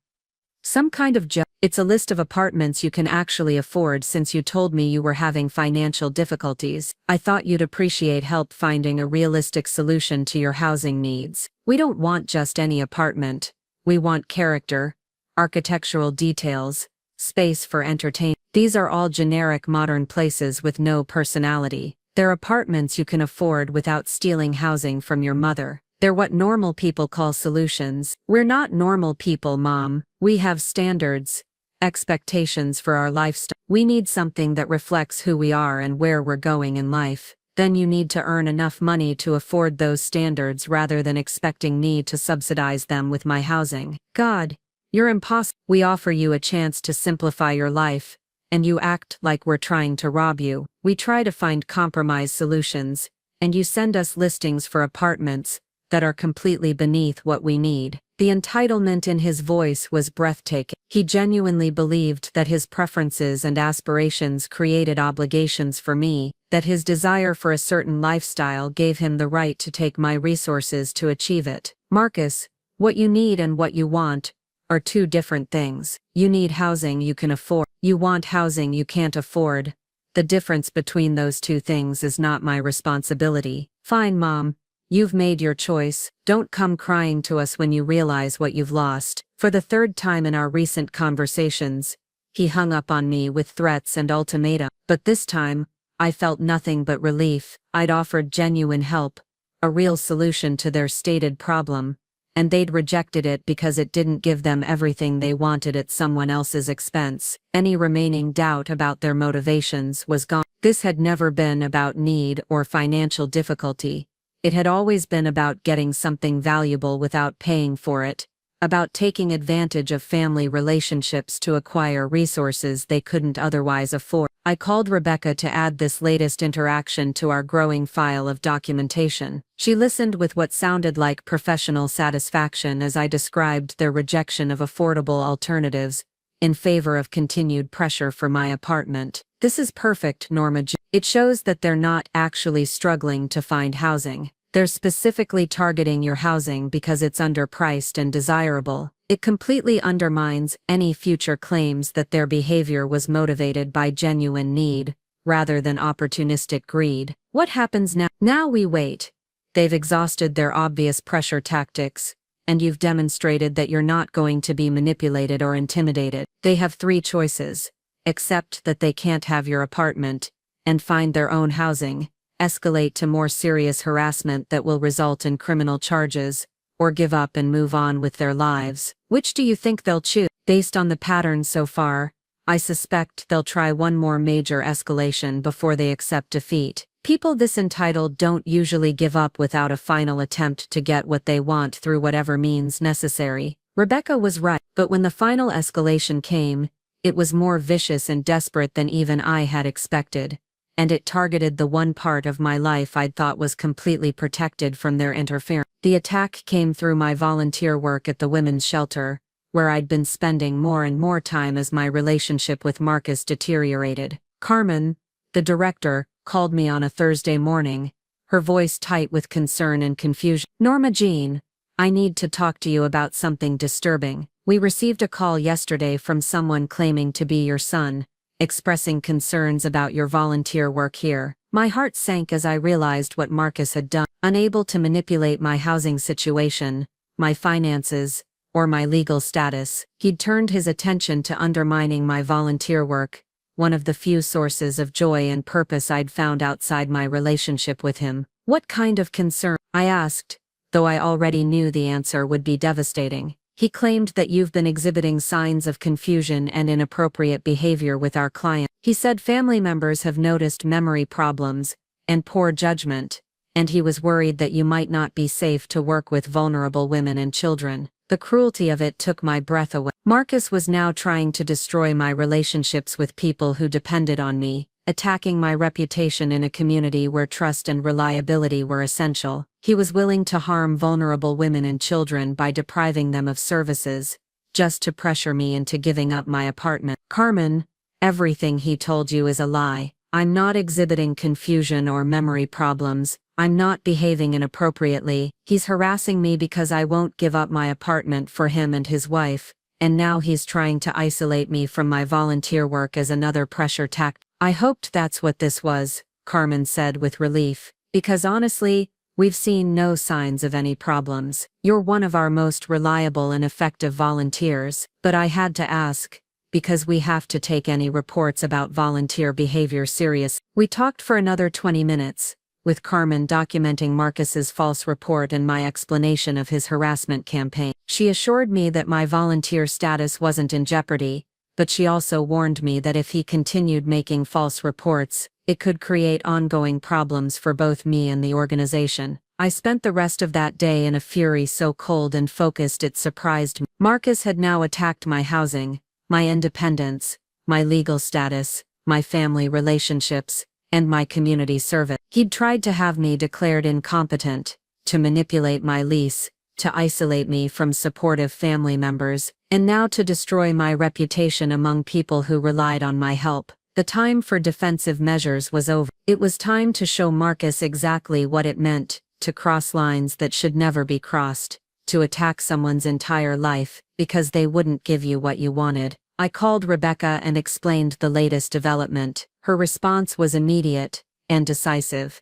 Some kind of joke? It's a list of apartments you can actually afford since you told me you were having financial difficulties. I thought you'd appreciate help finding a realistic solution to your housing needs. We don't want just any apartment. We want character, architectural details, space for entertainment. These are all generic modern places with no personality. They're apartments you can afford without stealing housing from your mother. They're what normal people call solutions. We're not normal people, Mom. We have standards, expectations for our lifestyle. We need something that reflects who we are and where we're going in life. Then you need to earn enough money to afford those standards rather than expecting me to subsidize them with my housing. God, you're impossible. We offer you a chance to simplify your life, and you act like we're trying to rob you. We try to find compromise solutions, and you send us listings for apartments that are completely beneath what we need. The entitlement in his voice was breathtaking. He genuinely believed that his preferences and aspirations created obligations for me, that his desire for a certain lifestyle gave him the right to take my resources to achieve it. Marcus, what you need and what you want are two different things. You need housing you can afford. You want housing you can't afford. The difference between those two things is not my responsibility. Fine, Mom. You've made your choice. Don't come crying to us when you realize what you've lost. For the third time in our recent conversations, he hung up on me with threats and ultimatum. But this time, I felt nothing but relief. I'd offered genuine help, a real solution to their stated problem, and they'd rejected it because it didn't give them everything they wanted at someone else's expense. Any remaining doubt about their motivations was gone. This had never been about need or financial difficulty. It had always been about getting something valuable without paying for it, about taking advantage of family relationships to acquire resources they couldn't otherwise afford. I called Rebecca to add this latest interaction to our growing file of documentation. She listened with what sounded like professional satisfaction as I described their rejection of affordable alternatives in favor of continued pressure for my apartment. This is perfect, Norma Jean. It shows that they're not actually struggling to find housing. They're specifically targeting your housing because it's underpriced and desirable. It completely undermines any future claims that their behavior was motivated by genuine need, rather than opportunistic greed. What happens now? Now we wait. They've exhausted their obvious pressure tactics, and you've demonstrated that you're not going to be manipulated or intimidated. They have 3 choices: accept that they can't have your apartment, and find their own housing, escalate to more serious harassment that will result in criminal charges, or give up and move on with their lives. Which do you think they'll choose? Based on the pattern so far, I suspect they'll try one more major escalation before they accept defeat. People this entitled don't usually give up without a final attempt to get what they want through whatever means necessary. Rebecca was right, but when the final escalation came, it was more vicious and desperate than even I had expected, and it targeted the one part of my life I'd thought was completely protected from their interference. The attack came through my volunteer work at the women's shelter, where I'd been spending more and more time as my relationship with Marcus deteriorated. Carmen, the director, called me on a Thursday morning, her voice tight with concern and confusion. Norma Jean, I need to talk to you about something disturbing. We received a call yesterday from someone claiming to be your son, expressing concerns about your volunteer work here. My heart sank as I realized what Marcus had done. Unable to manipulate my housing situation, my finances, or my legal status, he'd turned his attention to undermining my volunteer work, one of the few sources of joy and purpose I'd found outside my relationship with him. What kind of concern? I asked, though I already knew the answer would be devastating. He claimed that you've been exhibiting signs of confusion and inappropriate behavior with our client. He said family members have noticed memory problems and poor judgment, and he was worried that you might not be safe to work with vulnerable women and children. The cruelty of it took my breath away. Marcus was now trying to destroy my relationships with people who depended on me, attacking my reputation in a community where trust and reliability were essential. He was willing to harm vulnerable women and children by depriving them of services, just to pressure me into giving up my apartment. Carmen, everything he told you is a lie. I'm not exhibiting confusion or memory problems. I'm not behaving inappropriately. He's harassing me because I won't give up my apartment for him and his wife, and now he's trying to isolate me from my volunteer work as another pressure tactic. I hoped that's what this was, Carmen said with relief, because honestly, we've seen no signs of any problems. You're one of our most reliable and effective volunteers, but I had to ask, because we have to take any reports about volunteer behavior serious. We talked for another 20 minutes, with Carmen documenting Marcus's false report and my explanation of his harassment campaign. She assured me that my volunteer status wasn't in jeopardy, but she also warned me that if he continued making false reports, it could create ongoing problems for both me and the organization. I spent the rest of that day in a fury so cold and focused it surprised me. Marcus had now attacked my housing, my independence, my legal status, my family relationships, and my community service. He'd tried to have me declared incompetent, to manipulate my lease, to isolate me from supportive family members, and now to destroy my reputation among people who relied on my help. The time for defensive measures was over. It was time to show Marcus exactly what it meant to cross lines that should never be crossed, to attack someone's entire life because they wouldn't give you what you wanted. I called Rebecca and explained the latest development. Her response was immediate and decisive.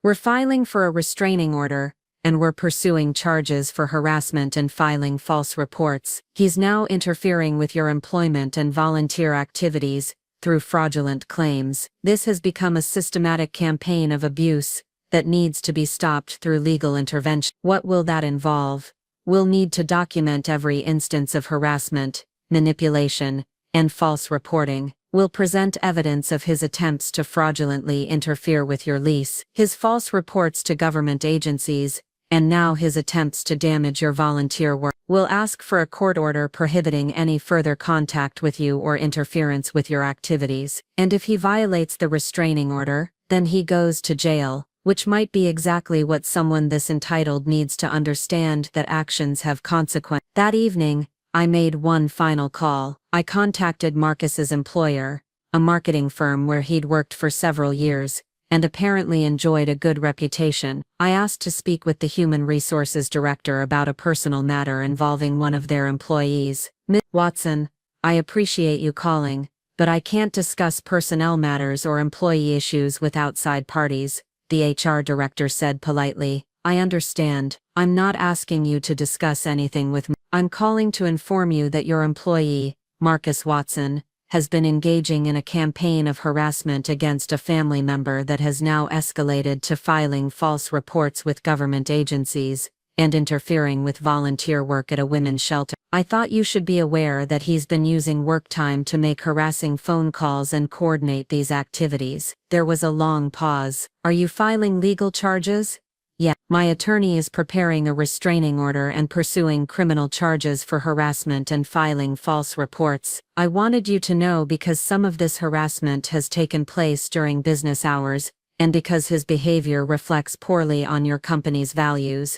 We're filing for a restraining order, and we're pursuing charges for harassment and filing false reports. He's now interfering with your employment and volunteer activities through fraudulent claims. This has become a systematic campaign of abuse that needs to be stopped through legal intervention. What will that involve? We'll need to document every instance of harassment, manipulation, and false reporting. We'll present evidence of his attempts to fraudulently interfere with your lease, his false reports to government agencies, and now his attempts to damage your volunteer work. We'll ask for a court order prohibiting any further contact with you or interference with your activities. And if he violates the restraining order, then he goes to jail, which might be exactly what someone this entitled needs to understand, that actions have consequences. That evening, I made one final call. I contacted Marcus's employer, a marketing firm where he'd worked for several years, and apparently enjoyed a good reputation. I asked to speak with the human resources director about a personal matter involving one of their employees. Ms. Watson, I appreciate you calling, but I can't discuss personnel matters or employee issues with outside parties, the HR director said politely. I understand. I'm not asking you to discuss anything with me. I'm calling to inform you that your employee, Marcus Watson, has been engaging in a campaign of harassment against a family member that has now escalated to filing false reports with government agencies and interfering with volunteer work at a women's shelter. I thought you should be aware that he's been using work time to make harassing phone calls and coordinate these activities. There was a long pause. Are you filing legal charges? Yeah, my attorney is preparing a restraining order and pursuing criminal charges for harassment and filing false reports. I wanted you to know because some of this harassment has taken place during business hours, and because his behavior reflects poorly on your company's values.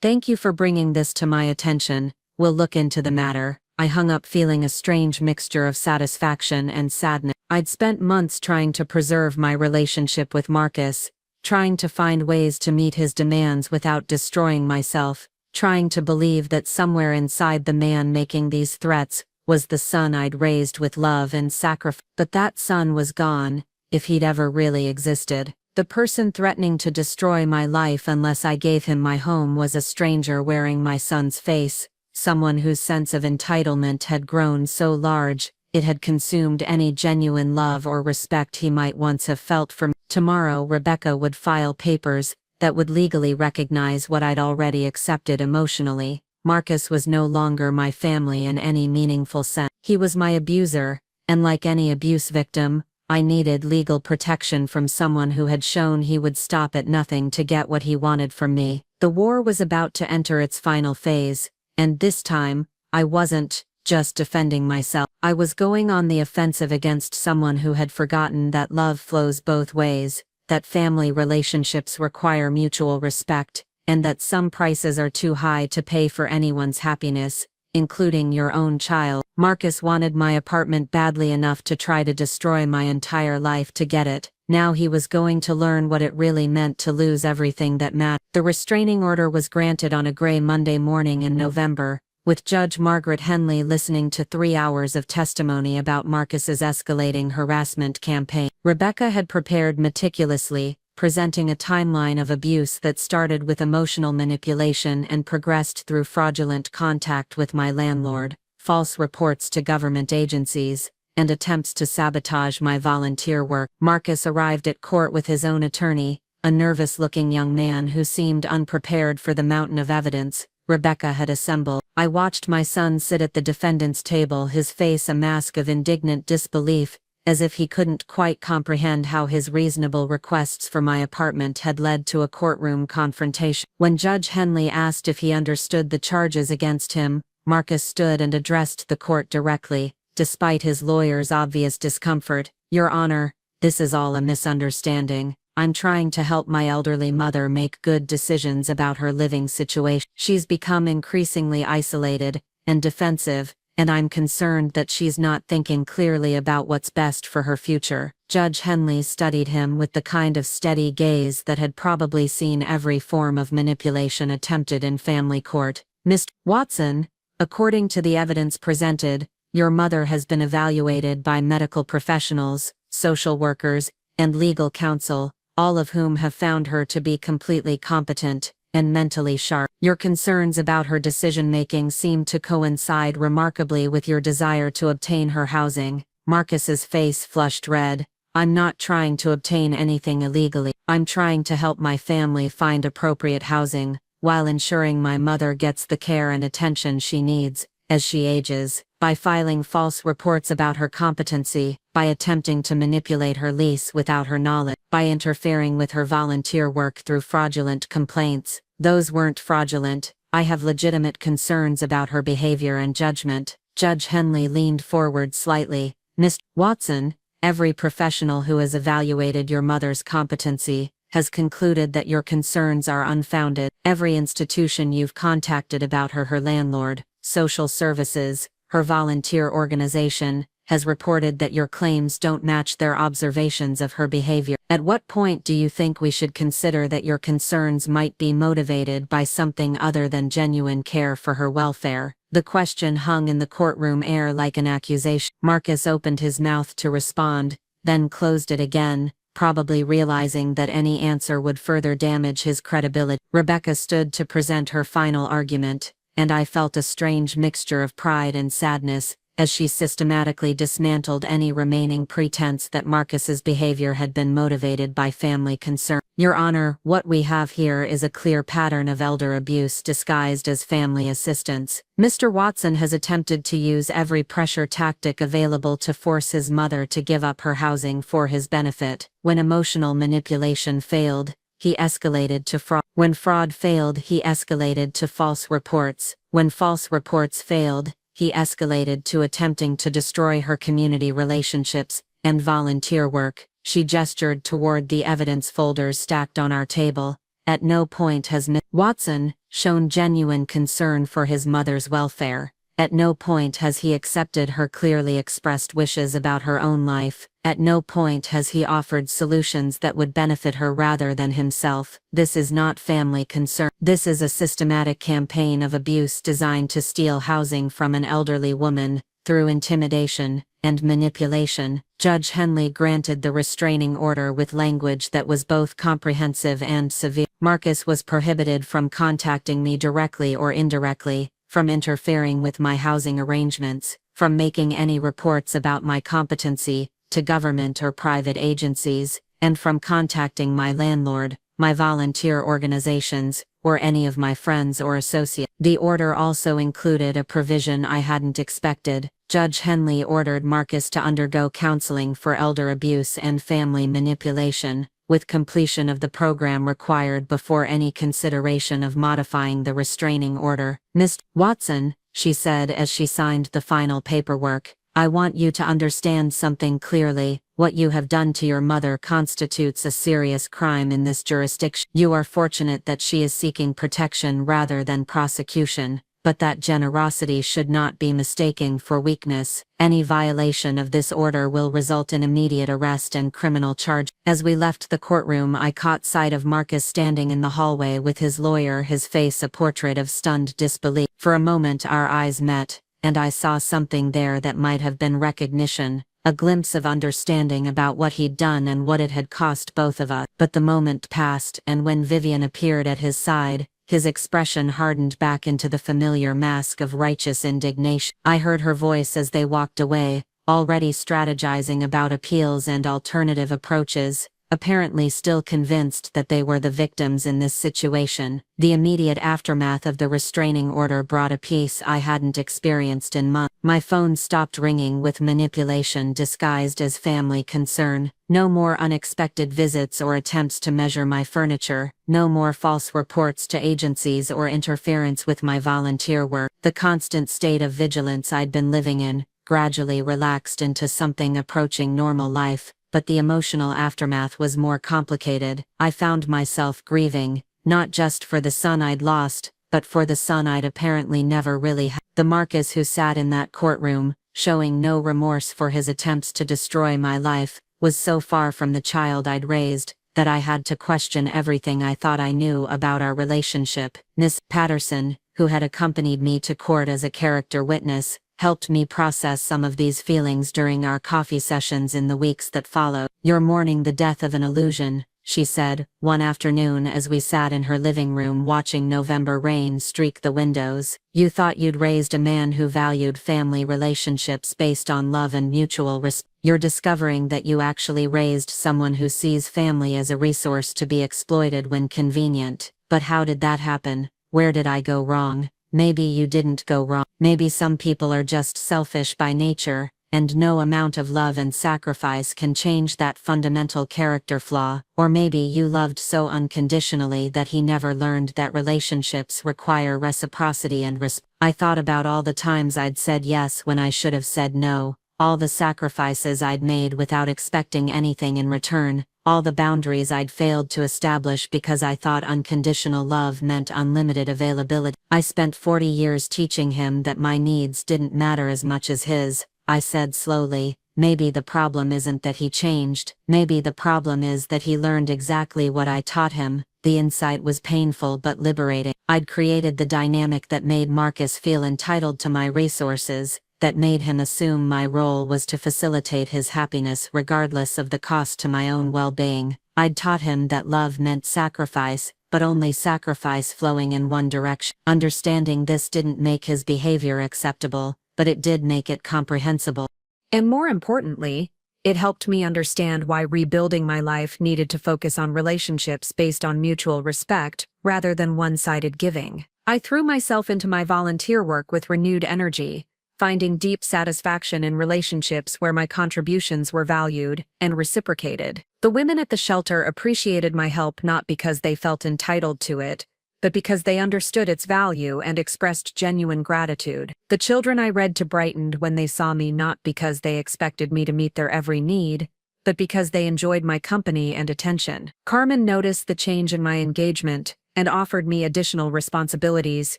Thank you for bringing this to my attention. We'll look into the matter. I hung up feeling a strange mixture of satisfaction and sadness. I'd spent months trying to preserve my relationship with Marcus, trying to find ways to meet his demands without destroying myself, trying to believe that somewhere inside the man making these threats was the son I'd raised with love and sacrifice. But that son was gone, if he'd ever really existed. The person threatening to destroy my life unless I gave him my home was a stranger wearing my son's face, someone whose sense of entitlement had grown so large, it had consumed any genuine love or respect he might once have felt for me. Tomorrow Rebecca would file papers that would legally recognize what I'd already accepted emotionally. Marcus was no longer my family in any meaningful sense. He was my abuser, and like any abuse victim, I needed legal protection from someone who had shown he would stop at nothing to get what he wanted from me. The war was about to enter its final phase, And this time, I wasn't just defending myself. I was going on the offensive against someone who had forgotten that love flows both ways, that family relationships require mutual respect, and that some prices are too high to pay for anyone's happiness, including your own child. Marcus wanted my apartment badly enough to try to destroy my entire life to get it. Now he was going to learn what it really meant to lose everything that mattered. The restraining order was granted on a gray Monday morning in November, with Judge Margaret Henley listening to 3 hours of testimony about Marcus's escalating harassment campaign. Rebecca had prepared meticulously, presenting a timeline of abuse that started with emotional manipulation and progressed through fraudulent contact with my landlord, false reports to government agencies, and attempts to sabotage my volunteer work. Marcus arrived at court with his own attorney, a nervous-looking young man who seemed unprepared for the mountain of evidence Rebecca had assembled. I watched my son sit at the defendant's table, his face a mask of indignant disbelief, as if he couldn't quite comprehend how his reasonable requests for my apartment had led to a courtroom confrontation. When Judge Henley asked if he understood the charges against him, Marcus stood and addressed the court directly, despite his lawyer's obvious discomfort. "Your Honor, this is all a misunderstanding. I'm trying to help my elderly mother make good decisions about her living situation. She's become increasingly isolated and defensive, and I'm concerned that she's not thinking clearly about what's best for her future." Judge Henley studied him with the kind of steady gaze that had probably seen every form of manipulation attempted in family court. "Mr. Watson, according to the evidence presented, your mother has been evaluated by medical professionals, social workers, and legal counsel, all of whom have found her to be completely competent and mentally sharp. Your concerns about her decision-making seem to coincide remarkably with your desire to obtain her housing." Marcus's face flushed red. "I'm not trying to obtain anything illegally. I'm trying to help my family find appropriate housing, while ensuring my mother gets the care and attention she needs as she ages. By filing false reports about her competency, by attempting to manipulate her lease without her knowledge, by interfering with her volunteer work through fraudulent complaints. Those weren't fraudulent. I have legitimate concerns about her behavior and judgment." Judge Henley leaned forward slightly. "Mr. Watson, every professional who has evaluated your mother's competency has concluded that your concerns are unfounded. Every institution you've contacted about her landlord, social services, her volunteer organization, has reported that your claims don't match their observations of her behavior. At what point do you think we should consider that your concerns might be motivated by something other than genuine care for her welfare?" The question hung in the courtroom air like an accusation. Marcus opened his mouth to respond, then closed it again, probably realizing that any answer would further damage his credibility. Rebecca stood to present her final argument, and I felt a strange mixture of pride and sadness as she systematically dismantled any remaining pretense that Marcus's behavior had been motivated by family concern. "Your Honor, what we have here is a clear pattern of elder abuse disguised as family assistance. Mr. Watson has attempted to use every pressure tactic available to force his mother to give up her housing for his benefit. When emotional manipulation failed, he escalated to fraud. When fraud failed, he escalated to false reports. When false reports failed, he escalated to attempting to destroy her community relationships and volunteer work." She gestured toward the evidence folders stacked on our table. "At no point has Mr. Watson shown genuine concern for his mother's welfare. At no point has he accepted her clearly expressed wishes about her own life. At no point has he offered solutions that would benefit her rather than himself. This is not family concern. This is a systematic campaign of abuse designed to steal housing from an elderly woman, through intimidation and manipulation." Judge Henley granted the restraining order with language that was both comprehensive and severe. Marcus was prohibited from contacting me directly or indirectly, from interfering with my housing arrangements, from making any reports about my competency to government or private agencies, and from contacting my landlord, my volunteer organizations, or any of my friends or associates. The order also included a provision I hadn't expected. Judge Henley ordered Marcus to undergo counseling for elder abuse and family manipulation, with completion of the program required before any consideration of modifying the restraining order. "Miss Watson," she said as she signed the final paperwork, "I want you to understand something clearly. What you have done to your mother constitutes a serious crime in this jurisdiction. You are fortunate that she is seeking protection rather than prosecution, but that generosity should not be mistaken for weakness. Any violation of this order will result in immediate arrest and criminal charge." As we left the courtroom, I caught sight of Marcus standing in the hallway with his lawyer, his face a portrait of stunned disbelief. For a moment our eyes met, and I saw something there that might have been recognition, a glimpse of understanding about what he'd done and what it had cost both of us. But the moment passed, and when Vivian appeared at his side, his expression hardened back into the familiar mask of righteous indignation. I heard her voice as they walked away, already strategizing about appeals and alternative approaches, apparently still convinced that they were the victims in this situation. The immediate aftermath of the restraining order brought a peace I hadn't experienced in months. My phone stopped ringing with manipulation disguised as family concern. No more unexpected visits or attempts to measure my furniture. No more false reports to agencies or interference with my volunteer work. The constant state of vigilance I'd been living in gradually relaxed into something approaching normal life. But the emotional aftermath was more complicated. I found myself grieving, not just for the son I'd lost, but for the son I'd apparently never really had. The Marcus who sat in that courtroom, showing no remorse for his attempts to destroy my life, was so far from the child I'd raised, that I had to question everything I thought I knew about our relationship. Miss Patterson, who had accompanied me to court as a character witness, helped me process some of these feelings during our coffee sessions in the weeks that followed. "You're mourning the death of an illusion," she said, one afternoon as we sat in her living room watching November rain streak the windows. "You thought you'd raised a man who valued family relationships based on love and mutual respect. You're discovering that you actually raised someone who sees family as a resource to be exploited when convenient. But how did that happen? Where did I go wrong?" "Maybe you didn't go wrong. Maybe some people are just selfish by nature, and no amount of love and sacrifice can change that fundamental character flaw. Or maybe you loved so unconditionally that he never learned that relationships require reciprocity and respect." I thought about all the times I'd said yes when I should have said no, all the sacrifices I'd made without expecting anything in return, all the boundaries I'd failed to establish because I thought unconditional love meant unlimited availability. "I spent 40 years teaching him that my needs didn't matter as much as his," I said slowly. "Maybe the problem isn't that he changed. Maybe the problem is that he learned exactly what I taught him." The insight was painful but liberating. I'd created the dynamic that made Marcus feel entitled to my resources, that made him assume my role was to facilitate his happiness regardless of the cost to my own well-being. I'd taught him that love meant sacrifice, but only sacrifice flowing in one direction. Understanding this didn't make his behavior acceptable, but it did make it comprehensible. And more importantly, it helped me understand why rebuilding my life needed to focus on relationships based on mutual respect rather than one-sided giving. I threw myself into my volunteer work with renewed energy, finding deep satisfaction in relationships where my contributions were valued and reciprocated. The women at the shelter appreciated my help not because they felt entitled to it, but because they understood its value and expressed genuine gratitude. The children I read to brightened when they saw me not because they expected me to meet their every need, but because they enjoyed my company and attention. Carmen noticed the change in my engagement and offered me additional responsibilities,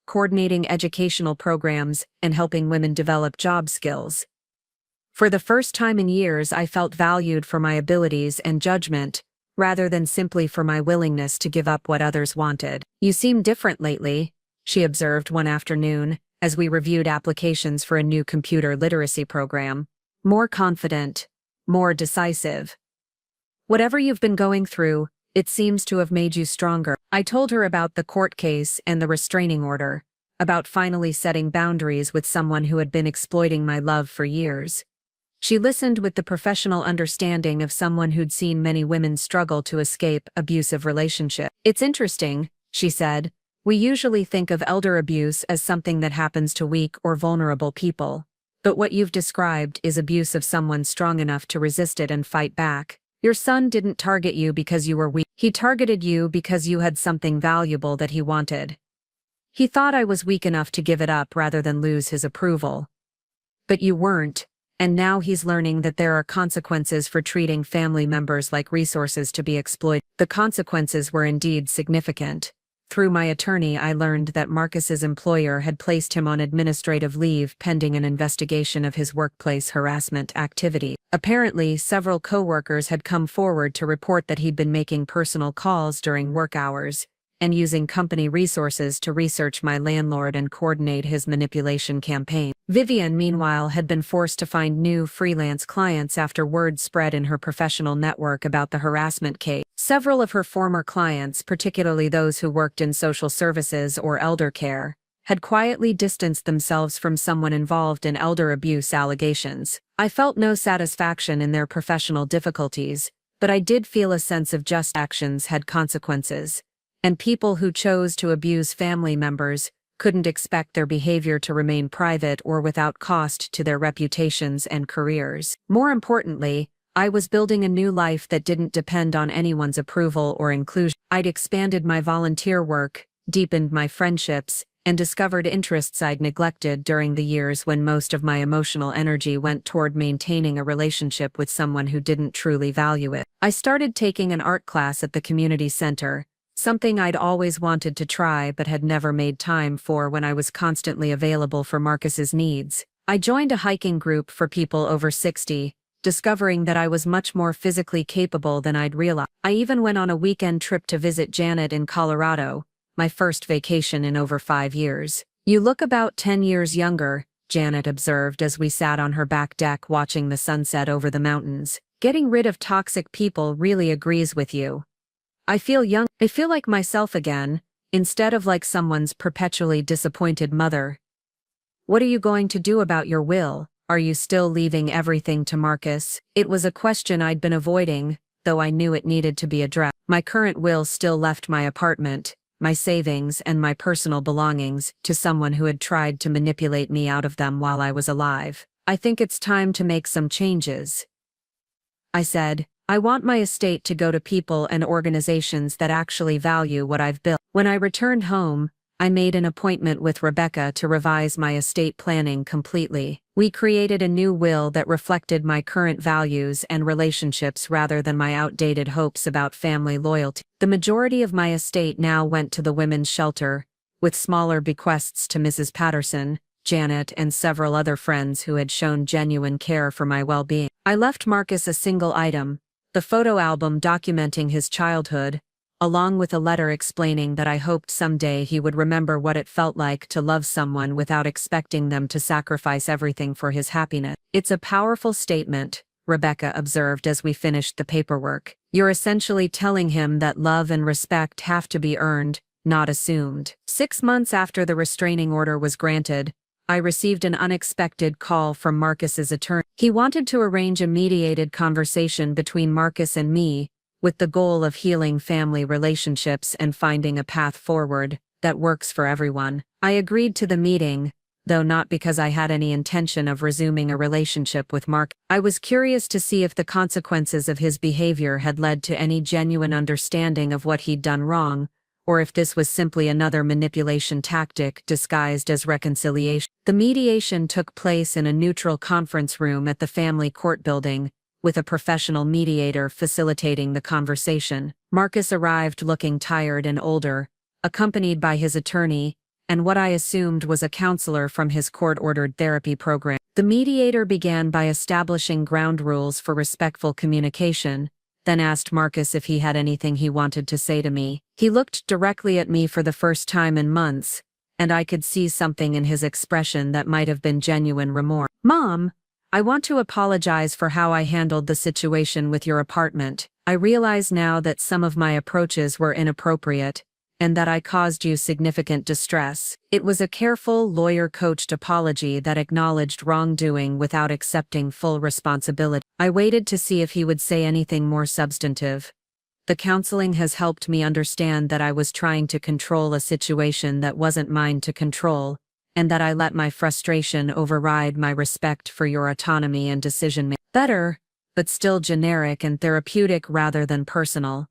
coordinating educational programs and helping women develop job skills. For the first time in years, I felt valued for my abilities and judgment, rather than simply for my willingness to give up what others wanted. "You seem different lately," she observed one afternoon, as we reviewed applications for a new computer literacy program. "More confident, more decisive. Whatever you've been going through, it seems to have made you stronger." I told her about the court case and the restraining order, about finally setting boundaries with someone who had been exploiting my love for years. She listened with the professional understanding of someone who'd seen many women struggle to escape abusive relationships. "It's interesting," she said. "We usually think of elder abuse as something that happens to weak or vulnerable people. But what you've described is abuse of someone strong enough to resist it and fight back. Your son didn't target you because you were weak. He targeted you because you had something valuable that he wanted. He thought I was weak enough to give it up rather than lose his approval. But you weren't, and now he's learning that there are consequences for treating family members like resources to be exploited. The consequences were indeed significant. Through my attorney, I learned that Marcus's employer had placed him on administrative leave pending an investigation of his workplace harassment activity. Apparently, several coworkers had come forward to report that he'd been making personal calls during work hours and using company resources to research my landlord and coordinate his manipulation campaign. Vivian, meanwhile, had been forced to find new freelance clients after word spread in her professional network about the harassment case. Several of her former clients, particularly those who worked in social services or elder care, had quietly distanced themselves from someone involved in elder abuse allegations. I felt no satisfaction in their professional difficulties, but I did feel a sense of just actions had consequences, and people who chose to abuse family members couldn't expect their behavior to remain private or without cost to their reputations and careers. More importantly, I was building a new life that didn't depend on anyone's approval or inclusion. I'd expanded my volunteer work, deepened my friendships, and discovered interests I'd neglected during the years when most of my emotional energy went toward maintaining a relationship with someone who didn't truly value it. I started taking an art class at the community center, something I'd always wanted to try but had never made time for when I was constantly available for Marcus's needs. I joined a hiking group for people over 60, discovering that I was much more physically capable than I'd realized. I even went on a weekend trip to visit Janet in Colorado, my first vacation in over 5 years. You look about 10 years younger, Janet observed as we sat on her back deck watching the sunset over the mountains. Getting rid of toxic people really agrees with you. I feel young. I feel like myself again, instead of like someone's perpetually disappointed mother. What are you going to do about your will? Are you still leaving everything to Marcus? It was a question I'd been avoiding, though I knew it needed to be addressed. My current will still left my apartment, my savings and my personal belongings to someone who had tried to manipulate me out of them while I was alive. I think it's time to make some changes, I said. I want my estate to go to people and organizations that actually value what I've built. When I returned home, I made an appointment with Rebecca to revise my estate planning completely. We created a new will that reflected my current values and relationships rather than my outdated hopes about family loyalty. The majority of my estate now went to the women's shelter, with smaller bequests to Mrs. Patterson, Janet, and several other friends who had shown genuine care for my well-being. I left Marcus a single item, the photo album documenting his childhood, along with a letter explaining that I hoped someday he would remember what it felt like to love someone without expecting them to sacrifice everything for his happiness. It's a powerful statement, Rebecca observed as we finished the paperwork. You're essentially telling him that love and respect have to be earned, not assumed. 6 months after the restraining order was granted, I received an unexpected call from Marcus's attorney. He wanted to arrange a mediated conversation between Marcus and me, with the goal of healing family relationships and finding a path forward that works for everyone. I agreed to the meeting, though not because I had any intention of resuming a relationship with Mark. I was curious to see if the consequences of his behavior had led to any genuine understanding of what he'd done wrong, or if this was simply another manipulation tactic disguised as reconciliation. The mediation took place in a neutral conference room at the family court building, with a professional mediator facilitating the conversation. Marcus arrived looking tired and older, accompanied by his attorney, and what I assumed was a counselor from his court-ordered therapy program. The mediator began by establishing ground rules for respectful communication, then asked Marcus if he had anything he wanted to say to me. He looked directly at me for the first time in months, and I could see something in his expression that might have been genuine remorse. Mom, I want to apologize for how I handled the situation with your apartment. I realize now that some of my approaches were inappropriate, and that I caused you significant distress. It was a careful, lawyer-coached apology that acknowledged wrongdoing without accepting full responsibility. I waited to see if he would say anything more substantive. The counseling has helped me understand that I was trying to control a situation that wasn't mine to control, and that I let my frustration override my respect for your autonomy and decision-making. Better, but still generic and therapeutic rather than personal.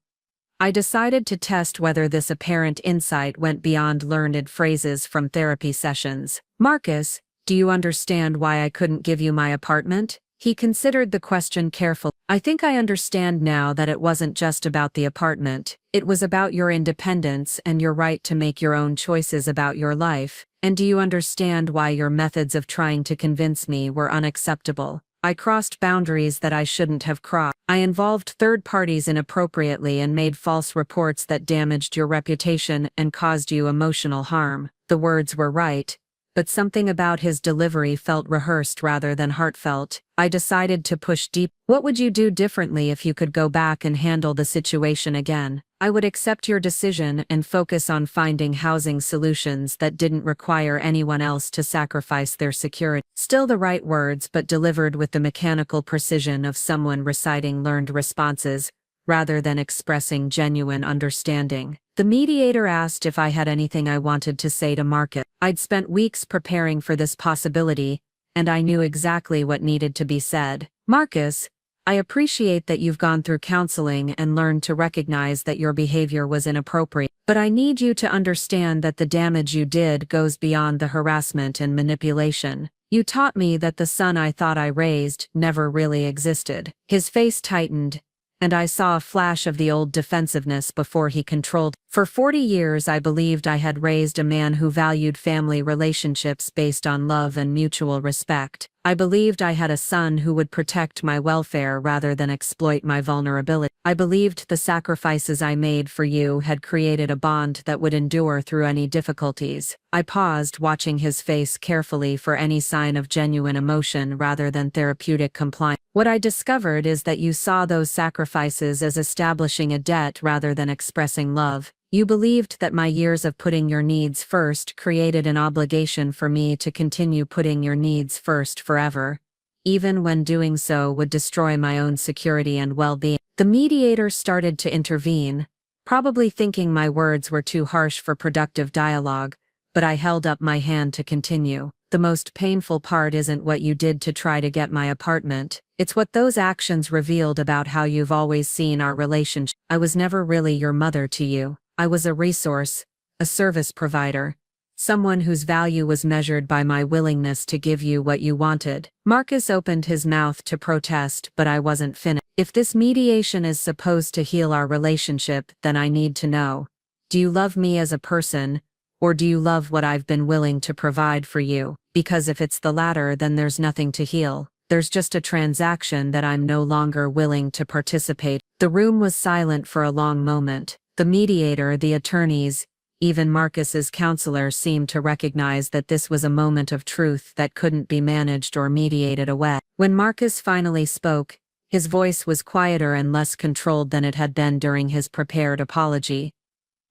I decided to test whether this apparent insight went beyond learned phrases from therapy sessions. Marcus, do you understand why I couldn't give you my apartment? He considered the question carefully. I think I understand now that it wasn't just about the apartment. It was about your independence and your right to make your own choices about your life. And do you understand why your methods of trying to convince me were unacceptable? I crossed boundaries that I shouldn't have crossed. I involved third parties inappropriately and made false reports that damaged your reputation and caused you emotional harm. The words were right, but something about his delivery felt rehearsed rather than heartfelt. I decided to push deep. What would you do differently if you could go back and handle the situation again? I would accept your decision and focus on finding housing solutions that didn't require anyone else to sacrifice their security. Still the right words, but delivered with the mechanical precision of someone reciting learned responses, rather than expressing genuine understanding. The mediator asked if I had anything I wanted to say to Marcus. I'd spent weeks preparing for this possibility, and I knew exactly what needed to be said. Marcus, I appreciate that you've gone through counseling and learned to recognize that your behavior was inappropriate, but I need you to understand that the damage you did goes beyond the harassment and manipulation. You taught me that the son I thought I raised never really existed. His face tightened, and I saw a flash of the old defensiveness before he controlled. For 40 years I believed I had raised a man who valued family relationships based on love and mutual respect. I believed I had a son who would protect my welfare rather than exploit my vulnerability. I believed the sacrifices I made for you had created a bond that would endure through any difficulties. I paused, watching his face carefully for any sign of genuine emotion rather than therapeutic compliance. What I discovered is that you saw those sacrifices as establishing a debt rather than expressing love. You believed that my years of putting your needs first created an obligation for me to continue putting your needs first forever, even when doing so would destroy my own security and well-being. The mediator started to intervene, probably thinking my words were too harsh for productive dialogue, but I held up my hand to continue. The most painful part isn't what you did to try to get my apartment. It's what those actions revealed about how you've always seen our relationship. I was never really your mother to you. I was a resource, a service provider, someone whose value was measured by my willingness to give you what you wanted. Marcus opened his mouth to protest, but I wasn't finished. If this mediation is supposed to heal our relationship, then I need to know. Do you love me as a person, or do you love what I've been willing to provide for you? Because if it's the latter, then there's nothing to heal. There's just a transaction that I'm no longer willing to participate. The room was silent for a long moment. The mediator, the attorneys, even Marcus's counselor seemed to recognize that this was a moment of truth that couldn't be managed or mediated away. When Marcus finally spoke, his voice was quieter and less controlled than it had been during his prepared apology.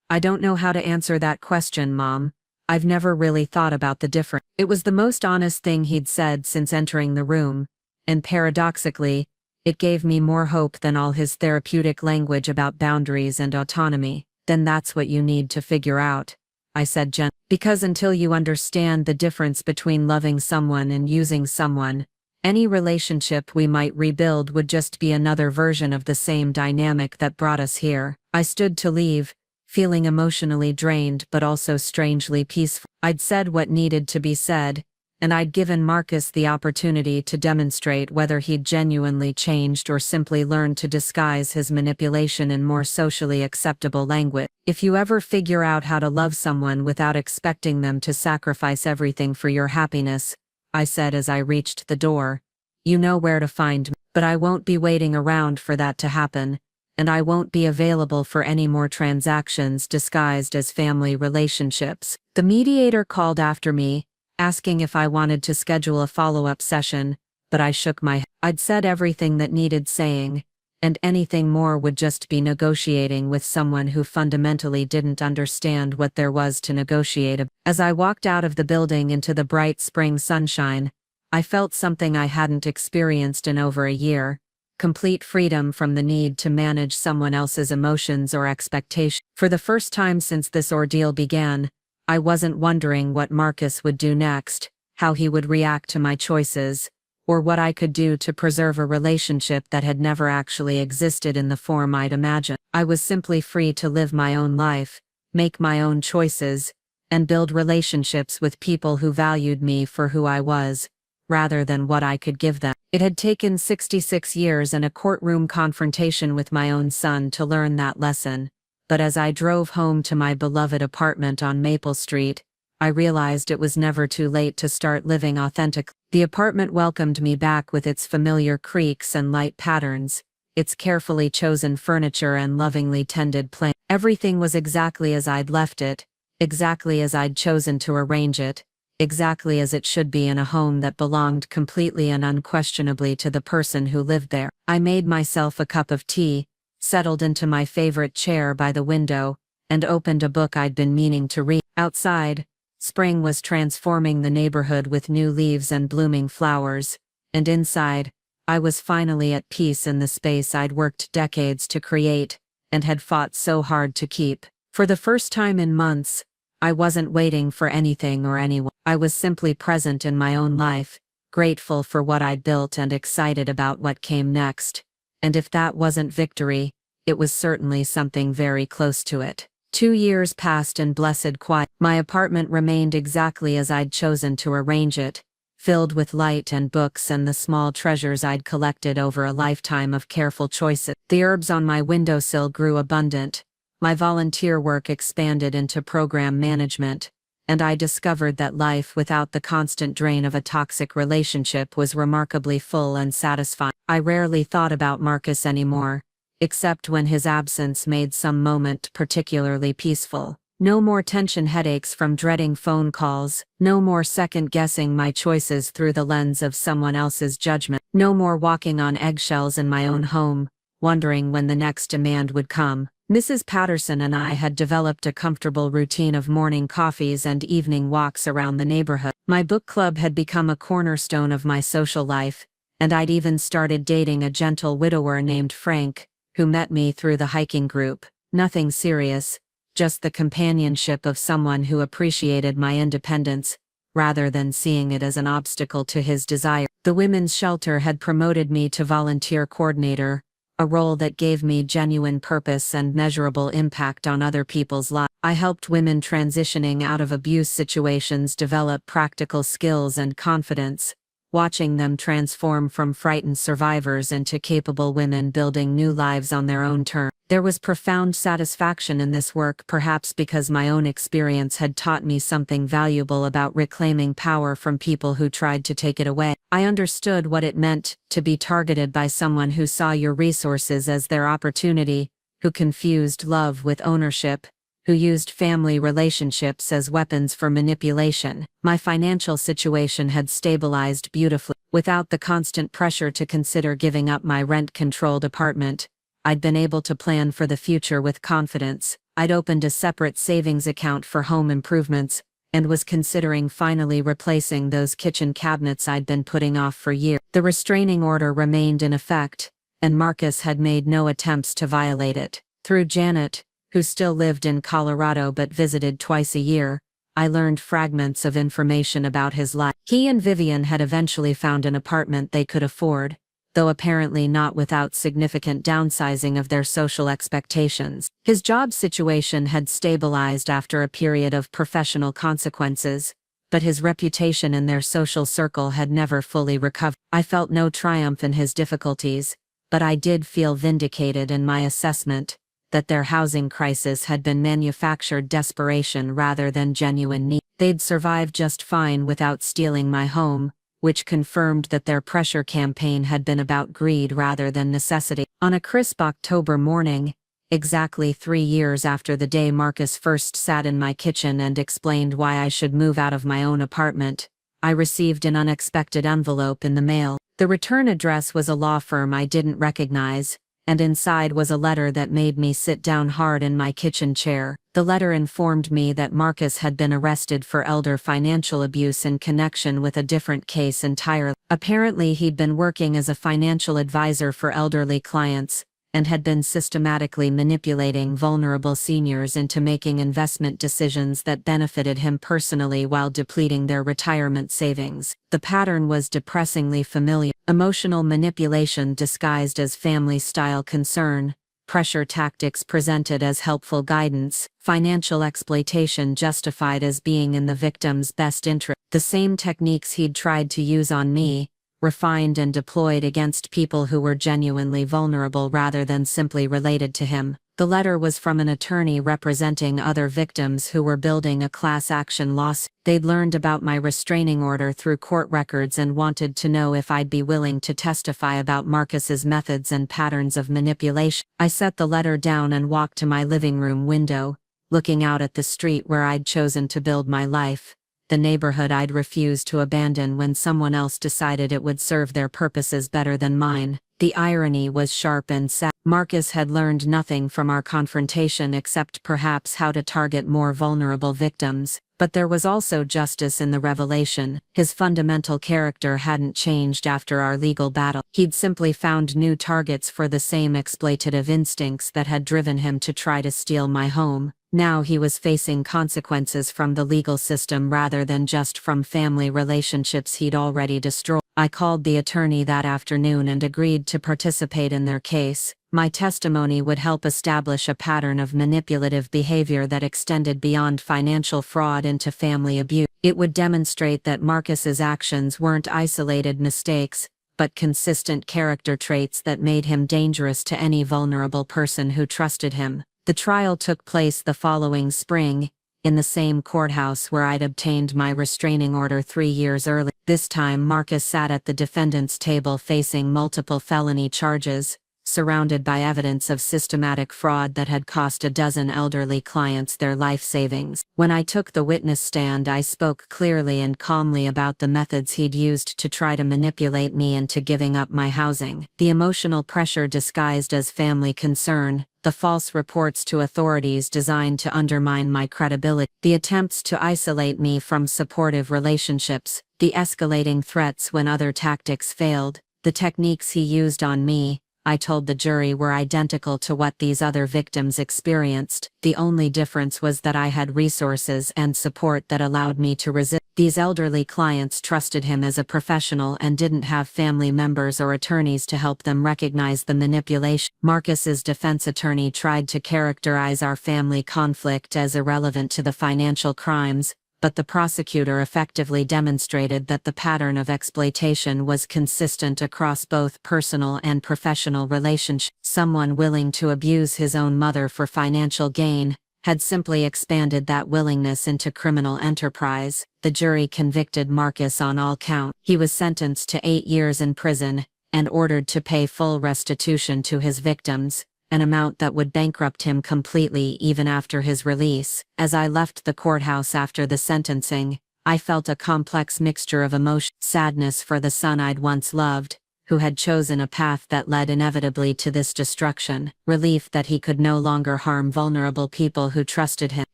I don't know how to answer that question, Mom. I've never really thought about the difference. It was the most honest thing he'd said since entering the room, and paradoxically, it gave me more hope than all his therapeutic language about boundaries and autonomy. Then that's what you need to figure out, I said gently. Because until you understand the difference between loving someone and using someone, any relationship we might rebuild would just be another version of the same dynamic that brought us here. I stood to leave, feeling emotionally drained but also strangely peaceful. I'd said what needed to be said, and I'd given Marcus the opportunity to demonstrate whether he'd genuinely changed or simply learned to disguise his manipulation in more socially acceptable language. If you ever figure out how to love someone without expecting them to sacrifice everything for your happiness, I said as I reached the door, you know where to find me. But I won't be waiting around for that to happen, and I won't be available for any more transactions disguised as family relationships. The mediator called after me, asking if I wanted to schedule a follow-up session, but I shook my head. I'd said everything that needed saying, and anything more would just be negotiating with someone who fundamentally didn't understand what there was to negotiate. As I walked out of the building into the bright spring sunshine, I felt something I hadn't experienced in over a year: complete freedom from the need to manage someone else's emotions or expectations. For the first time since this ordeal began, I wasn't wondering what Marcus would do next, how he would react to my choices, or what I could do to preserve a relationship that had never actually existed in the form I'd imagined. I was simply free to live my own life, make my own choices, and build relationships with people who valued me for who I was, rather than what I could give them. It had taken 66 years and a courtroom confrontation with my own son to learn that lesson, but as I drove home to my beloved apartment on Maple Street, I realized it was never too late to start living authentically. The apartment welcomed me back with its familiar creaks and light patterns, its carefully chosen furniture and lovingly tended plants. Everything was exactly as I'd left it, exactly as I'd chosen to arrange it, exactly as it should be in a home that belonged completely and unquestionably to the person who lived there. I made myself a cup of tea, settled into my favorite chair by the window, and opened a book I'd been meaning to read. Outside, spring was transforming the neighborhood with new leaves and blooming flowers, and inside, I was finally at peace in the space I'd worked decades to create, and had fought so hard to keep. For the first time in months, I wasn't waiting for anything or anyone. I was simply present in my own life, grateful for what I'd built and excited about what came next. And if that wasn't victory, it was certainly something very close to it. 2 years passed in blessed quiet. My apartment remained exactly as I'd chosen to arrange it, filled with light and books and the small treasures I'd collected over a lifetime of careful choices. The herbs on my windowsill grew abundant. My volunteer work expanded into program management, and I discovered that life without the constant drain of a toxic relationship was remarkably full and satisfying. I rarely thought about Marcus anymore, except when his absence made some moment particularly peaceful. No more tension headaches from dreading phone calls, no more second-guessing my choices through the lens of someone else's judgment, no more walking on eggshells in my own home, wondering when the next demand would come. Mrs. Patterson and I had developed a comfortable routine of morning coffees and evening walks around the neighborhood. My book club had become a cornerstone of my social life, and I'd even started dating a gentle widower named Frank, who met me through the hiking group. Nothing serious, just the companionship of someone who appreciated my independence, rather than seeing it as an obstacle to his desire. The women's shelter had promoted me to volunteer coordinator, a role that gave me genuine purpose and measurable impact on other people's lives. I helped women transitioning out of abuse situations develop practical skills and confidence, watching them transform from frightened survivors into capable women building new lives on their own terms. There was profound satisfaction in this work, perhaps because my own experience had taught me something valuable about reclaiming power from people who tried to take it away. I understood what it meant to be targeted by someone who saw your resources as their opportunity, who confused love with ownership, who used family relationships as weapons for manipulation. My financial situation had stabilized beautifully. Without the constant pressure to consider giving up my rent-controlled apartment, I'd been able to plan for the future with confidence. I'd opened a separate savings account for home improvements, and was considering finally replacing those kitchen cabinets I'd been putting off for years. The restraining order remained in effect, and Marcus had made no attempts to violate it. Through Janet, who still lived in Colorado but visited twice a year, I learned fragments of information about his life. He and Vivian had eventually found an apartment they could afford, though apparently not without significant downsizing of their social expectations. His job situation had stabilized after a period of professional consequences, but his reputation in their social circle had never fully recovered. I felt no triumph in his difficulties, but I did feel vindicated in my assessment that their housing crisis had been manufactured desperation rather than genuine need. They'd survived just fine without stealing my home, which confirmed that their pressure campaign had been about greed rather than necessity. On a crisp October morning, exactly 3 years after the day Marcus first sat in my kitchen and explained why I should move out of my own apartment, I received an unexpected envelope in the mail. The return address was a law firm I didn't recognize, and inside was a letter that made me sit down hard in my kitchen chair. The letter informed me that Marcus had been arrested for elder financial abuse in connection with a different case entirely. Apparently he'd been working as a financial advisor for elderly clients, and had been systematically manipulating vulnerable seniors into making investment decisions that benefited him personally while depleting their retirement savings. The pattern was depressingly familiar: emotional manipulation disguised as family-style concern, pressure tactics presented as helpful guidance, financial exploitation justified as being in the victim's best interest. The same techniques he'd tried to use on me, refined and deployed against people who were genuinely vulnerable rather than simply related to him. The letter was from an attorney representing other victims who were building a class action lawsuit. They'd learned about my restraining order through court records and wanted to know if I'd be willing to testify about Marcus's methods and patterns of manipulation. I set the letter down and walked to my living room window, looking out at the street where I'd chosen to build my life, the neighborhood I'd refused to abandon when someone else decided it would serve their purposes better than mine. The irony was sharp and sad. Marcus had learned nothing from our confrontation except perhaps how to target more vulnerable victims, but there was also justice in the revelation. His fundamental character hadn't changed after our legal battle. He'd simply found new targets for the same exploitative instincts that had driven him to try to steal my home. Now he was facing consequences from the legal system rather than just from family relationships he'd already destroyed. I called the attorney that afternoon and agreed to participate in their case. My testimony would help establish a pattern of manipulative behavior that extended beyond financial fraud into family abuse. It would demonstrate that Marcus's actions weren't isolated mistakes, but consistent character traits that made him dangerous to any vulnerable person who trusted him. The trial took place the following spring, in the same courthouse where I'd obtained my restraining order 3 years early. This time Marcus sat at the defendant's table facing multiple felony charges, surrounded by evidence of systematic fraud that had cost a dozen elderly clients their life savings. When I took the witness stand, I spoke clearly and calmly about the methods he'd used to try to manipulate me into giving up my housing. The emotional pressure disguised as family concern, the false reports to authorities designed to undermine my credibility, the attempts to isolate me from supportive relationships, the escalating threats when other tactics failed, the techniques he used on me, I told the jury, were identical to what these other victims experienced. The only difference was that I had resources and support that allowed me to resist. These elderly clients trusted him as a professional and didn't have family members or attorneys to help them recognize the manipulation. Marcus's defense attorney tried to characterize our family conflict as irrelevant to the financial crimes, but the prosecutor effectively demonstrated that the pattern of exploitation was consistent across both personal and professional relationships. Someone willing to abuse his own mother for financial gain had simply expanded that willingness into criminal enterprise. The jury convicted Marcus on all counts. He was sentenced to 8 years in prison and ordered to pay full restitution to his victims, an amount that would bankrupt him completely even after his release. As I left the courthouse after the sentencing, I felt a complex mixture of emotion: sadness for the son I'd once loved, who had chosen a path that led inevitably to this destruction, relief that he could no longer harm vulnerable people who trusted him,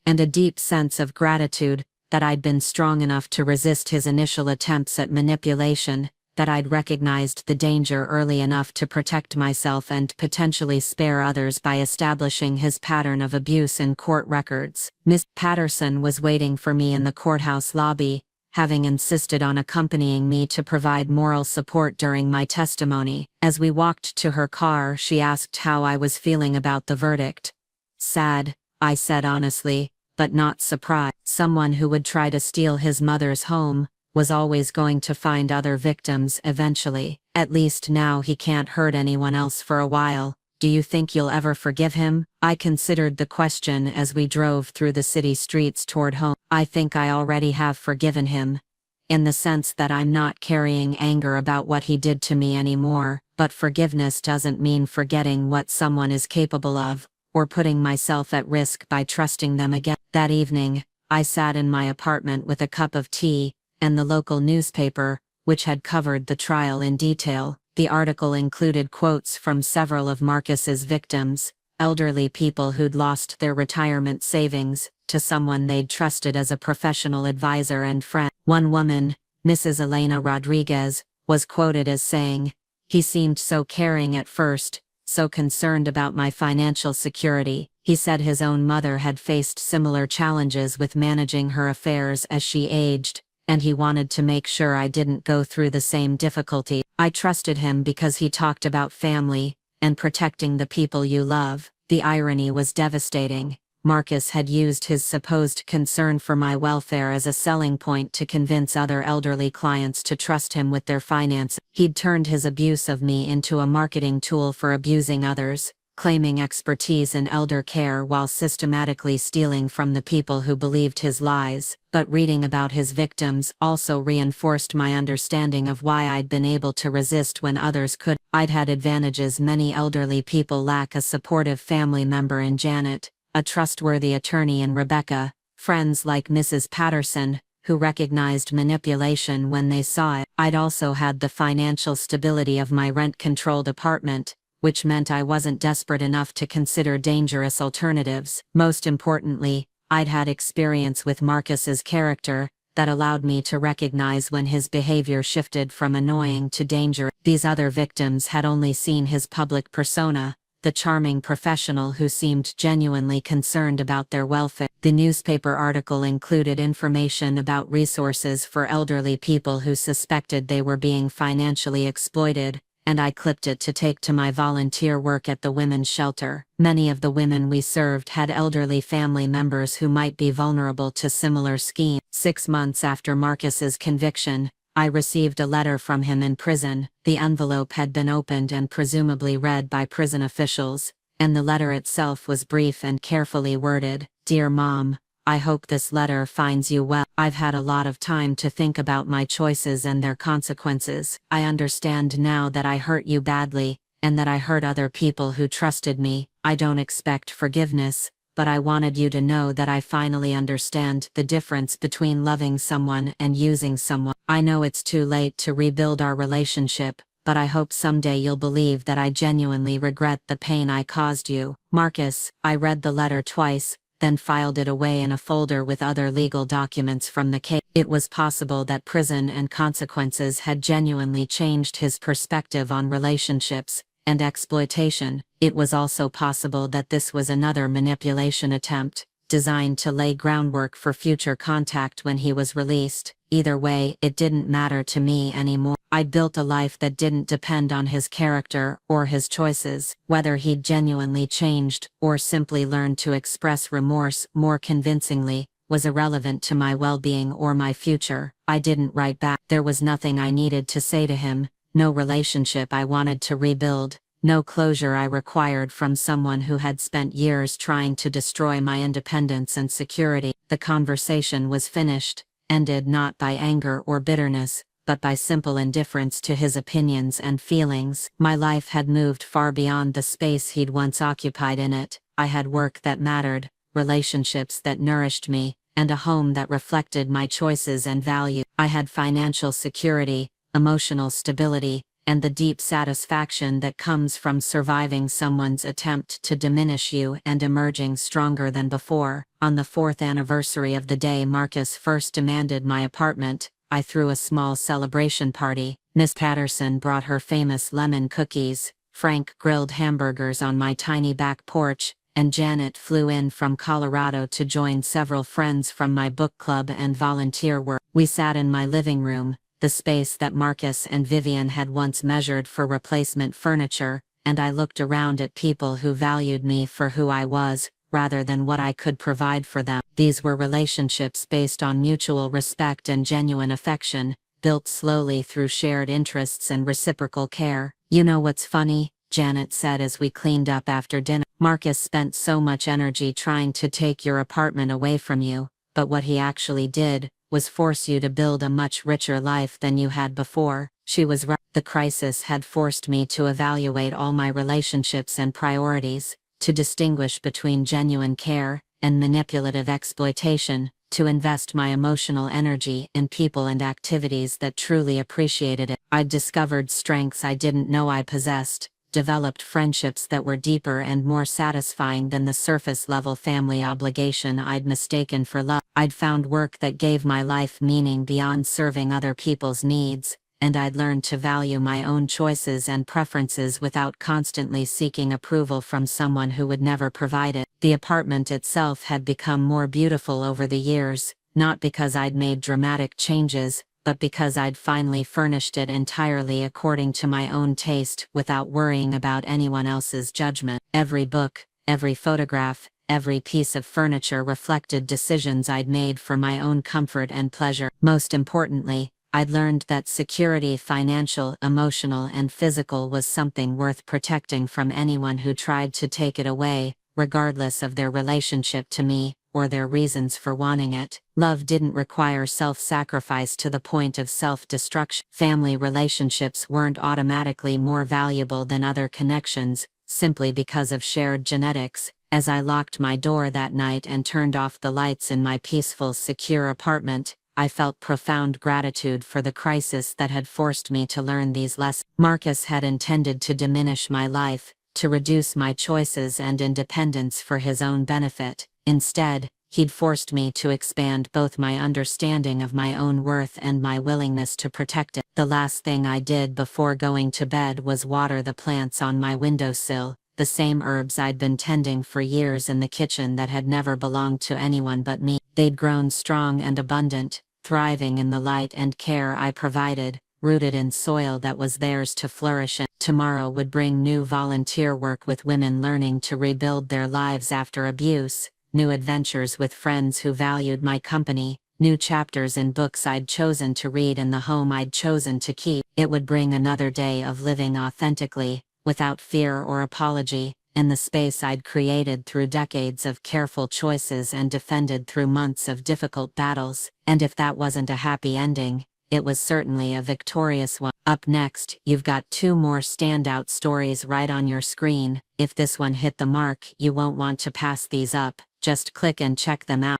and a deep sense of gratitude that I'd been strong enough to resist his initial attempts at manipulation, that I'd recognized the danger early enough to protect myself and potentially spare others by establishing his pattern of abuse in court records. Miss Patterson was waiting for me in the courthouse lobby, having insisted on accompanying me to provide moral support during my testimony. As we walked to her car, she asked how I was feeling about the verdict. Sad, I said honestly, but not surprised. Someone who would try to steal his mother's home was always going to find other victims eventually. At least now he can't hurt anyone else for a while. Do you think you'll ever forgive him? I considered the question as we drove through the city streets toward home. I think I already have forgiven him, in the sense that I'm not carrying anger about what he did to me anymore, but forgiveness doesn't mean forgetting what someone is capable of, or putting myself at risk by trusting them again. That evening, I sat in my apartment with a cup of tea and the local newspaper, which had covered the trial in detail. The article included quotes from several of Marcus's victims, elderly people who'd lost their retirement savings to someone they'd trusted as a professional advisor and friend. One woman, Mrs. Elena Rodriguez, was quoted as saying, "He seemed so caring at first, so concerned about my financial security. He said his own mother had faced similar challenges with managing her affairs as she aged, and he wanted to make sure I didn't go through the same difficulty. I trusted him because he talked about family and protecting the people you love. The irony was devastating. Marcus had used his supposed concern for my welfare as a selling point to convince other elderly clients to trust him with their finances. He'd turned his abuse of me into a marketing tool for abusing others, claiming expertise in elder care while systematically stealing from the people who believed his lies. But reading about his victims also reinforced my understanding of why I'd been able to resist when others could. I'd had advantages many elderly people lack: a supportive family member in Janet, a trustworthy attorney in Rebecca, friends like Mrs. Patterson, who recognized manipulation when they saw it. I'd also had the financial stability of my rent-controlled apartment, which meant I wasn't desperate enough to consider dangerous alternatives. Most importantly, I'd had experience with Marcus's character that allowed me to recognize when his behavior shifted from annoying to dangerous. These other victims had only seen his public persona, the charming professional who seemed genuinely concerned about their welfare. The newspaper article included information about resources for elderly people who suspected they were being financially exploited, and I clipped it to take to my volunteer work at the women's shelter. Many of the women we served had elderly family members who might be vulnerable to similar schemes. 6 months after Marcus's conviction, I received a letter from him in prison. The envelope had been opened and presumably read by prison officials, and the letter itself was brief and carefully worded. "Dear Mom, I hope this letter finds you well. I've had a lot of time to think about my choices and their consequences. I understand now that I hurt you badly, and that I hurt other people who trusted me. I don't expect forgiveness, but I wanted you to know that I finally understand the difference between loving someone and using someone. I know it's too late to rebuild our relationship, but I hope someday you'll believe that I genuinely regret the pain I caused you. Marcus." I read the letter twice, then filed it away in a folder with other legal documents from the case. It was possible that prison and consequences had genuinely changed his perspective on relationships and exploitation. It was also possible that this was another manipulation attempt, designed to lay groundwork for future contact when he was released. Either way, it didn't matter to me anymore. I'd built a life that didn't depend on his character or his choices. Whether he'd genuinely changed or simply learned to express remorse more convincingly was irrelevant to my well-being or my future. I didn't write back. There was nothing I needed to say to him, no relationship I wanted to rebuild, no closure I required from someone who had spent years trying to destroy my independence and security. The conversation was finished, ended not by anger or bitterness, but by simple indifference to his opinions and feelings. My life had moved far beyond the space he'd once occupied in it. I had work that mattered, relationships that nourished me, and a home that reflected my choices and values. I had financial security, emotional stability, and the deep satisfaction that comes from surviving someone's attempt to diminish you and emerging stronger than before. On the 4th anniversary of the day Marcus first demanded my apartment, I threw a small celebration party. Miss Patterson brought her famous lemon cookies, Frank grilled hamburgers on my tiny back porch, and Janet flew in from Colorado to join several friends from my book club and volunteer work. We sat in my living room, the space that Marcus and Vivian had once measured for replacement furniture, and I looked around at people who valued me for who I was, rather than what I could provide for them. These were relationships based on mutual respect and genuine affection, built slowly through shared interests and reciprocal care. "You know what's funny?" Janet said as we cleaned up after dinner. "Marcus spent so much energy trying to take your apartment away from you, but what he actually did was force you to build a much richer life than you had before." She was right. The crisis had forced me to evaluate all my relationships and priorities, to distinguish between genuine care and manipulative exploitation, to invest my emotional energy in people and activities that truly appreciated it. I'd discovered strengths I didn't know I possessed, developed friendships that were deeper and more satisfying than the surface-level family obligation I'd mistaken for love. I'd found work that gave my life meaning beyond serving other people's needs, and I'd learned to value my own choices and preferences without constantly seeking approval from someone who would never provide it. The apartment itself had become more beautiful over the years, not because I'd made dramatic changes, but because I'd finally furnished it entirely according to my own taste without worrying about anyone else's judgment. Every book, every photograph, every piece of furniture reflected decisions I'd made for my own comfort and pleasure. Most importantly, I'd learned that security, financial, emotional, and physical, was something worth protecting from anyone who tried to take it away, regardless of their relationship to me or their reasons for wanting it. Love didn't require self-sacrifice to the point of self-destruction. Family relationships weren't automatically more valuable than other connections, simply because of shared genetics. As I locked my door that night and turned off the lights in my peaceful, secure apartment, I felt profound gratitude for the crisis that had forced me to learn these lessons. Marcus had intended to diminish my life, to reduce my choices and independence for his own benefit. Instead, he'd forced me to expand both my understanding of my own worth and my willingness to protect it. The last thing I did before going to bed was water the plants on my windowsill, the same herbs I'd been tending for years in the kitchen that had never belonged to anyone but me. They'd grown strong and abundant, thriving in the light and care I provided, rooted in soil that was theirs to flourish in. Tomorrow would bring new volunteer work with women learning to rebuild their lives after abuse, new adventures with friends who valued my company, new chapters in books I'd chosen to read and the home I'd chosen to keep. It would bring another day of living authentically, without fear or apology, in the space I'd created through decades of careful choices and defended through months of difficult battles. And if that wasn't a happy ending, it was certainly a victorious one. Up next, you've got 2 more standout stories right on your screen. If this one hit the mark, you won't want to pass these up. Just click and check them out.